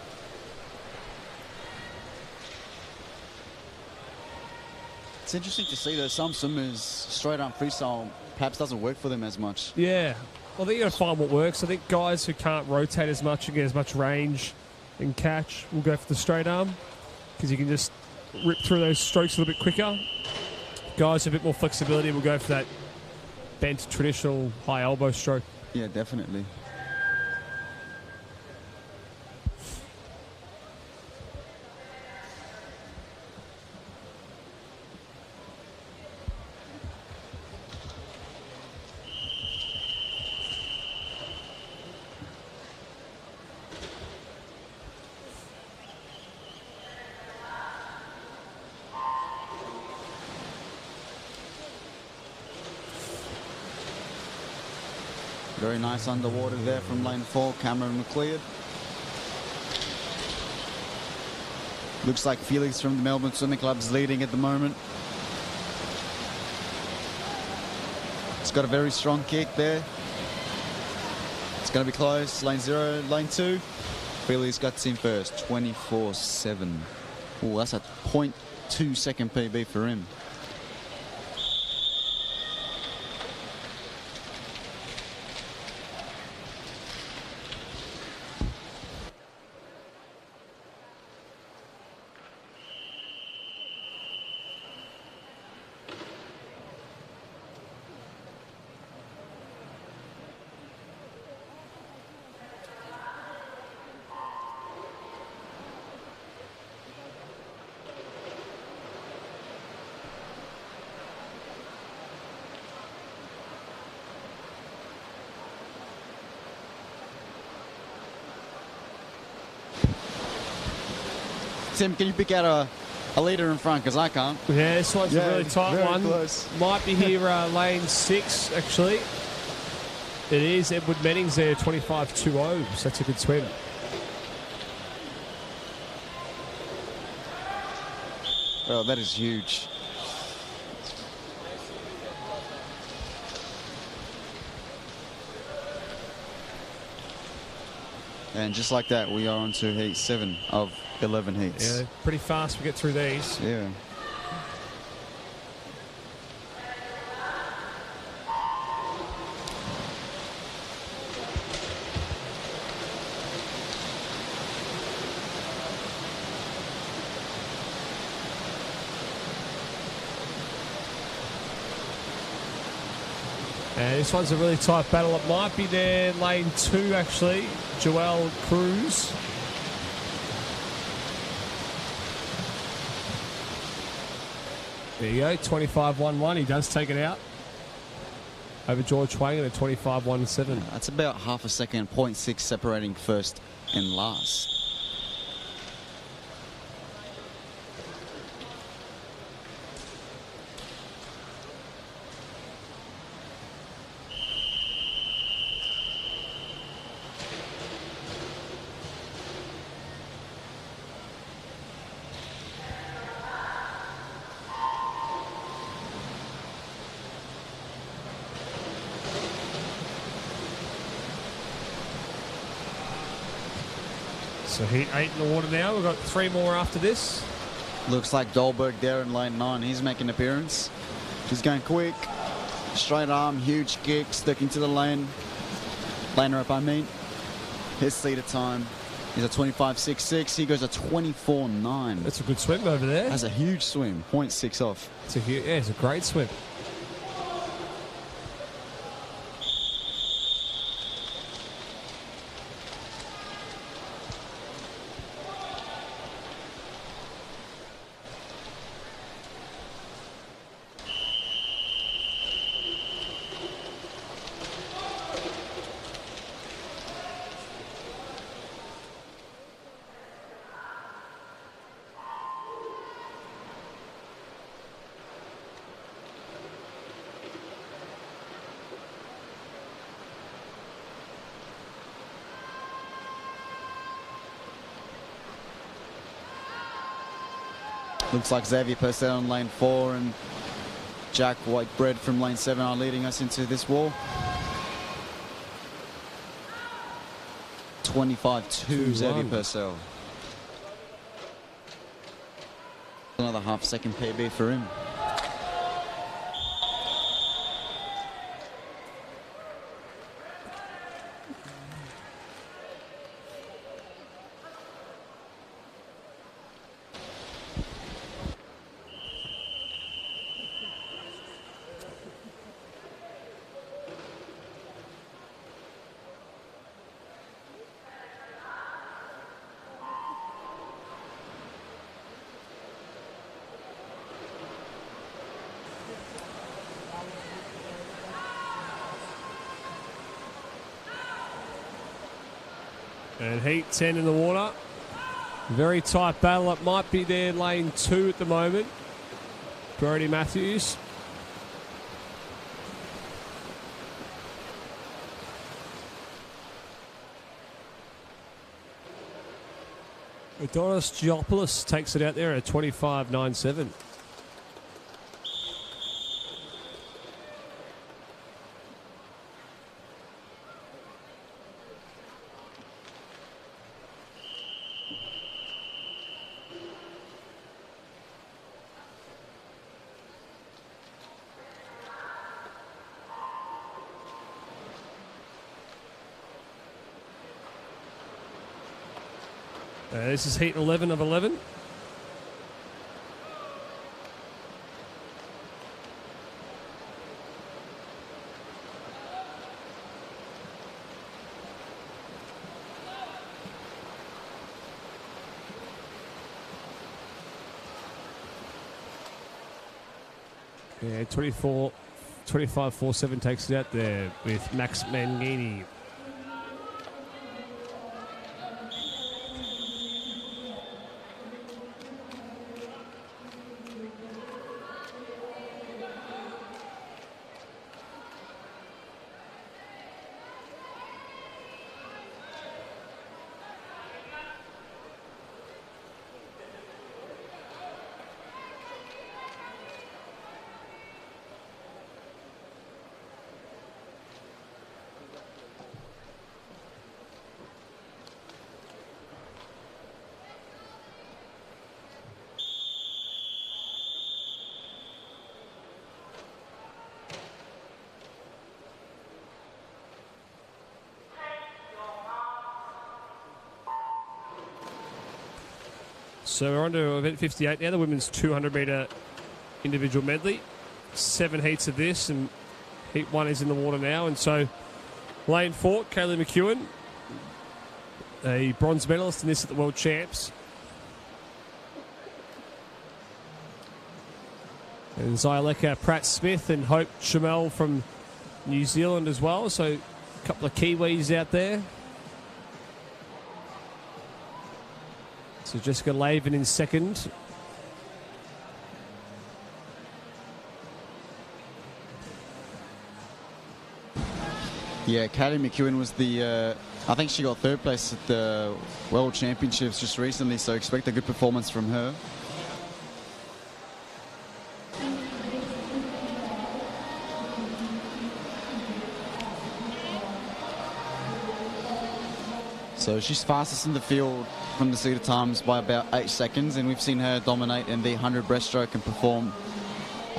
S2: It's interesting to see that some swimmers straight arm freestyle perhaps doesn't work for them as much.
S1: Yeah. Well, I think you got to find what works. I think guys who can't rotate as much and get as much range and catch will go for the straight arm because you can just rip through those strokes a little bit quicker. Guys with a bit more flexibility will go for that bent traditional high elbow stroke.
S2: Yeah, definitely. Very nice underwater there from lane 4, Cameron McLeod. Looks like Felix from the Melbourne Swimming Club's leading at the moment. It's got a very strong kick there. It's going to be close. Lane 0, lane 2. Felix got in first, 24.7. Oh, that's a 0.2 second PB for him. Tim, can you pick out a leader in front? Because I can't.
S1: Yeah, this one's a really tight
S2: very
S1: one.
S2: close.
S1: Might be here lane 6, actually. It is Edward Mennings there, 25.20. So that's a good swim.
S2: Oh, that is huge. And just like that, we are on to heat 7 of 11 heats.
S1: Yeah, pretty fast we get through these.
S2: Yeah.
S1: And this one's a really tight battle. It might be there, lane 2 actually. Joel Cruz. There you go, 25.11. He does take it out over George Huang at 25.17.
S2: That's about half a second, 0.6 separating first and last.
S1: So heat 8 in the water now. We've got 3 more after this.
S2: Looks like Dolberg there in lane 9. He's making an appearance. He's going quick. Straight arm, huge kick, sticking to the lane. Lane rope, I mean. His leader time is a 25.66. He goes a 24.9.
S1: That's a good swim over there.
S2: That's a huge swim. 0.6 off.
S1: It's a great swim.
S2: Looks like Xavier Purcell in lane 4 and Jack Whitebread from lane 7 are leading us into this wall. 25.2 Xavier Purcell. Another half second PB for him.
S1: And heat 10 in the water. Very tight battle. It might be there, lane 2 at the moment. Brody Matthews. Adonis Giopoulos takes it out there at 25.97. This is heat 11 of 11. Yeah, 25.47 takes it out there with Max Mangini. So we're on to event 58 now, the women's 200-metre individual medley. 7 heats of this, and heat 1 is in the water now. And so lane 4, Kaylee McEwen, a bronze medalist in this at the World Champs. And Zyleka Pratt-Smith and Hope Chamel from New Zealand as well. So a couple of Kiwis out there. So Jessica Laven in second.
S2: Yeah, Kaylee McEwen was the... I think she got 3rd place at the World Championships just recently, so expect a good performance from her. So she's fastest in the field from the seated times by about 8 seconds, and we've seen her dominate in the 100 breaststroke and perform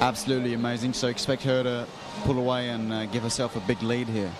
S2: absolutely amazing. So expect her to pull away and give herself a big lead here.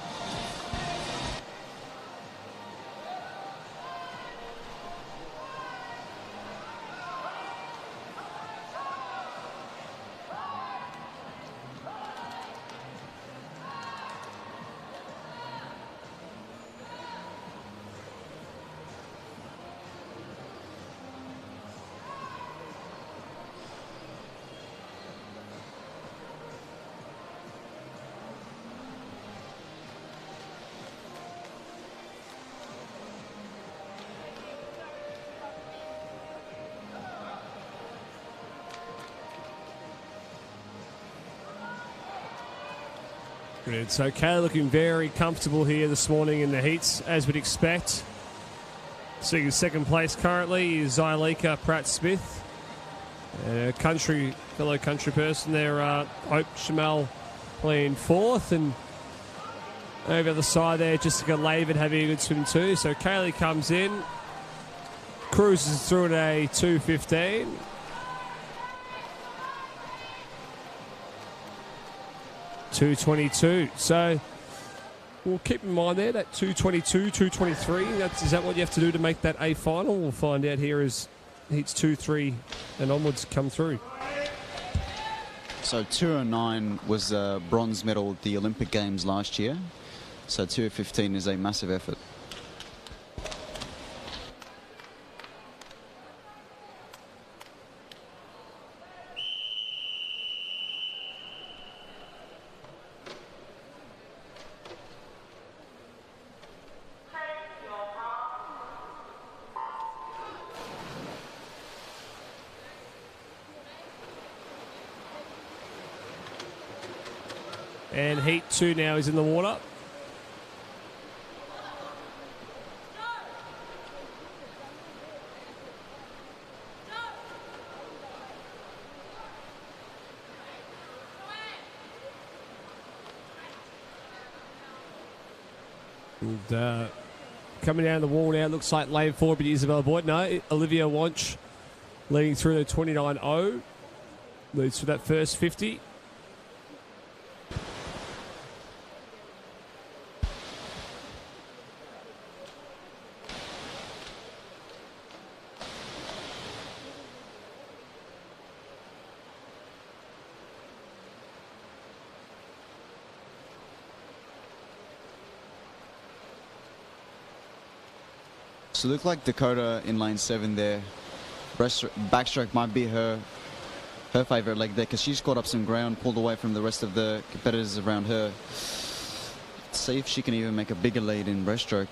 S1: Good. So Kayla looking very comfortable here this morning in the heats, as we'd expect. Seeing second place currently is Zyleka Pratt-Smith. Fellow country person there, Hope Chamel playing 4th. And over the side there, Jessica Laven having a good swim too. So Kaylee comes in, cruises through at a 2:15. .222. So we'll keep in mind there that 2:22, 2:23. Is that what you have to do to make that A final? We'll find out here as heats 2, 3 and onwards come through.
S2: So 2:09 was a bronze medal at the Olympic Games last year. So 2:15 is a massive effort.
S1: And heat 2 now is in the water. And coming down the wall now, looks like lane 4 but Isabella Boyd. No, Olivia Wanch leading through the 29.0. Leads for that first 50.
S2: So it looked like Dakota in lane 7 there. Backstroke might be her favourite leg there because she's caught up some ground, pulled away from the rest of the competitors around her. Let's see if she can even make a bigger lead in breaststroke.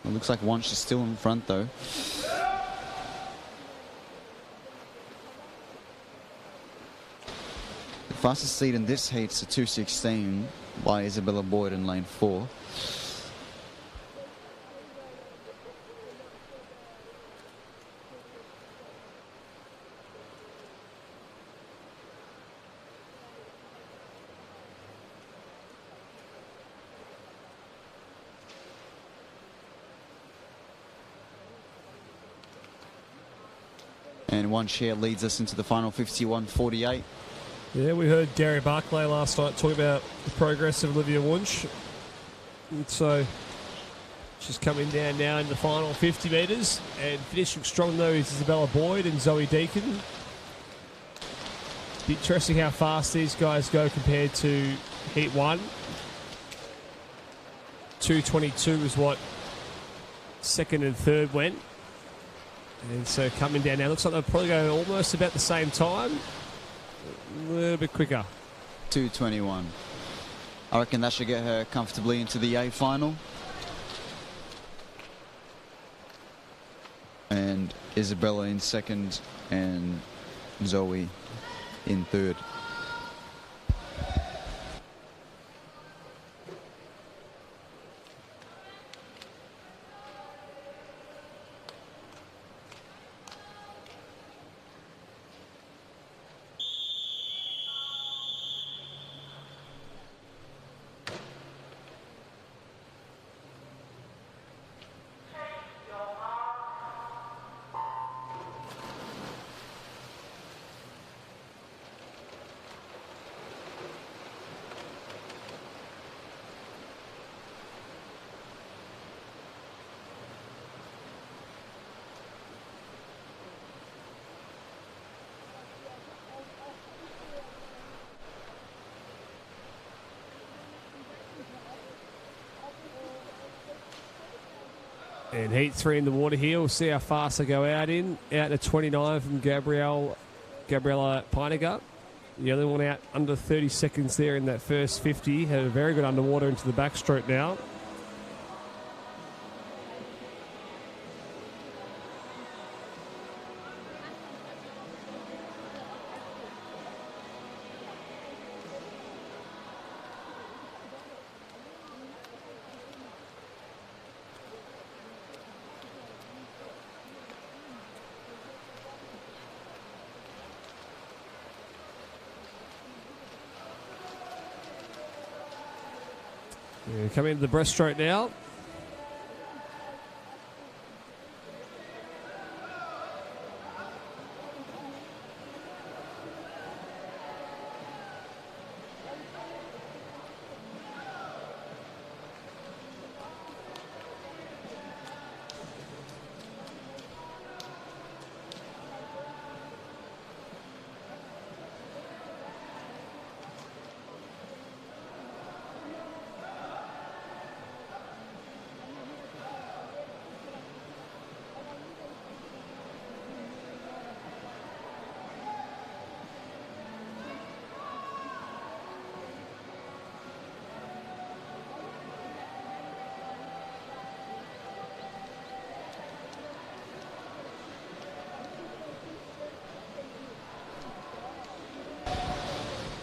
S2: It looks like Wanch is still in front though. The fastest lead in this heat's a 2:16 by Isabella Boyd in lane 4. And one share leads us into the final 51.48.
S1: Yeah, we heard Gary Barclay last night talk about the progress of Olivia Wunsch. And so She's coming down now in the final 50 metres. And finishing strong, though, is Isabella Boyd and Zoe Deacon. Interesting how fast these guys go compared to Heat 1. 2:22 is what second and third went. And so coming down now, looks like they'll probably go almost about the same time. A little bit quicker.
S2: 2:21. I reckon that should get her comfortably into the A final. And Isabella in second and Zoe in third.
S1: And Heat 3 in the water here. We'll see how fast they go out in. Out to 29 from Gabriella Pinegar. The other one out under 30 seconds there in that first 50. Had a very good underwater into the backstroke now. Yeah, coming into the breaststroke now.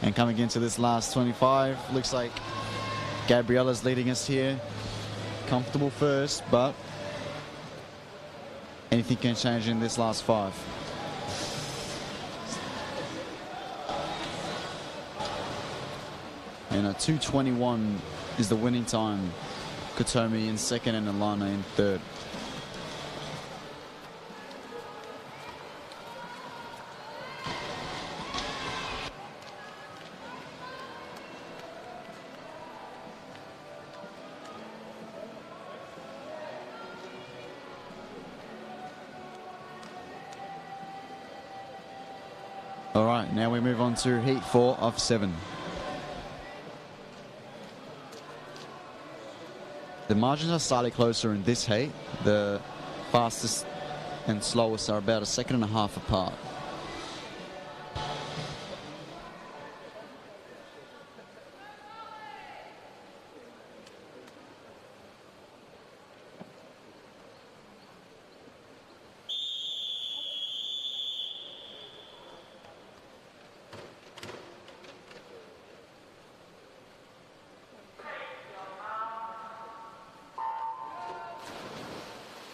S2: And coming into this last 25, looks like Gabriella's leading us here. Comfortable first, but anything can change in this last 5. And a 2:21 is the winning time. Kotomi in second and Alana in third. All right, now we move on to Heat 4 of 7. The margins are slightly closer in this heat. The fastest and slowest are about a second and a half apart.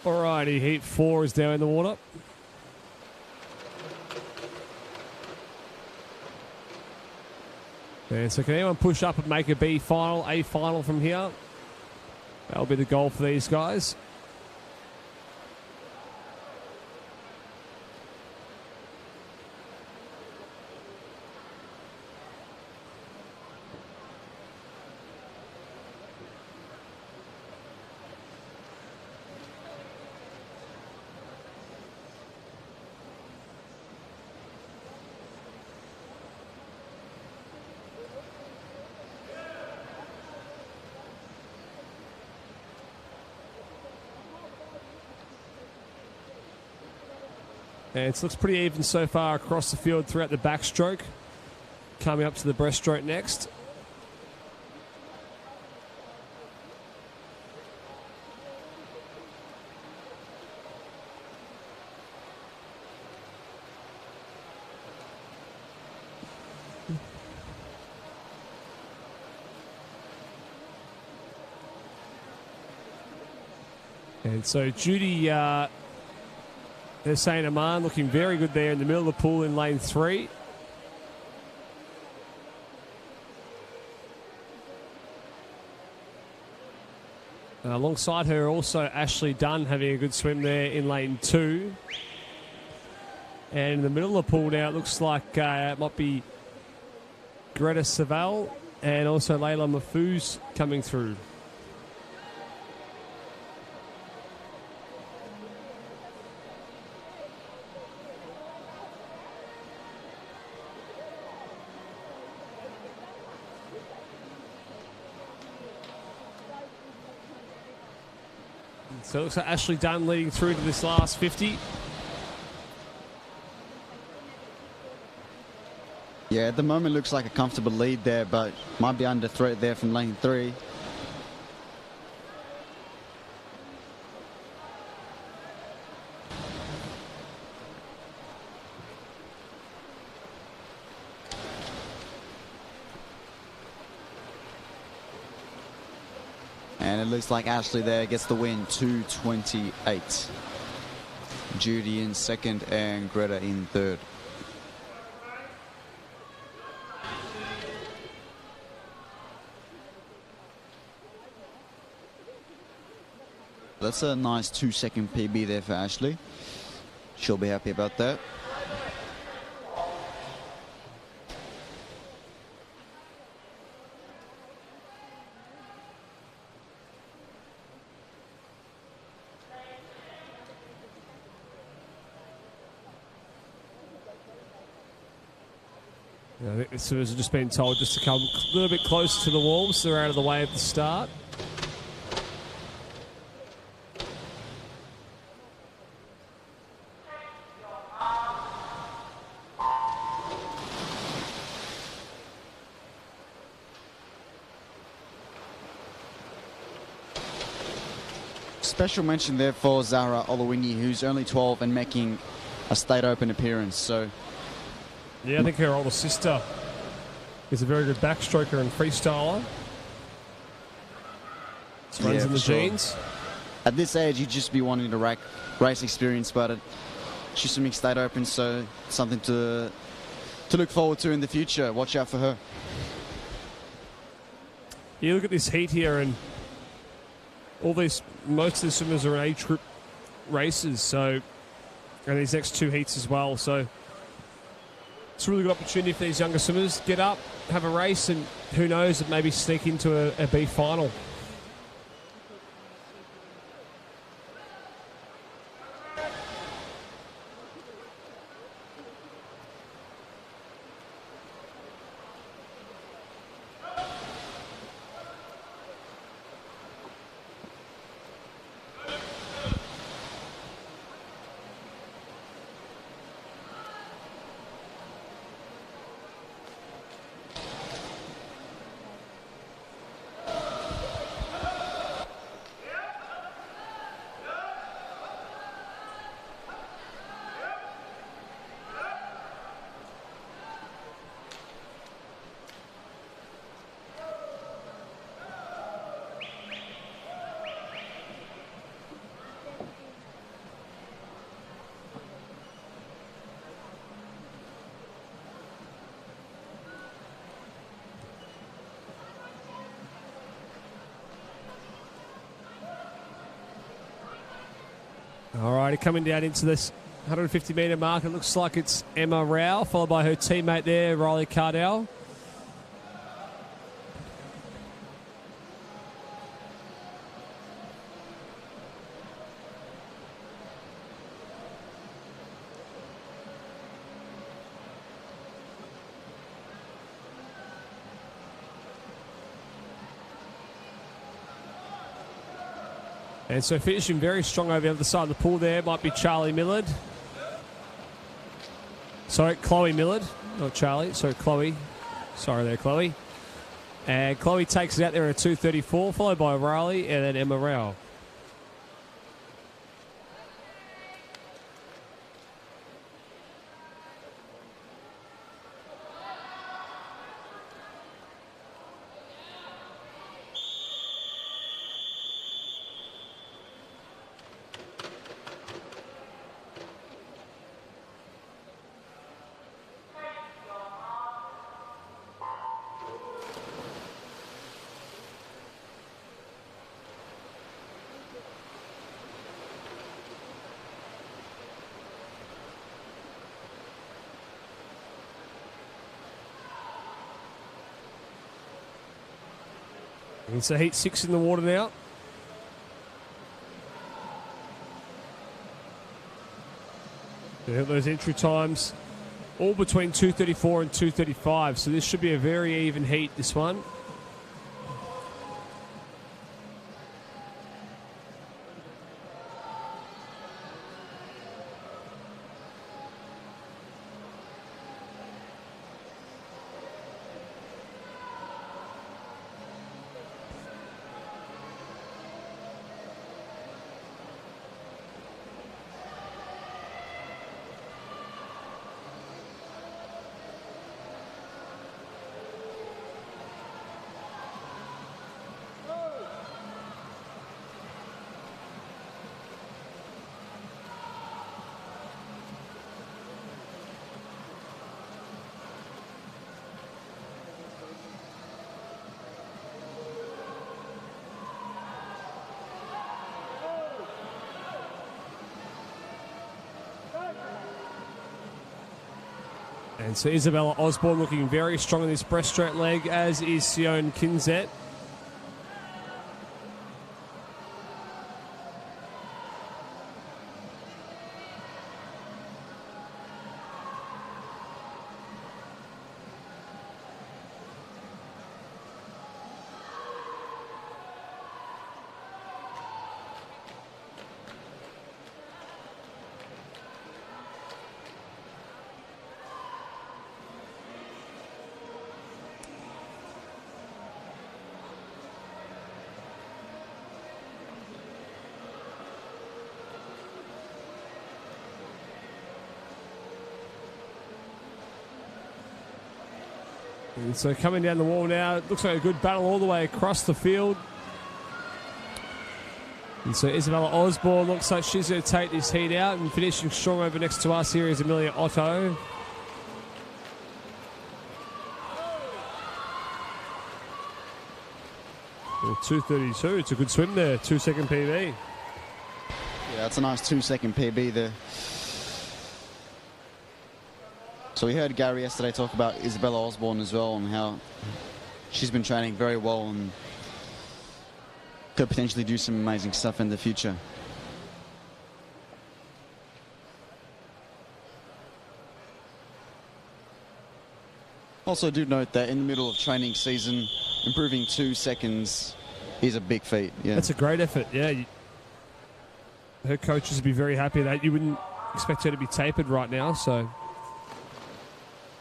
S1: Alrighty, Heat 4 is down in the water. And so can anyone push up and make a B final, A final from here? That'll be the goal for these guys. And it looks pretty even so far across the field throughout the backstroke. Coming up to the breaststroke next. And so Judy, they're saying Aman looking very good there in the middle of the pool in lane 3. Alongside her also Ashley Dunn having a good swim there in lane 2. And in the middle of the pool now it looks like it might be Greta Savell and also Layla Mahfouz coming through. So it looks like Ashley Dunn leading through to this last 50.
S2: Yeah, at the moment looks like a comfortable lead there, but might be under threat there from lane 3. And it looks like Ashley there gets the win, 2:28. Judy in second and Greta in third. That's a nice 2-second PB there for Ashley. She'll be happy about that.
S1: I think the swimmers have just been told just to come a little bit closer to the wall so they're out of the way of the start.
S2: Special mention there for Zara Olawinyi, who's only 12 and making a state open appearance. So
S1: yeah, I think her older sister is a very good backstroker and freestyler. This runs in the genes.
S2: At this age, you'd just be wanting to race experience, but she's swimming state open, so something to look forward to in the future. Watch out for her.
S1: You look at this heat here, and most of the swimmers are in age group races, so, and these next 2 heats as well. So it's a really good opportunity for these younger swimmers. Get up, have a race, and who knows, it maybe sneak into a B final. Alrighty, coming down into this 150-metre mark. It looks like it's Emma Rao, followed by her teammate there, Riley Cardell. And so finishing very strong over the other side of the pool there might be Charlie Millard. Sorry, Chloe Millard, not Charlie. Sorry, Chloe. Sorry there, Chloe. And Chloe takes it out there at 2:34, followed by Riley and then Emma Rao. And so heat 6 in the water now. Those entry times all between 2:34 and 2:35. So this should be a very even heat, this one. And so Isabella Osborne looking very strong in this breaststroke leg, as is Sion Kinzet. And so coming down the wall now, it looks like a good battle all the way across the field. And so Isabella Osborne looks like she's going to take this heat out, and finishing strong over next to us here is Amelia Otto. Well, 2:32, it's a good swim there, 2-second PB.
S2: Yeah, that's a nice 2-second PB there. So we heard Gary yesterday talk about Isabella Osborne as well, and how she's been training very well and could potentially do some amazing stuff in the future. Also do note that in the middle of training season, improving 2 seconds is a big feat. Yeah,
S1: that's a great effort. Yeah, her coaches would be very happy that you wouldn't expect her to be tapered right now. So.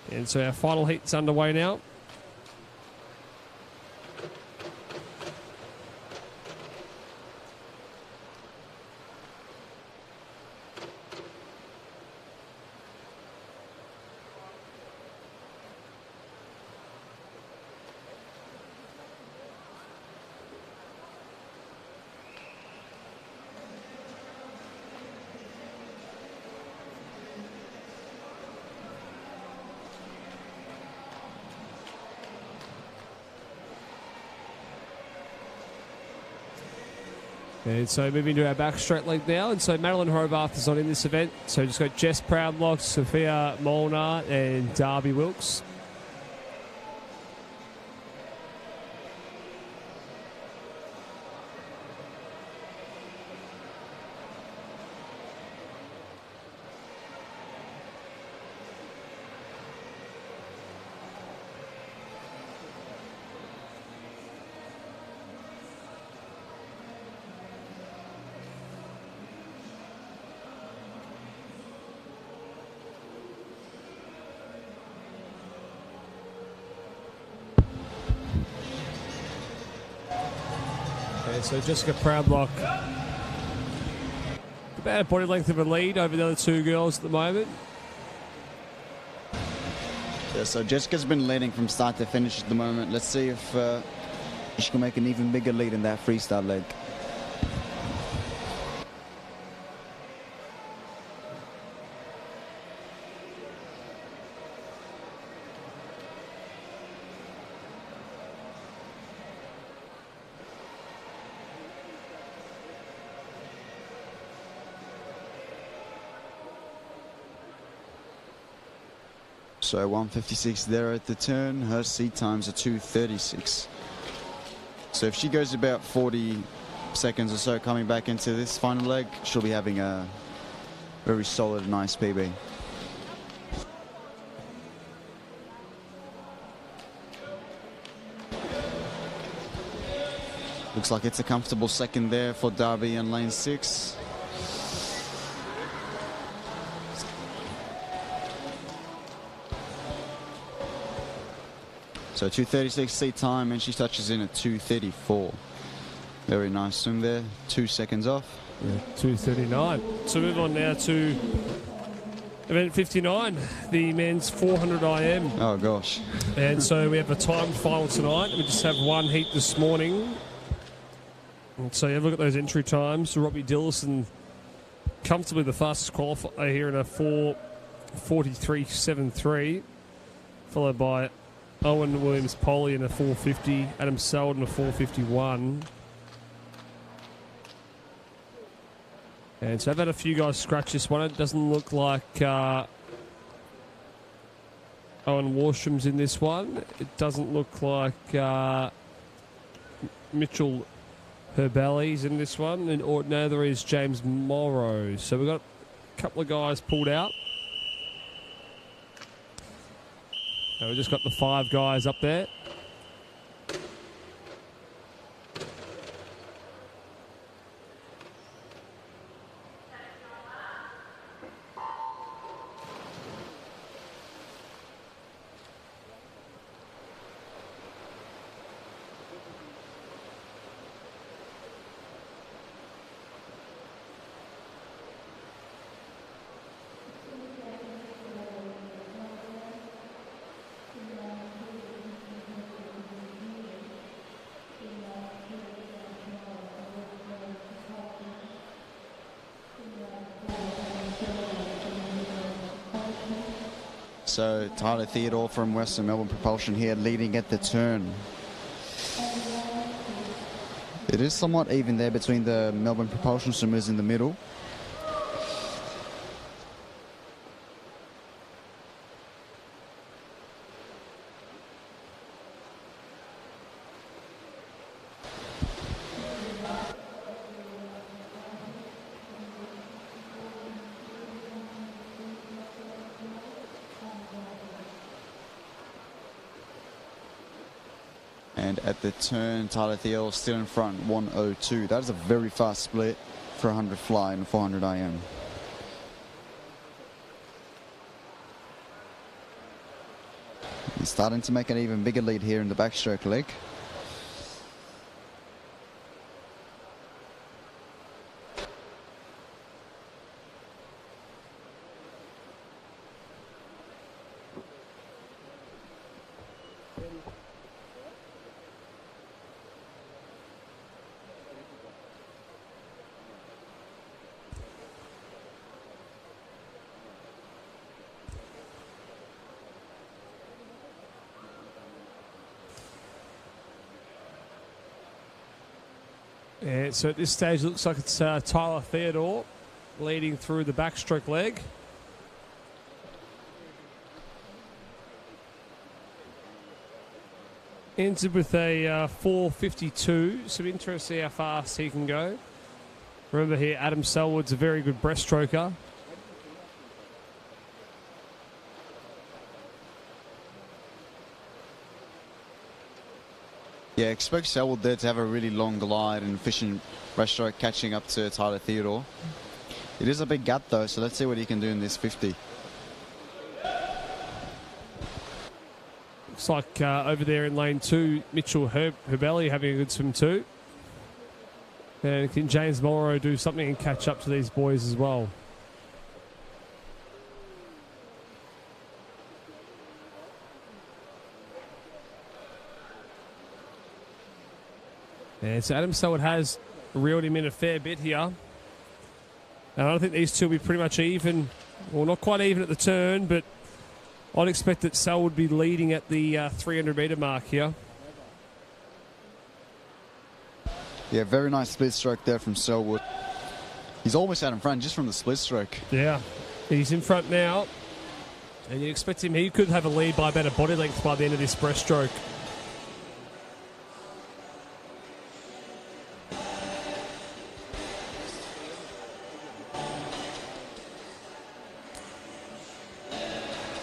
S1: And so our final heat's underway now. And so moving to our backstroke leg now. And so Madeline Hobarth is not in this event. So just got Jess Proudlock, Sophia Molnar and Darby Wilkes. Yeah, so Jessica Proudlock, about a body length of a lead over the other two girls at the moment.
S2: Yeah, so Jessica's been leading from start to finish at the moment. Let's see if she can make an even bigger lead in that freestyle leg. So 156 there at the turn. Her seat times are 2:36. So if she goes about 40 seconds or so coming back into this final leg, she'll be having a very solid, nice PB. Looks like it's a comfortable second there for Darby in lane 6. So 2:36 seat time, and she touches in at 2:34. Very nice swim there. 2 seconds off.
S1: Yeah, 2:39. So move on now to event 59, the men's 400 IM.
S2: Oh gosh.
S1: And so we have a timed final tonight. We just have one heat this morning. And so you have a look at those entry times. So Robbie Dillison, comfortably the fastest qualifier here in a 4:43.73, followed by Owen Williams-Polly in a 4:50, Adam Selden in a 4:51. And so I've had a few guys scratch this one. It doesn't look like Owen Warsham's in this one. It doesn't look like Mitchell Herbelli's in this one. And neither is James Morrow. So we've got a couple of guys pulled out. So we've just got the 5 guys up there.
S2: So Tyler Theodore from Western Melbourne Propulsion here leading at the turn. It is somewhat even there between the Melbourne Propulsion swimmers in the middle. And at the turn, Tyler Thiel still in front, 1:02. That is a very fast split for 100 fly and 400 IM. He's starting to make an even bigger lead here in the backstroke leg. And so at this stage, it looks like it's Tyler Theodore leading through the backstroke leg. Entered with a 4:52, so interested to see how fast he can go. Remember here, Adam Selwood's a very good breaststroker. Yeah, expect Selwood there to have a really long glide and efficient breaststroke catching up to Tyler Theodore. It is a big gap though, so let's see what he can do in this 50. Looks like over there in lane 2, Mitchell Herbelli having a good swim too.
S1: And can James Morrow do something and catch up to these boys as well? And so Adam Selwood has reeled him in a fair bit here. And I think these two will be pretty much even. Well, not quite even at the turn, but I'd expect that Selwood would be leading at the 300 metre mark here.
S2: Yeah, very nice split stroke there from Selwood. He's almost out in front just from the split stroke.
S1: Yeah, he's in front now. And you expect him, he could have a lead by about a body length by the end of this breaststroke.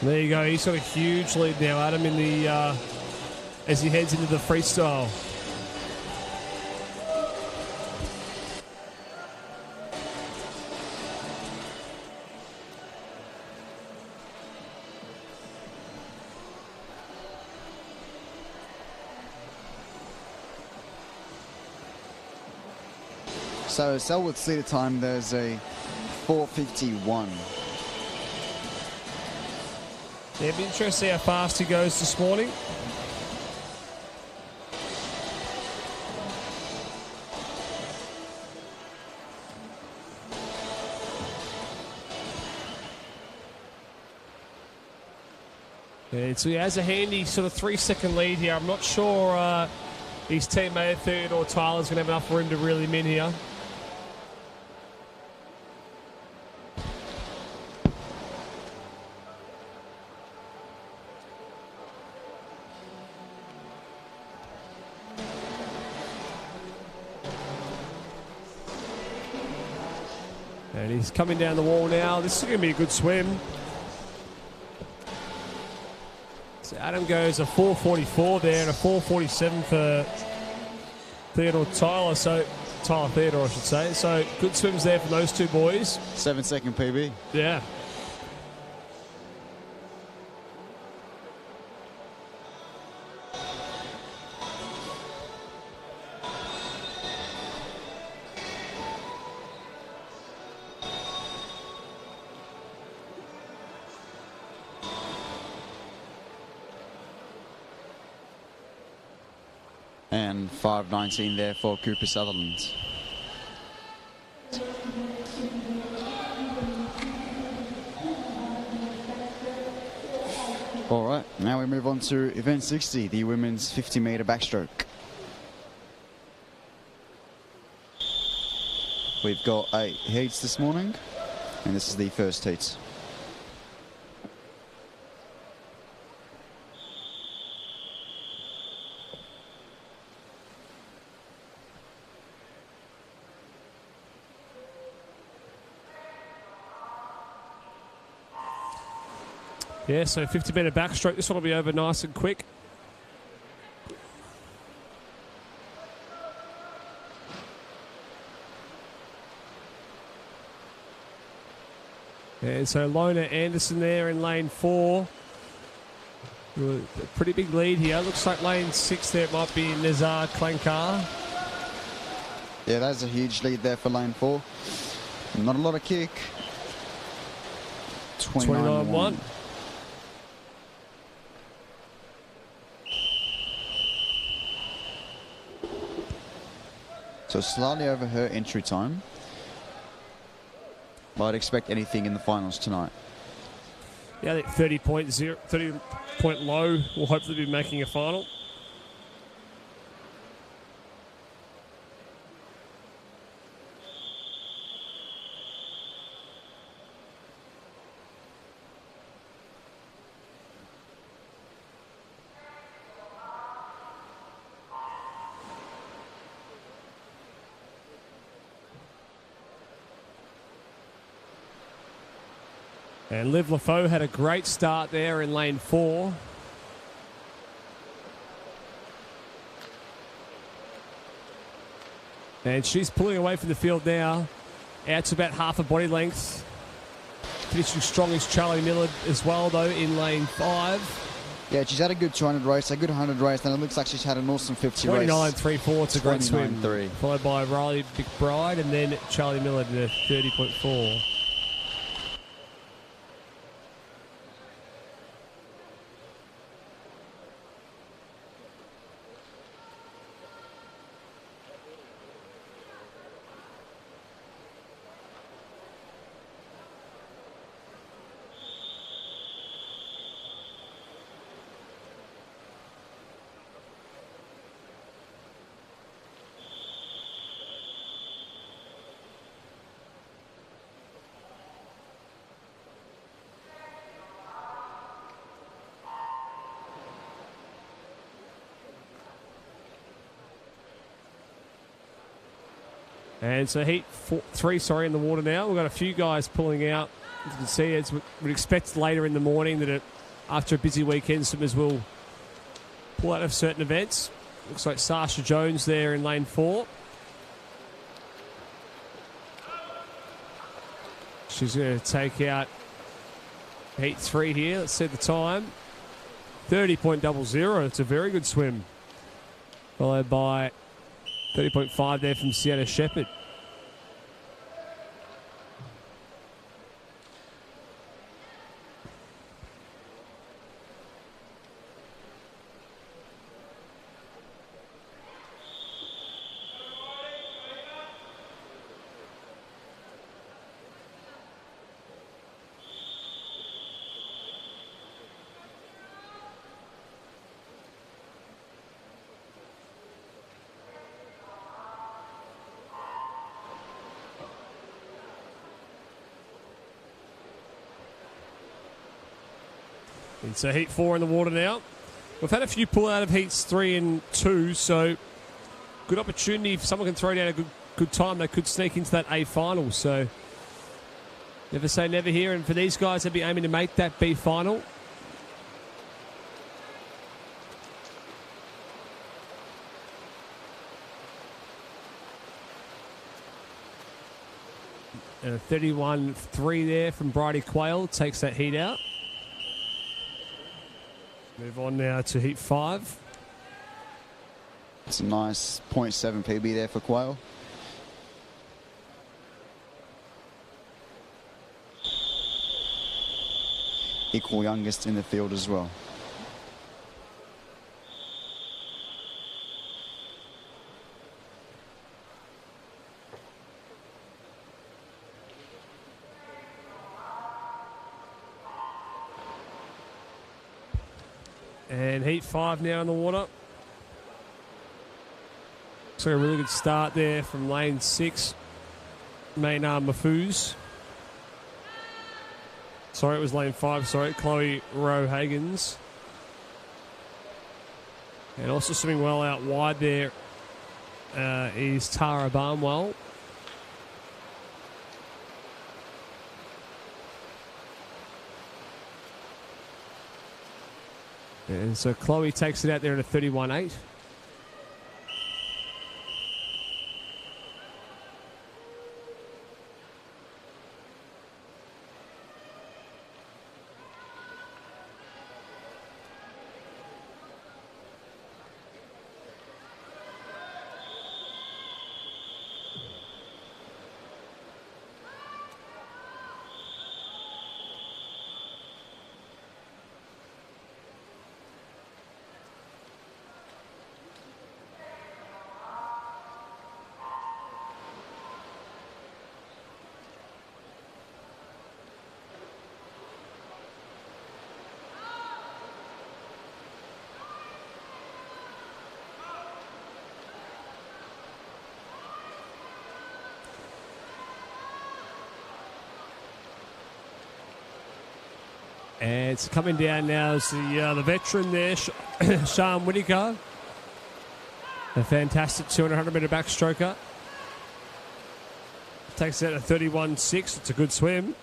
S1: There you go. He's got a huge lead now, Adam, in the as he heads into the freestyle.
S2: So Selwood's seated time, there's a 4:51.
S1: Yeah, it'll be interesting to see how fast he goes this morning. And so he has a handy sort of 3-second lead here. I'm not sure his teammate Theodore Tyler's going to have enough room to reel him in here. And he's coming down the wall now. This is going to be a good swim. So Adam goes a 4:44 there and a 4:47 for Theodore Tyler. So Tyler Theodore, I should say. So good swims there from those two boys.
S2: 7-second PB.
S1: Yeah.
S2: And 5:19 there for Cooper Sutherland. All right, now we move on to event 60, the women's 50-meter backstroke. We've got 8 heats this morning, and this is the first heat.
S1: Yeah, so 50-metre backstroke. This one will be over nice and quick. And so Lona Anderson there in lane 4. A pretty big lead here. Looks like lane 6 there might be Nazar Klankar.
S2: Yeah, that's a huge lead there for lane 4. Not a lot of kick. 29-1. So slightly over her entry time. But I'd expect anything in the finals tonight.
S1: Yeah, I think 30 point low will hopefully be making a final. And Liv LaFoe had a great start there in lane 4. And she's pulling away from the field now. Out to about half a body length. Finishing strong is Charlie Miller as well, though, in lane 5.
S2: Yeah, she's had a good 200 race, a good 100 race, and it looks like she's had an awesome 50 race.
S1: 29.34, it's a great swim.
S2: 29.3.
S1: Followed by Riley McBride and then Charlie Miller did a 30.4. And so heat 3, in the water now. We've got a few guys pulling out. As you can see, as we'd expect later in the morning that after a busy weekend, swimmers will pull out of certain events. Looks like Sasha Jones there in lane 4. She's going to take out heat 3 here. Let's see the time. 30.00. It's a very good swim. Followed by 30.5 there from Sienna Shepherd. And so heat 4 in the water now. We've had a few pull out of heats 3 and 2, so good opportunity. If someone can throw down a good time, they could sneak into that A final. So never say never here. And for these guys, they'll be aiming to make that B final. And a 31.3 there from Bridie Quayle takes that heat out. Move on now to heat 5.
S2: It's a nice 0.7 PB there for Quayle. Equal youngest in the field as well.
S1: And heat 5 now in the water. So a really good start there from lane 6. Maynard Mafuz. Sorry, it was lane 5. Sorry, Chloe Rowe-Hagens. And also swimming well out wide there is Tara Barnwell. And so Chloe takes it out there at a 31.8. And it's coming down now is the veteran there, Sean Whittaker. A fantastic 200 metre backstroker. Takes it out at 31.6. It's a good swim.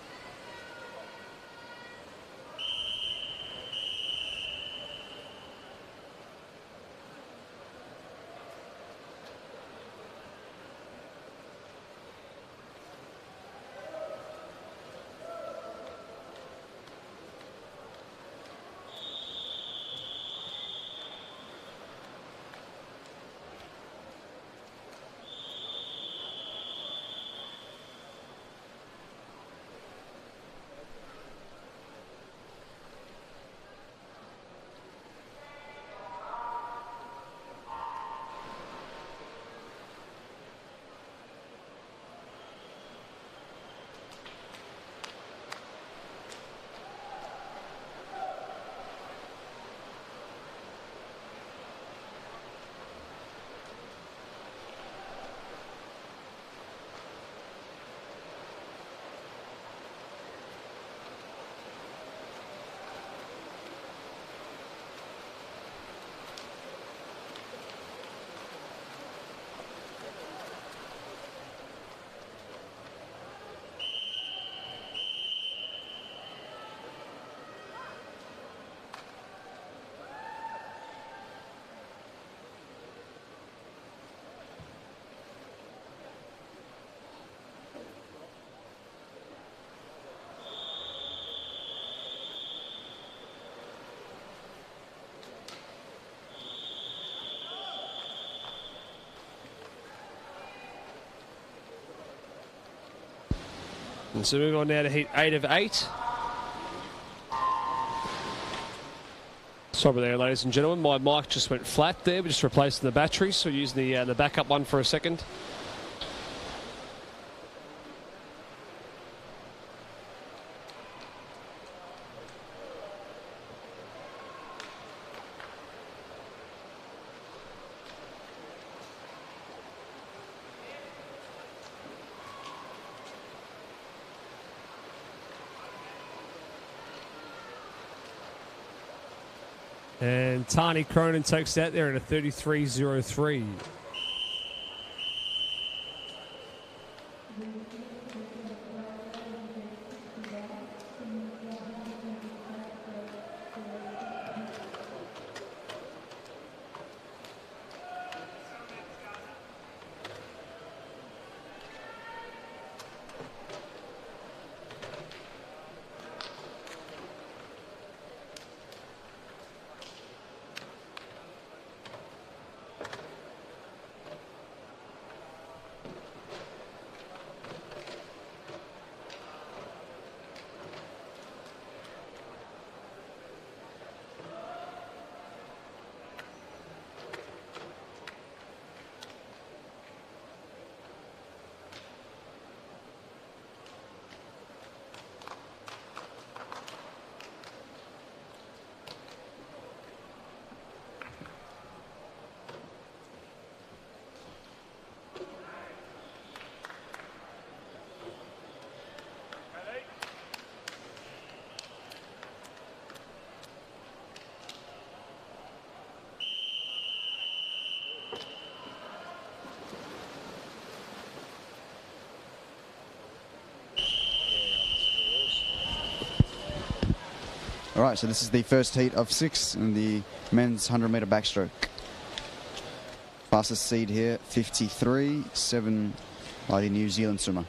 S1: And so move on now to heat 8 of 8. Sorry there, ladies and gentlemen. My mic just went flat there. We're just replacing the battery, so using the backup one for a second. And Tani Cronin takes that there in a 33.03.
S2: All right, so this is the first heat of 6 in the men's 100-meter backstroke. Fastest seed here, 53.7 by the New Zealand swimmer.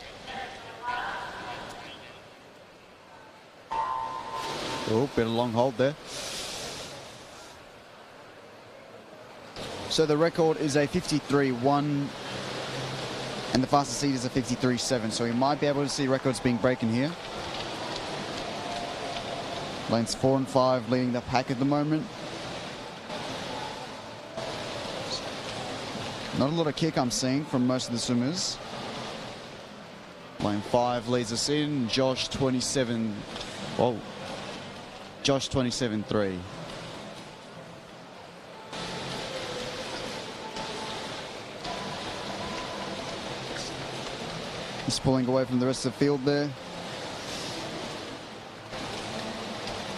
S2: Oh, bit of long hold there. So the record is a 53.1 and the fastest seed is a 53.7. So we might be able to see records being broken here. Lanes 4 and 5 leading the pack at the moment. Not a lot of kick I'm seeing from most of the swimmers. Lane 5 leads us in. Josh 27. Whoa. Josh 27.3. He's pulling away from the rest of the field there.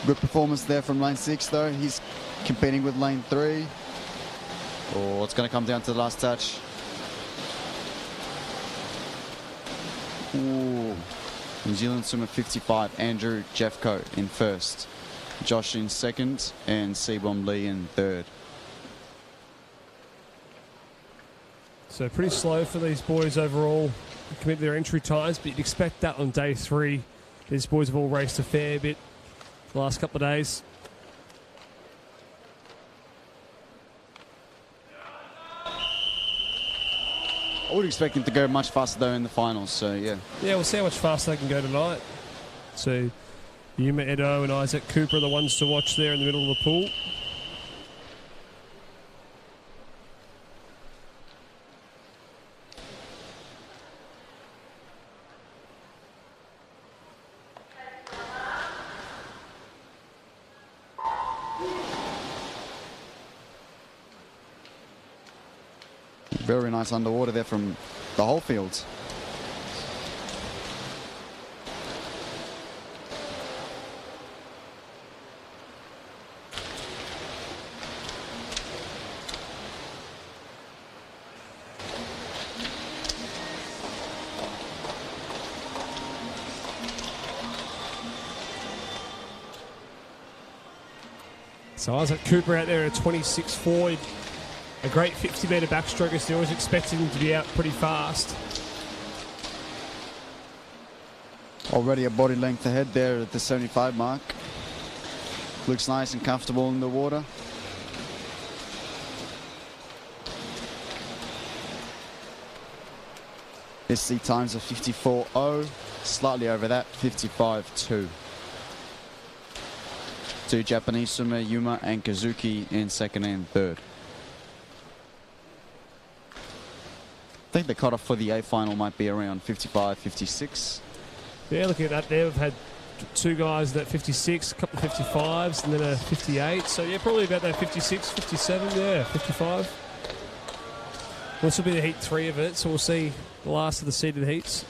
S2: Good performance there from lane 6 though. He's competing with lane 3. Oh, it's going to come down to the last touch. Ooh. New Zealand swimmer 55, Andrew Jeffco in first. Josh in second and Seabom Lee in third.
S1: So pretty slow for these boys overall. Commit their entry times, but you'd expect that on day 3. These boys have all raced a fair bit the last couple of days.
S2: I would expect him to go much faster though in the finals, so yeah.
S1: Yeah, we'll see how much faster they can go tonight. So Yuma Edo and Isaac Cooper are the ones to watch there in the middle of the pool.
S2: Very nice underwater there from the whole field.
S1: So Isaac Cooper out there at 26.4. A great 50-metre backstroker. So always expected him to be out pretty fast.
S2: Already a body length ahead there at the 75 mark. Looks nice and comfortable in the water. SC times are 54.0, slightly over that, 55.2. Two Japanese swimmer, Yuma and Kazuki, in second and third. I think the cutoff for the A final might be around 55, 56.
S1: Yeah, looking at that there, we've had two guys at 56, a couple of 55s, and then a 58. So, yeah, probably about that 56, 57, yeah, 55. This will be the heat 3 of it, so we'll see the last of the seeded heats.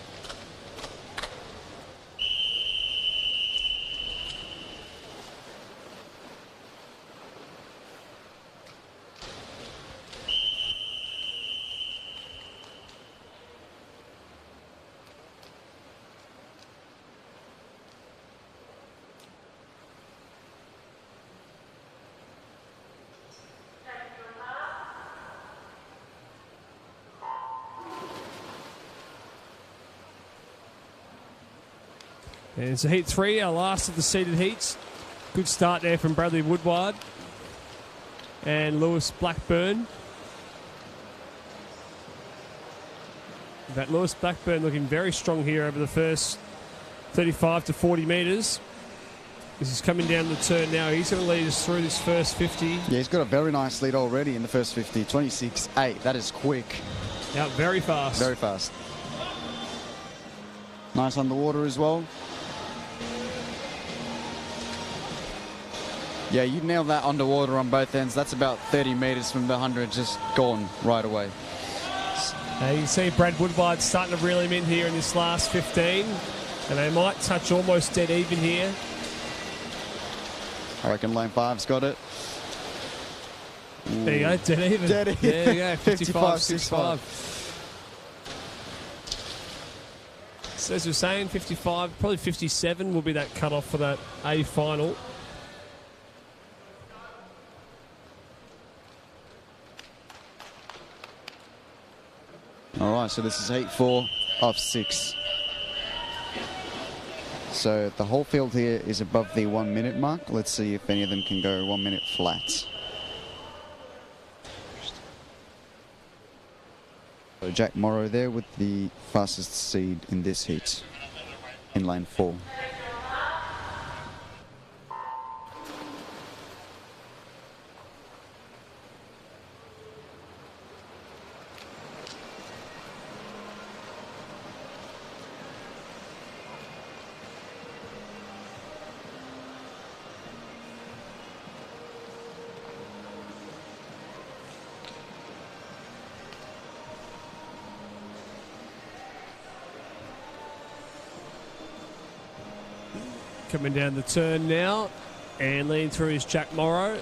S1: And so heat 3, our last of the seeded heats. Good start there from Bradley Woodward and Lewis Blackburn. That Lewis Blackburn looking very strong here over the first 35 to 40 metres. As he's coming down the turn now, he's going to lead us through this first 50.
S2: Yeah, he's got a very nice lead already in the first 50, 26.8. That is quick.
S1: Out very fast.
S2: Very fast. Nice underwater as well. Yeah, you nailed that underwater on both ends. That's about 30 metres from the 100, just gone right away.
S1: You can see Brad Woodward starting to reel him in here in this last 15. And they might touch almost dead even here.
S2: I reckon lane 5's got it.
S1: Ooh. There you go, dead even.
S2: Dead even.
S1: There you go, 55, 65. So as we're saying, 55, probably 57 will be that cut-off for that A final.
S2: All right, so this is heat 4 of 6. So the whole field here is above the 1 minute mark. Let's see if any of them can go 1 minute flat. So Jack Morrow there with the fastest seed in this heat in lane 4.
S1: Coming down the turn now and leading through is Jack Morrow.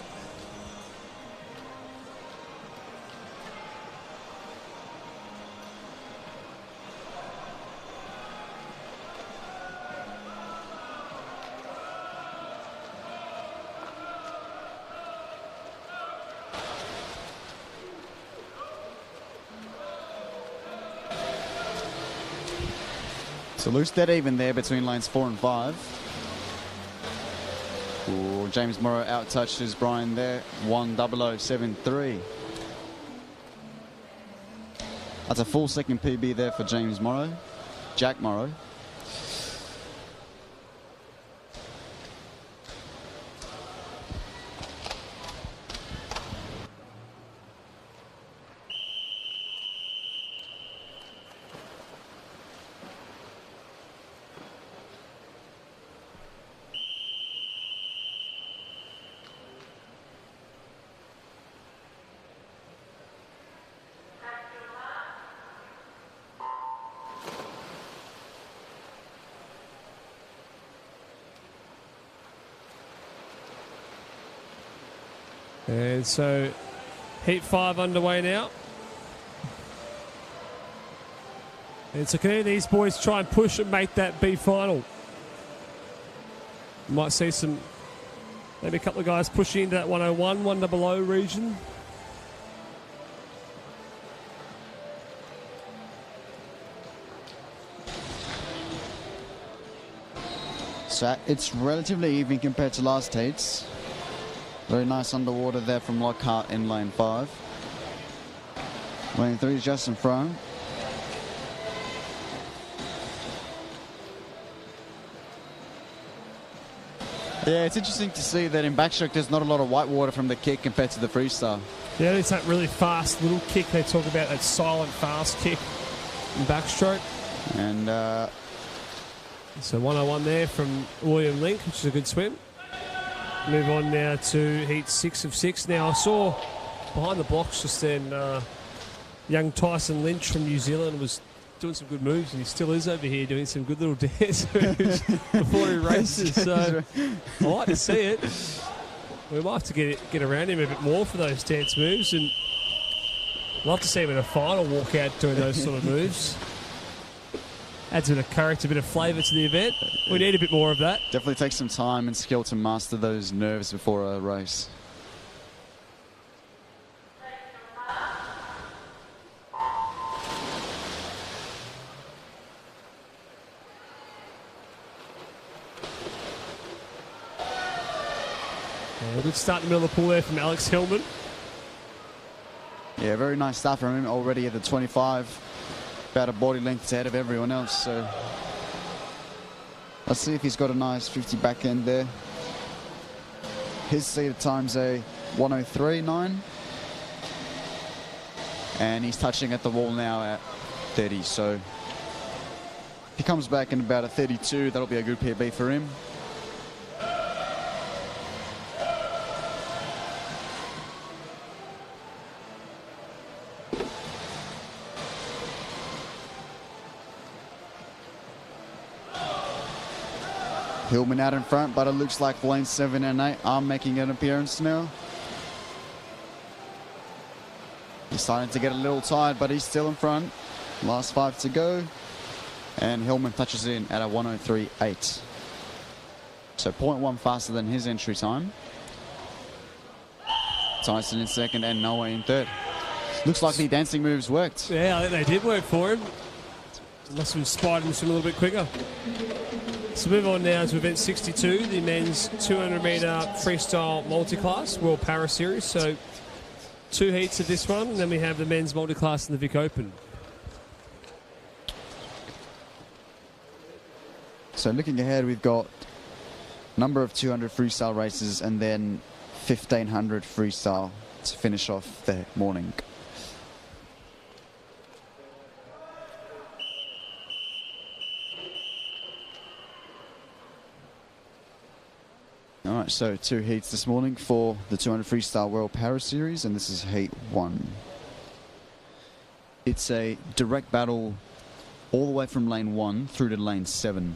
S2: So loose dead even there between lanes 4 and 5. Ooh, James Morrow out-touches Brian there. 1:00.73. That's a full second PB there for James Morrow. Jack Morrow.
S1: And so, heat 5 underway now. And so can any of these boys try and push and make that B final? Might see some, maybe a couple of guys pushing into that 101, 100 region.
S2: So it's relatively even compared to last heats. Very nice underwater there from Lockhart in lane 5. Lane 3 is just in front. Yeah, it's interesting to see that in backstroke there's not a lot of white water from the kick compared to the freestyle.
S1: Yeah, it's that really fast little kick. They talk about that silent, fast kick in backstroke.
S2: And
S1: So 101 there from William Link, which is a good swim. Move on now to heat 6 of 6. Now, I saw behind the blocks just then young Tyson Lynch from New Zealand was doing some good moves, and he still is over here doing some good little dance moves before he races. So I like to see it. We might have to get around him a bit more for those dance moves, and love to see him in a final walkout doing those sort of moves. Adds a bit of character, a bit of flavour to the event. We need a bit more of that.
S2: Definitely takes some time and skill to master those nerves before a race.
S1: A good start in the middle of the pool there from Alex Hillman.
S2: Yeah, very nice start from him, already at the 25. About a body length ahead of everyone else. So let's see if he's got a nice 50 back end there. His seated time's a 103.9. And he's touching at the wall now at 30. So if he comes back in about a 32, that'll be a good PB for him. Hillman out in front, but it looks like lanes 7 and 8 are making an appearance now. He's starting to get a little tired, but he's still in front. Last 5 to go. And Hillman touches in at a 103.8. So 0.1 faster than his entry time. Tyson in second and Noah in third. Looks like the dancing moves worked.
S1: Yeah, I think they did work for him. Must have inspired him to swim a little bit quicker. So move on now to event 62, the men's 200 metre freestyle multi-class World Para Series. So 2 heats of this one, and then we have the men's multi-class in the Vic Open.
S2: So looking ahead, we've got a number of 200 freestyle races and then 1500 freestyle to finish off the morning. All right, so 2 heats this morning for the 200 Freestyle World Para Series, and this is heat 1. It's a direct battle all the way from lane 1 through to lane 7.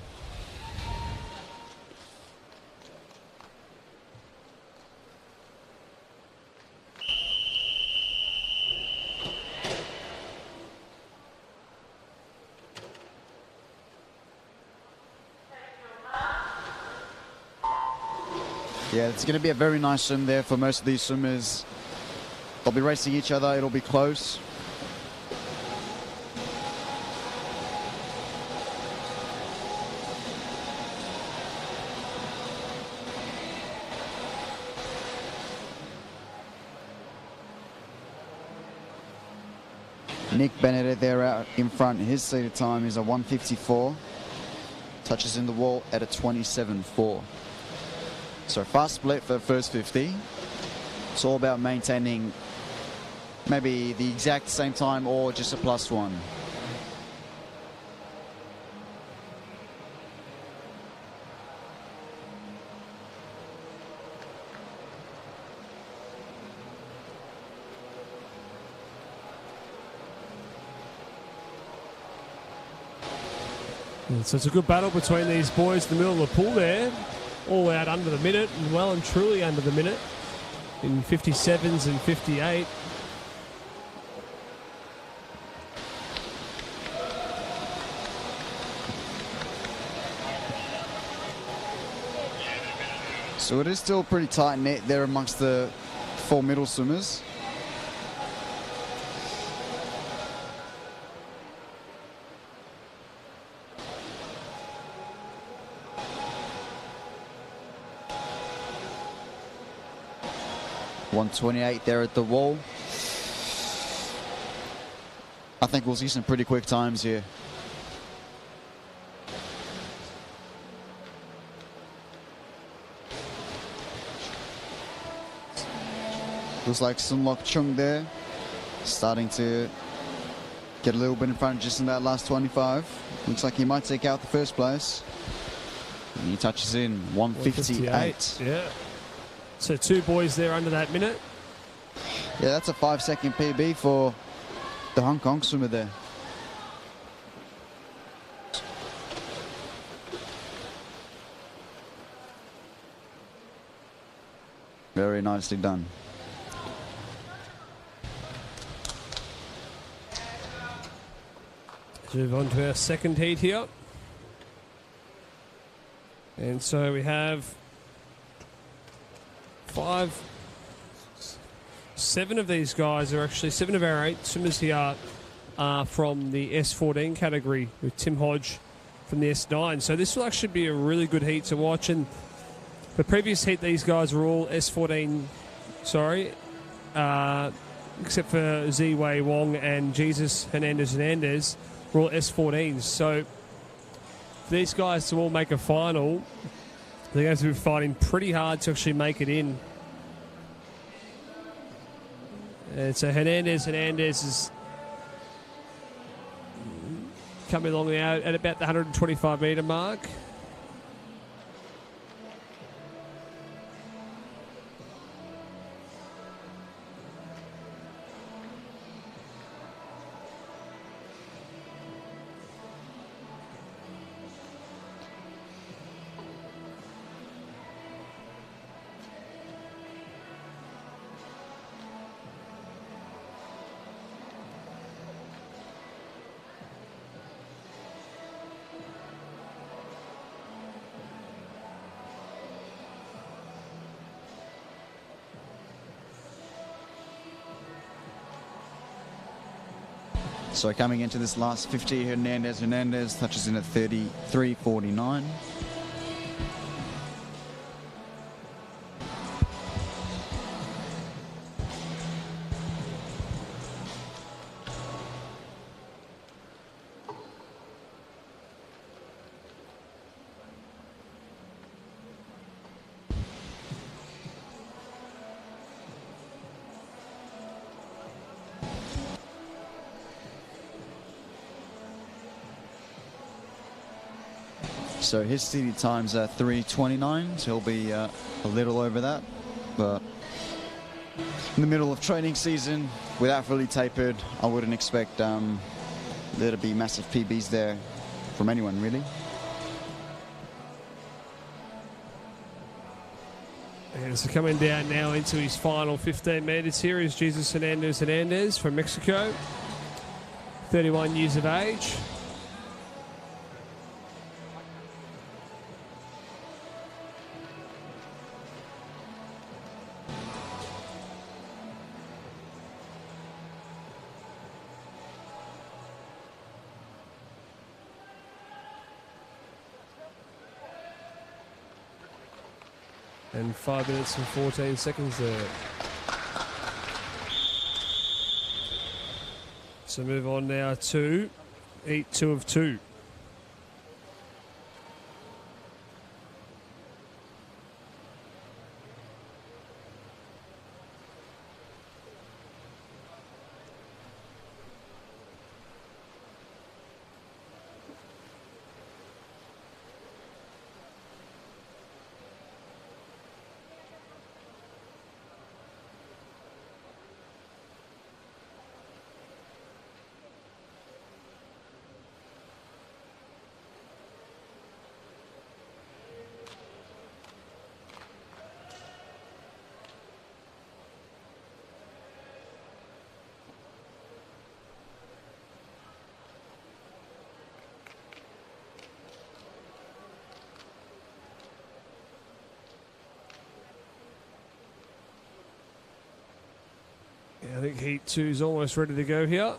S2: Yeah, it's going to be a very nice swim there for most of these swimmers. They'll be racing each other. It'll be close. Nick Bennett there out in front. His seated time is a 1:54. Touches in the wall at a 27.4. So fast split for the first 50. It's all about maintaining maybe the exact same time or just a +1.
S1: So it's a good battle between these boys in the middle of the pool there. All out under the minute, and well and truly under the minute in 57s and 58.
S2: So it is still pretty tight knit there amongst the 4 middle swimmers. .128 there at the wall. I think we'll see some pretty quick times here. Looks like Sun Lok Chung there, starting to get a little bit in front just in that last 25. Looks like he might take out the first place. And he touches in 158.
S1: Yeah. So 2 boys there under that minute.
S2: Yeah, that's a 5-second PB for the Hong Kong swimmer there. Very nicely done.
S1: Move on to our second heat here. And so we have 7 of these guys are actually, 7 of our 8 swimmers here are from the S14 category, with Tim Hodge from the S9. So this will actually be a really good heat to watch. And the previous heat, these guys were all S14, except for Ziwei Wong and Jesus Hernandez, were all S14s. So for these guys to all make a final, they're going to be fighting pretty hard to actually make it in. And so Hernandez is coming along now at about the 125 metre mark.
S2: So coming into this last 50, Hernandez touches in at 33.49. So his city times are 3:29, so he'll be a little over that. But in the middle of training season, without fully tapered, I wouldn't expect there to be massive PBs there from anyone, really.
S1: And so coming down now into his final 15 metres here is Jesus Hernandez from Mexico, 31 years of age. And 5 minutes and 14 seconds there. So move on now to heat 2 of 2. I think heat 2 is almost ready to go here.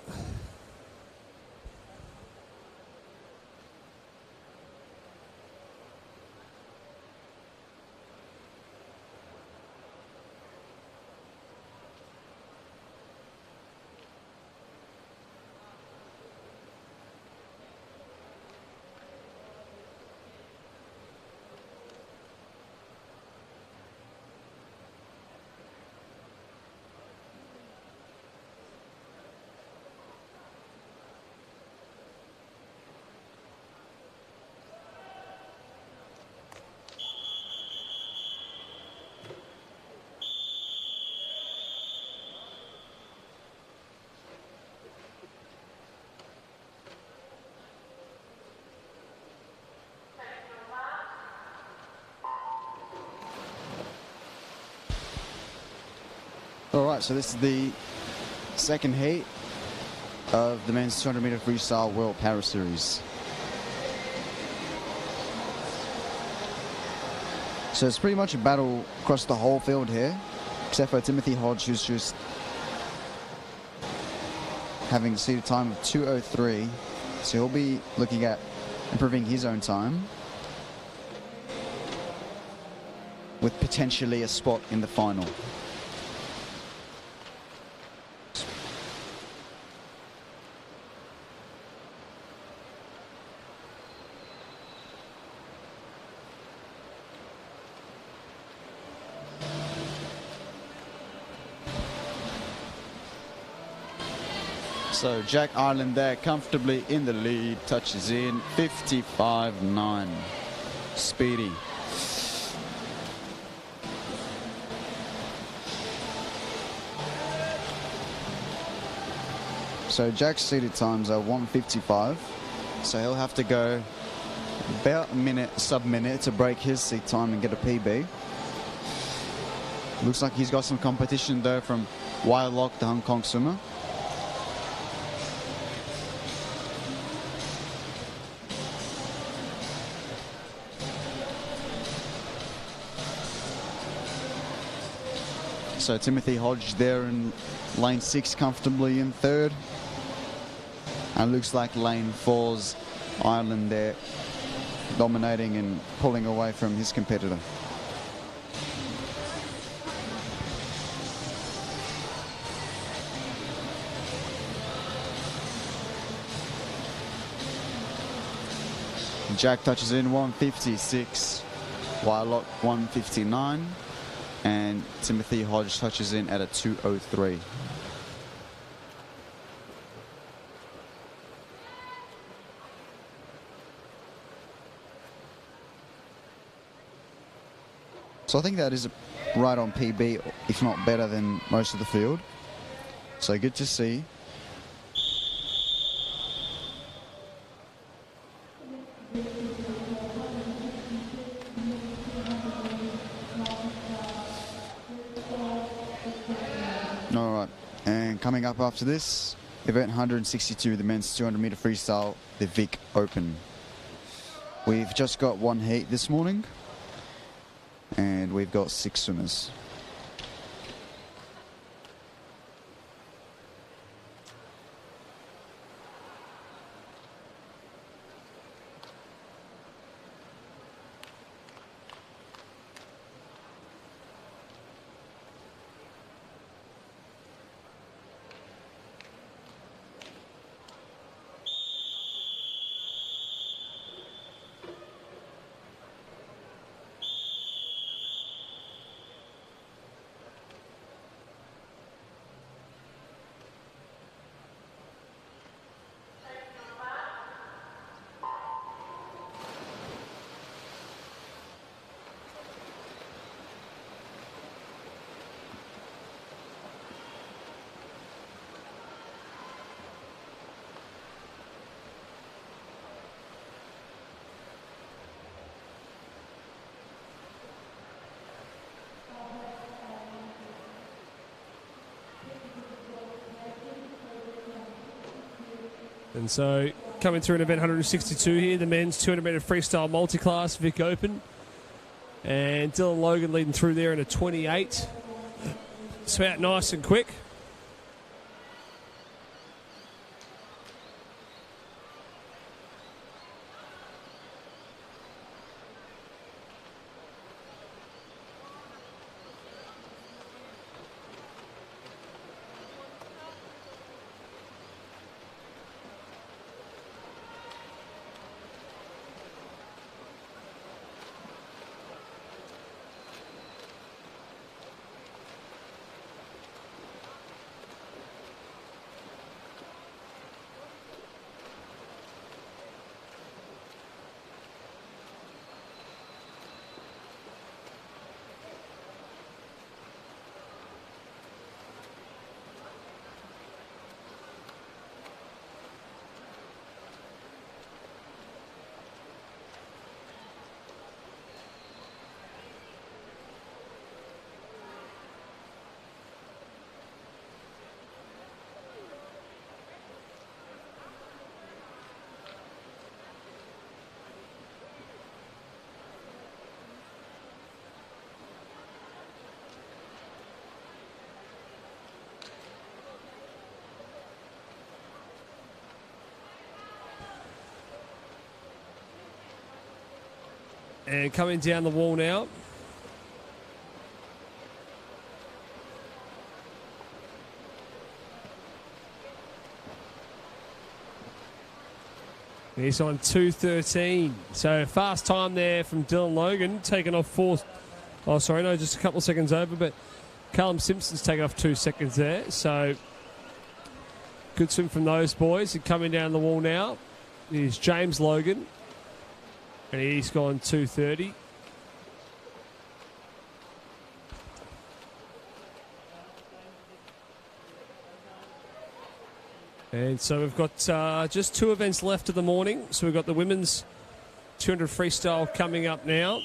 S2: All right, so this is the second heat of the men's 200-meter freestyle World Para Series. So it's pretty much a battle across the whole field here, except for Timothy Hodge, who's just having a seated time of 2:03. So he'll be looking at improving his own time with potentially a spot in the final. So Jack Ireland there comfortably in the lead, touches in 55.9. Speedy. So Jack's seated times are 1:55. So he'll have to go about a minute, sub-minute to break his seat time and get a PB. Looks like he's got some competition though from Wai Lok, the Hong Kong swimmer. So Timothy Hodge there in lane 6 comfortably in third. And looks like lane 4's Ireland there dominating and pulling away from his competitor. Jack touches in 1:56, Wylock 1:59, and Timothy Hodge touches in at a 2:03. So I think that is right on PB, if not better than most of the field. So good to see. All right, and coming up after this, event 162, the men's 200-meter freestyle, the Vic Open. We've just got one heat this morning, and we've got 6 swimmers.
S1: And so, coming through in event 162 here, the men's 200-meter freestyle multi-class Vic Open. And Dylan Logan leading through there in a 28. So out nice and quick. And coming down the wall now. He's on 2:13. So fast time there from Dylan Logan, taking off four. Oh, sorry, no, just a couple of seconds over, but Callum Simpson's taken off 2 seconds there. So good swim from those boys. And coming down the wall now is James Logan, and he's gone 2:30. And so we've got just 2 events left of the morning. So we've got the women's 200 freestyle coming up now.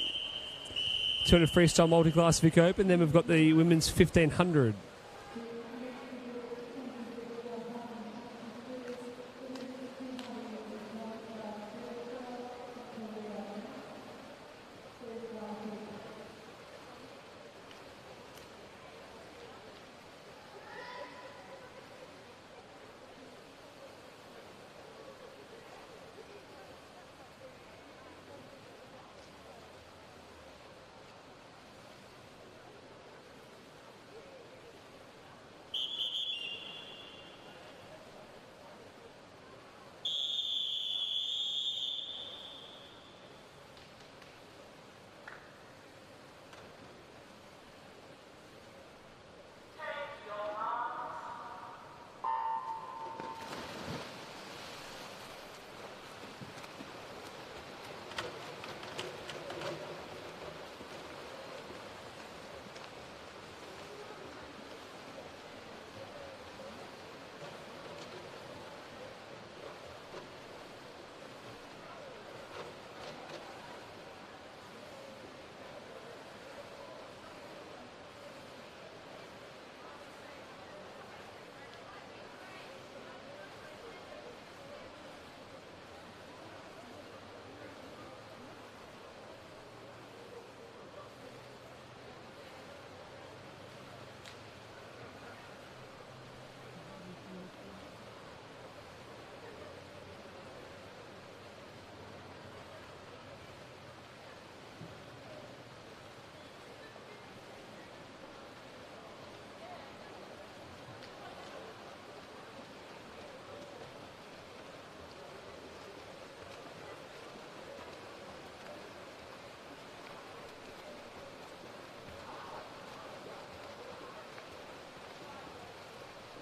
S1: 200 freestyle multi-class Vic Open. Then we've got the women's 1500.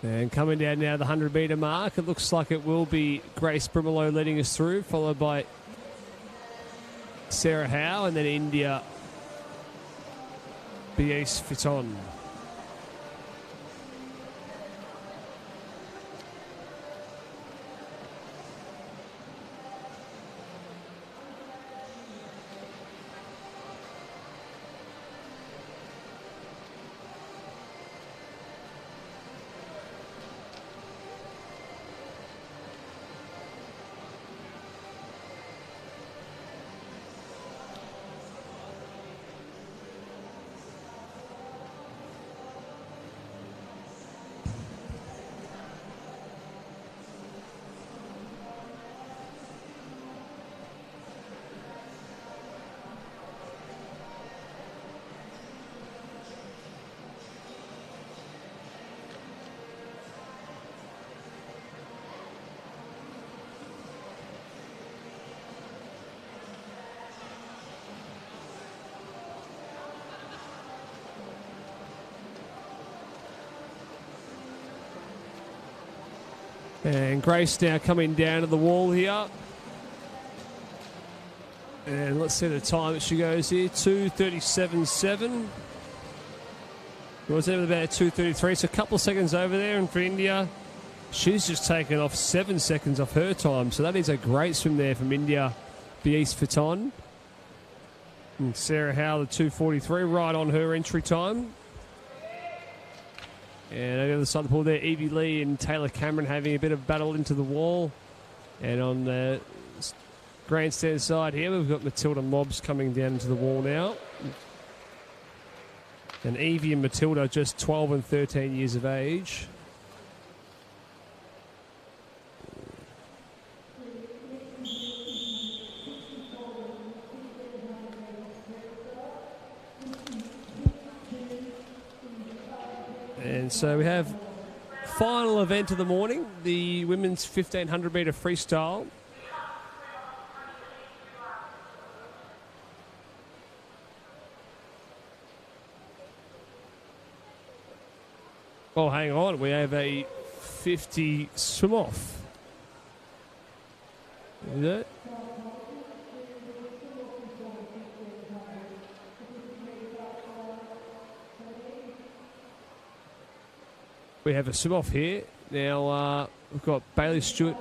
S1: And coming down now the 100-metre mark, it looks like it will be Grace Brimelow leading us through, followed by Sarah Howe, and then India Bies Fiton. And Grace now coming down to the wall here. And let's see the time that she goes here. 2:37.7. It was even about 2:33, so a couple of seconds over there. And for India, she's just taken off 7 seconds off her time. So that is a great swim there from India Bies Fiton. And Sarah Howe, the 2:43, right on her entry time. And on the other side of the pool there, Evie Lee and Taylor Cameron having a bit of battle into the wall. And on the grandstand side here, we've got Matilda Mobbs coming down into the wall now. And Evie and Matilda just 12 and 13 years of age. And so we have final event of the morning, the women's 1500 metre freestyle. Oh, hang on. We have a 50 swim off. Is it? We have a swim off here. Now we've got Bailey Stewart.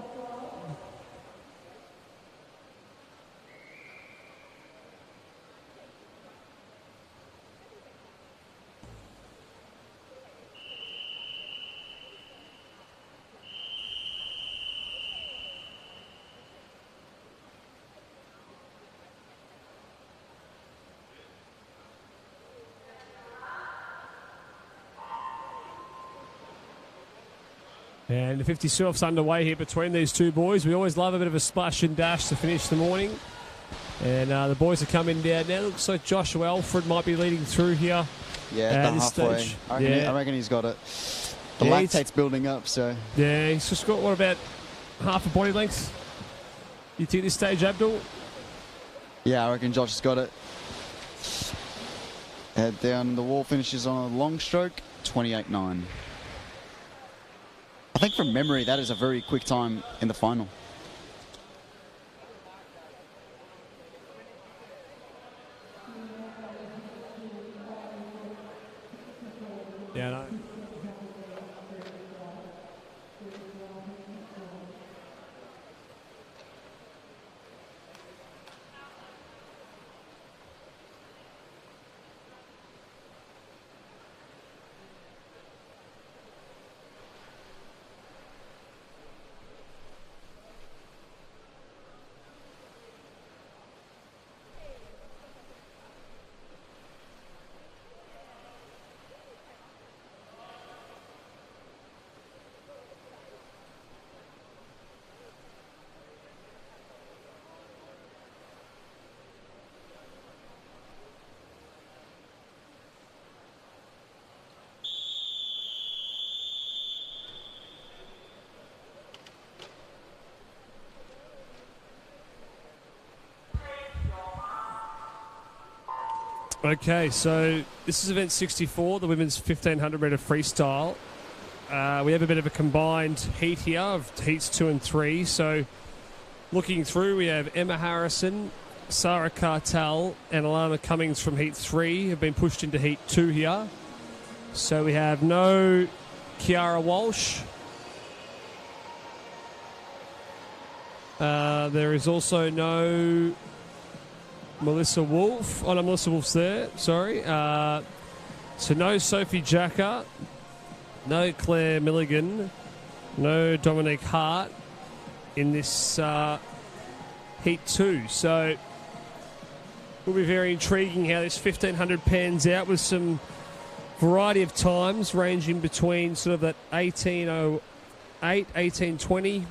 S1: And the 50 swim-off's underway here between these two boys. We always love a bit of a splash and dash to finish the morning. And the boys are coming down now. Looks like Joshua Alfred might be leading through here.
S2: Yeah, at the halfway.
S1: Stage.
S2: I reckon he's got it. The lactate's building up, so...
S1: Yeah, he's just got, what, about half a body length? You think this stage, Abdul?
S2: Yeah, I reckon Josh has got it. Head down the wall, finishes on a long stroke, 28.9. I think from memory, that is a very quick time in the final.
S1: Yeah, no. Okay, so this is event 64, the women's 1500 metre freestyle. We have a bit of a combined heat here of heats 2 and 3. So looking through, we have Emma Harrison, Sarah Cartel and Alana Cummings from heat 3 have been pushed into heat 2 here. So we have no Kiara Walsh. There is also no Melissa Wolf. Oh, no, Melissa Wolf's there. Sorry. So no Sophie Jacker. No Claire Milligan. No Dominique Hart in this heat 2. So it will be very intriguing how this 1500 pans out with some variety of times ranging between sort of that 18:08, 18:20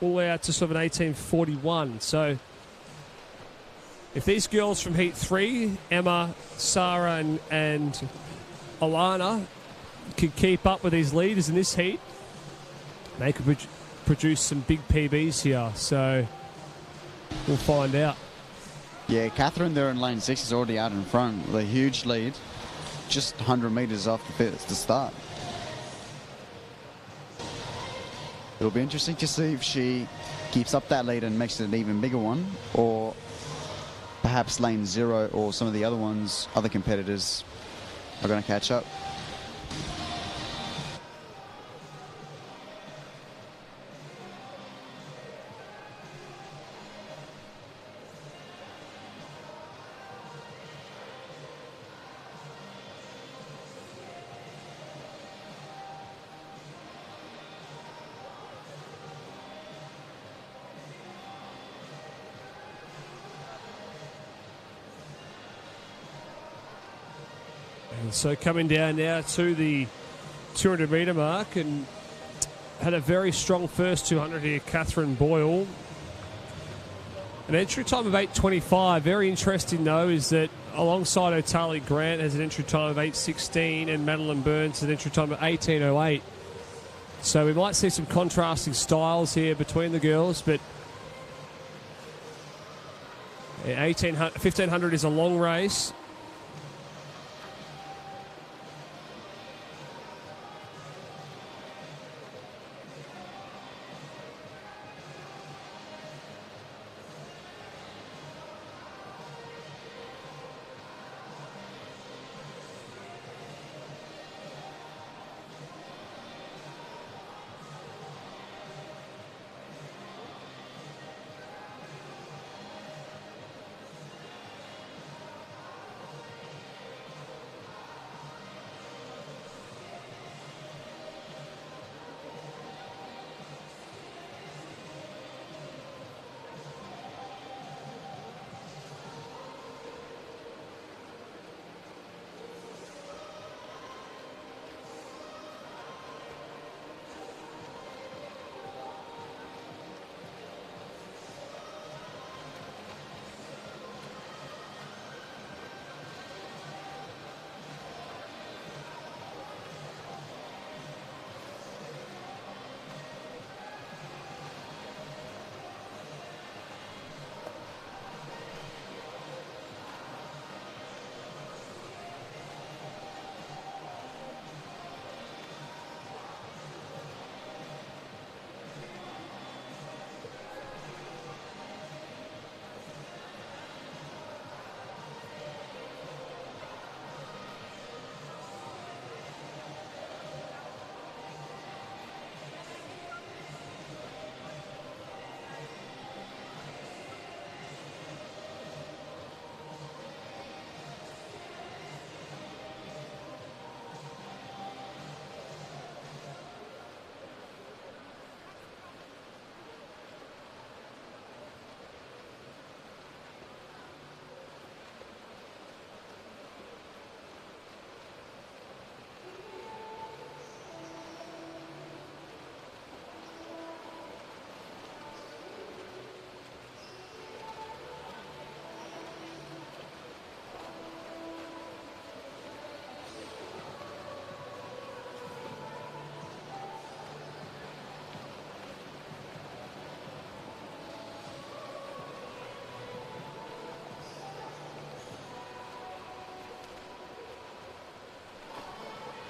S1: all the way out to sort of an 18:41. So if these girls from heat 3, Emma, Sarah and Alana, could keep up with these leaders in this heat, they could produce some big PBs here. So we'll find out.
S2: Yeah, Catherine there in lane 6 is already out in front with a huge lead, just 100 metres off the start. It'll be interesting to see if she keeps up that lead and makes it an even bigger one, or perhaps lane 0 or some of the other ones, other competitors are going to catch up.
S1: And so coming down now to the 200 metre mark, and had a very strong first 200 here, Catherine Boyle. An entry time of 8:25. Very interesting though is that alongside O'Tarley Grant has an entry time of 8:16 and Madeline Burns has an entry time of 18:08. So we might see some contrasting styles here between the girls, but 1500 is a long race.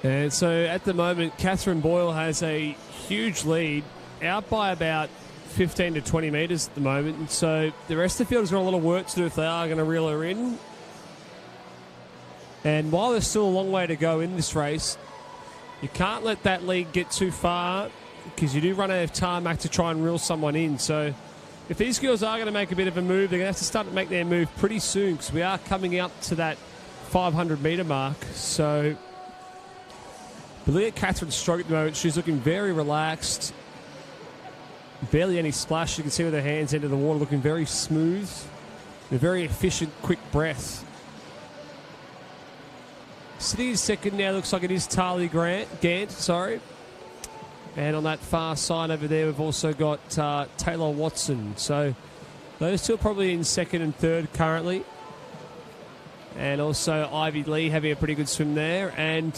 S1: And so at the moment, Catherine Boyle has a huge lead, out by about 15 to 20 metres at the moment. And so the rest of the field has got a lot of work to do if they are going to reel her in. And while there's still a long way to go in this race, you can't let that lead get too far because you do run out of tarmac to try and reel someone in. So if these girls are going to make a bit of a move, they're going to have to start to make their move pretty soon because we are coming up to that 500 metre mark. So but look at Catherine's stroke at the moment. She's looking very relaxed. Barely any splash. You can see with her hands into the water, looking very smooth. A very efficient, quick breath. Sitting in second now looks like it is Tarly Gant, sorry. And on that far side over there, we've also got Taylor Watson. So those two are probably in second and third currently. And also Ivy Lee having a pretty good swim there. And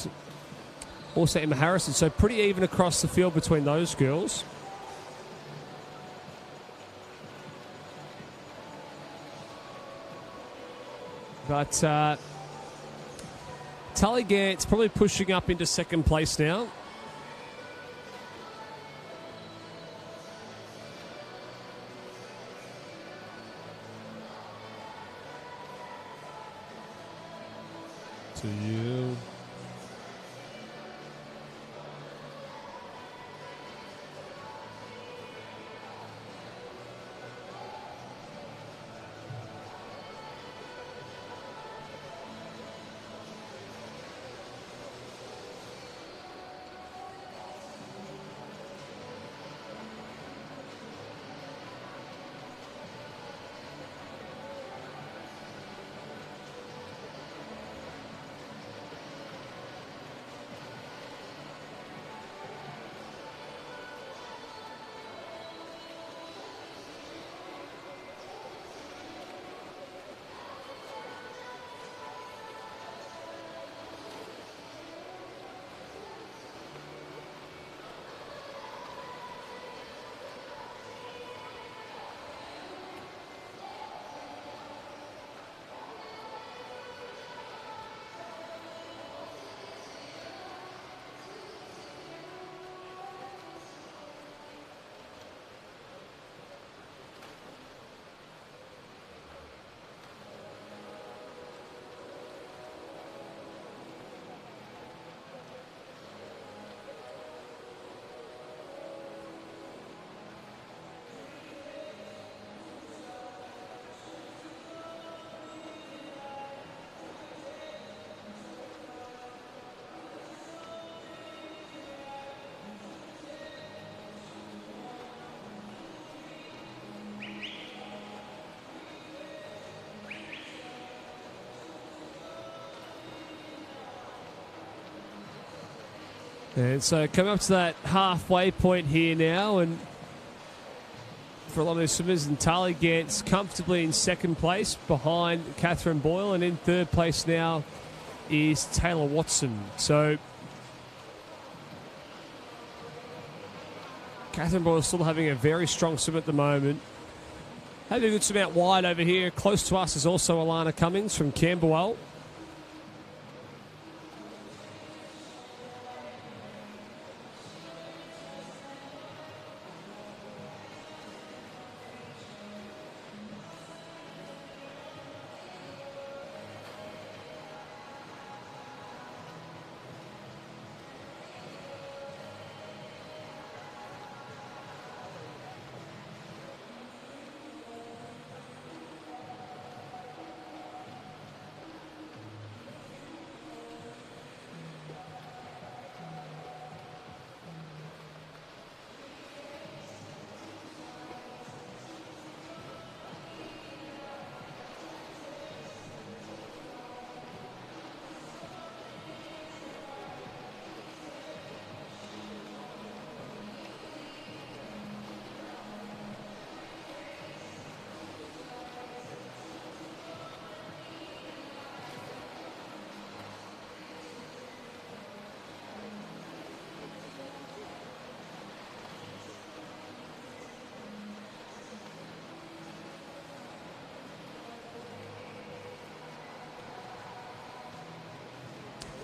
S1: also Emma Harrison. So pretty even across the field between those girls. But Tully Gant's probably pushing up into second place now. To you. And so coming up to that halfway point here now, and for a lot of those swimmers, and Tali Gantz comfortably in second place behind Catherine Boyle, and in third place now is Taylor Watson. So Catherine Boyle still having a very strong swim at the moment. Having a good swim out wide over here. Close to us is also Alana Cummings from Camberwell.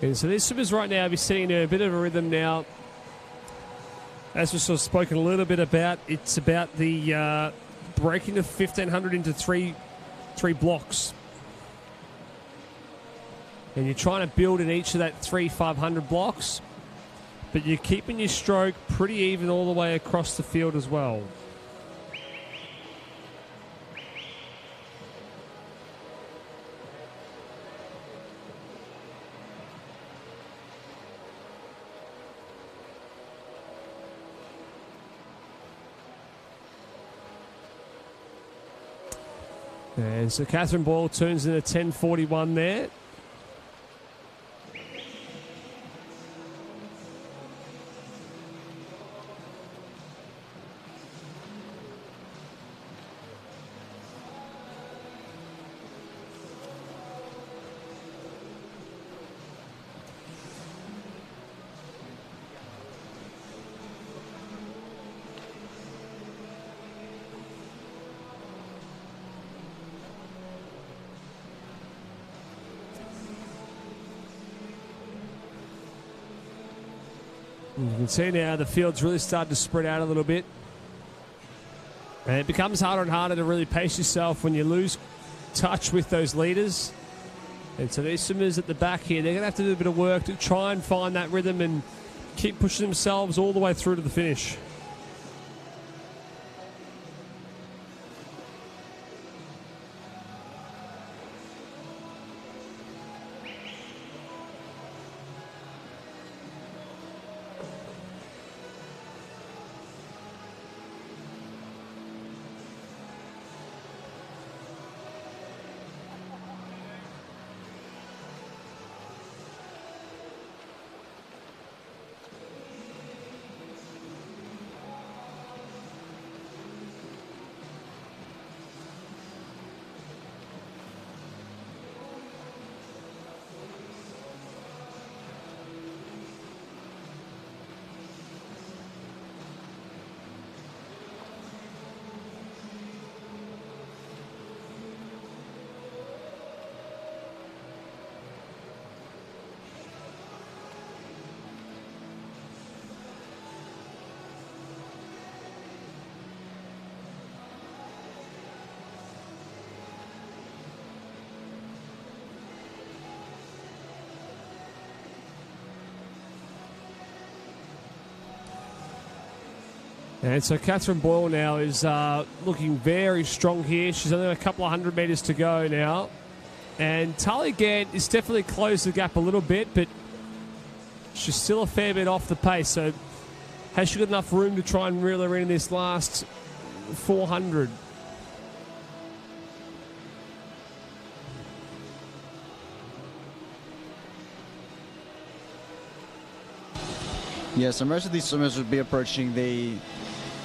S1: And so these swimmers right now be sitting in a bit of a rhythm now. As we've sort of spoken a little bit about, it's about the breaking the 1500 into three blocks. And you're trying to build in each of that 500 blocks, but you're keeping your stroke pretty even all the way across the field as well. And so Catherine Boyle turns in a 10:41 there. You can see now the field's really started to spread out a little bit. And it becomes harder and harder to really pace yourself when you lose touch with those leaders. And so these swimmers at the back here, they're going to have to do a bit of work to try and find that rhythm and keep pushing themselves all the way through to the finish. And so Catherine Boyle now is looking very strong here. She's only a couple of 100 metres to go now. And Tali Gant is definitely closed the gap a little bit, but she's still a fair bit off the pace. So has she got enough room to try and reel her in this last 400?
S2: Yeah, so most of these swimmers would be approaching the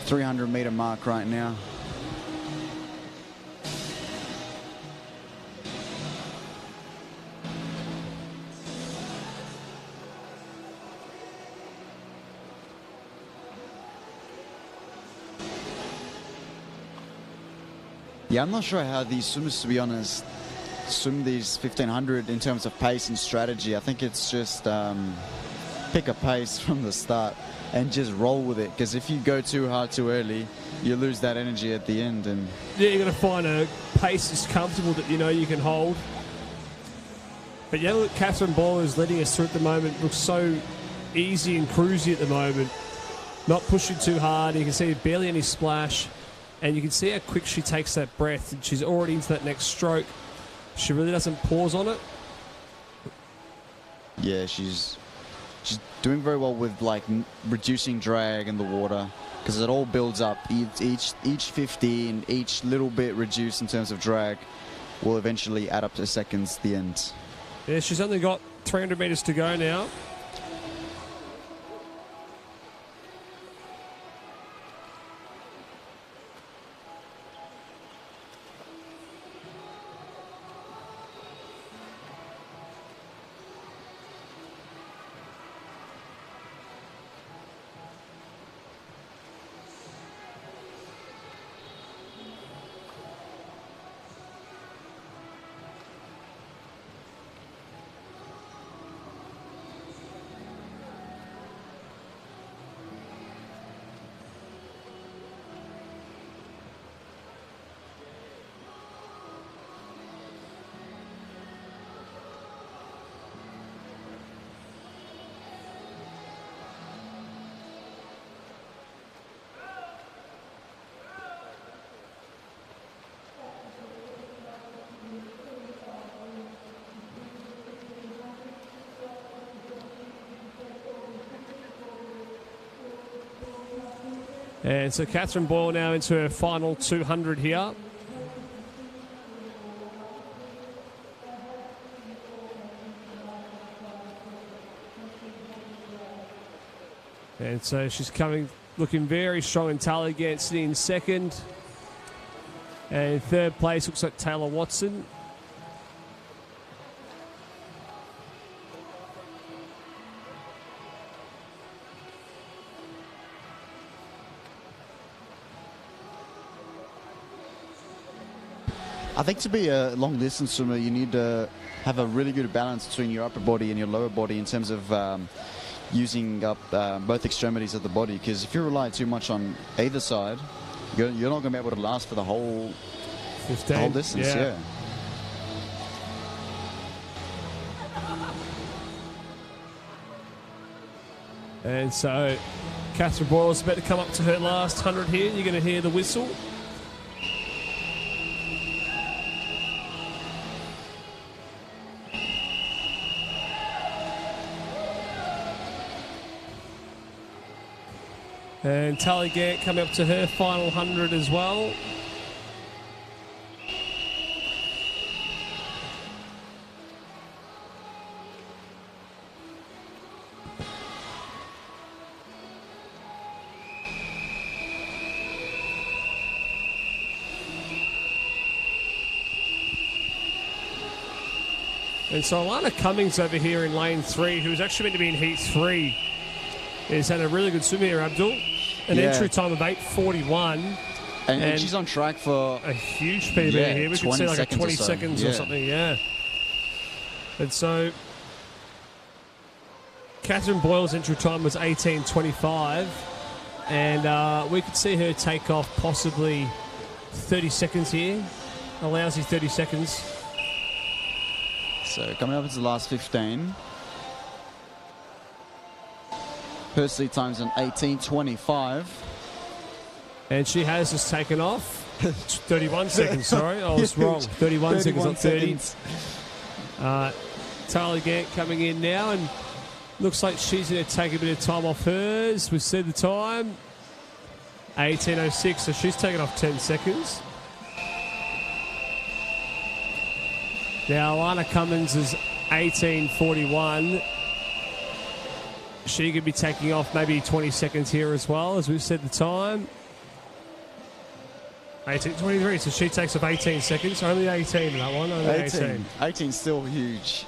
S2: 300-meter mark right now. Yeah, I'm not sure how these swimmers, to be honest, swim these 1500 in terms of pace and strategy. I think it's just pick a pace from the start and just roll with it. Because if you go too hard too early, you lose that energy at the end. And
S1: yeah, you're going to find a pace that's comfortable that you know you can hold. But yeah, look, Catherine Boyle is leading us through at the moment. Looks so easy and cruisy at the moment. Not pushing too hard. You can see barely any splash. And you can see how quick she takes that breath. And she's already into that next stroke. She really doesn't pause on it.
S2: Yeah, she's doing very well with like reducing drag in the water, because it all builds up. Each 15, each little bit reduced in terms of drag will eventually add up to seconds at the end.
S1: Yeah, she's only got 300 metres to go now. And so Catherine Boyle now into her final 200 here. And so she's coming, looking very strong, and Taylor again sitting in second. And third place looks like Taylor Watson.
S2: I think to be a long distance swimmer, you need to have a really good balance between your upper body and your lower body in terms of using up both extremities of the body. Because if you rely too much on either side, you're not going to be able to last for the whole
S1: 15.
S2: The whole distance. Yeah.
S1: And so Catherine Boyle's about to come up to her last 100 here. You're going to hear the whistle. And Tally Gant coming up to her final 100 as well. And so Alana Cummings over here in lane 3, who's actually meant to be in heat 3, has had a really good swim here, Abdul. An entry time of 8:41.
S2: And she's on track for
S1: a huge PB here. We could see like a 20 seconds or something, yeah. And so Catherine Boyle's entry time was 18:25. And we could see her take off possibly 30 seconds here. A lousy 30 seconds.
S2: So coming up into the last 15. Her sleep time's an 18:25.
S1: And she has just taken off. 31 seconds, sorry. I was wrong. 31 seconds, not 30. Taylor Gant coming in now, and looks like she's going to take a bit of time off hers. We said the time. 18:06, so she's taken off 10 seconds. Now, Alana Cummins is 18:41. She could be taking off maybe 20 seconds here as well, as we've said the time. 18:23, so she takes off 18 seconds. Only 18 in that one. Only 18.
S2: 18 still huge.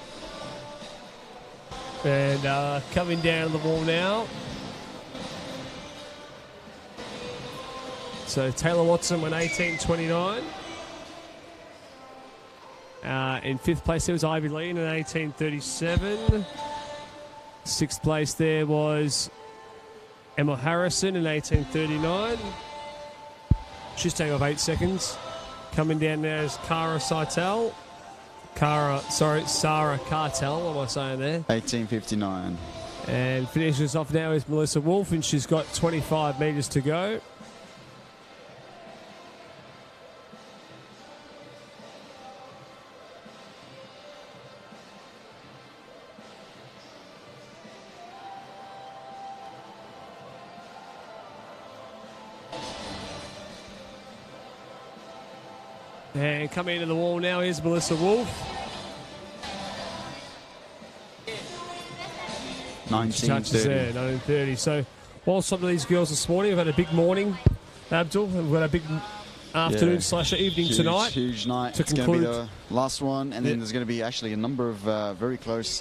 S1: And coming down the wall now. So Taylor Watson went 18:29. In fifth place there was Ivy Lee in 18:37. Sixth place there was Emma Harrison in 18:39. She's taking off 8 seconds. Coming down there is Sarah Cartel, what am I saying there?
S2: 18:59.
S1: And finishes off now is Melissa Wolf, and she's got 25 metres to go. And coming into the wall now is Melissa Wolf.
S2: 19:30.
S1: 19:30. So, while some of these girls this morning have had a big morning, Abdul, and we've got a big afternoon / evening tonight.
S2: Huge night.
S1: To
S2: it's going to be
S1: conclude.
S2: the last one, and then there's going to be actually a number of very close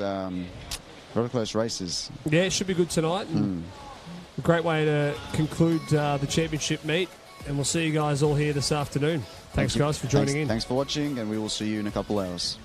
S2: races.
S1: Yeah, it should be good tonight. A great way to conclude the championship meet, and we'll see you guys all here this afternoon. Thanks, guys, for joining in.
S2: Thanks for watching, and we will see you in a couple hours.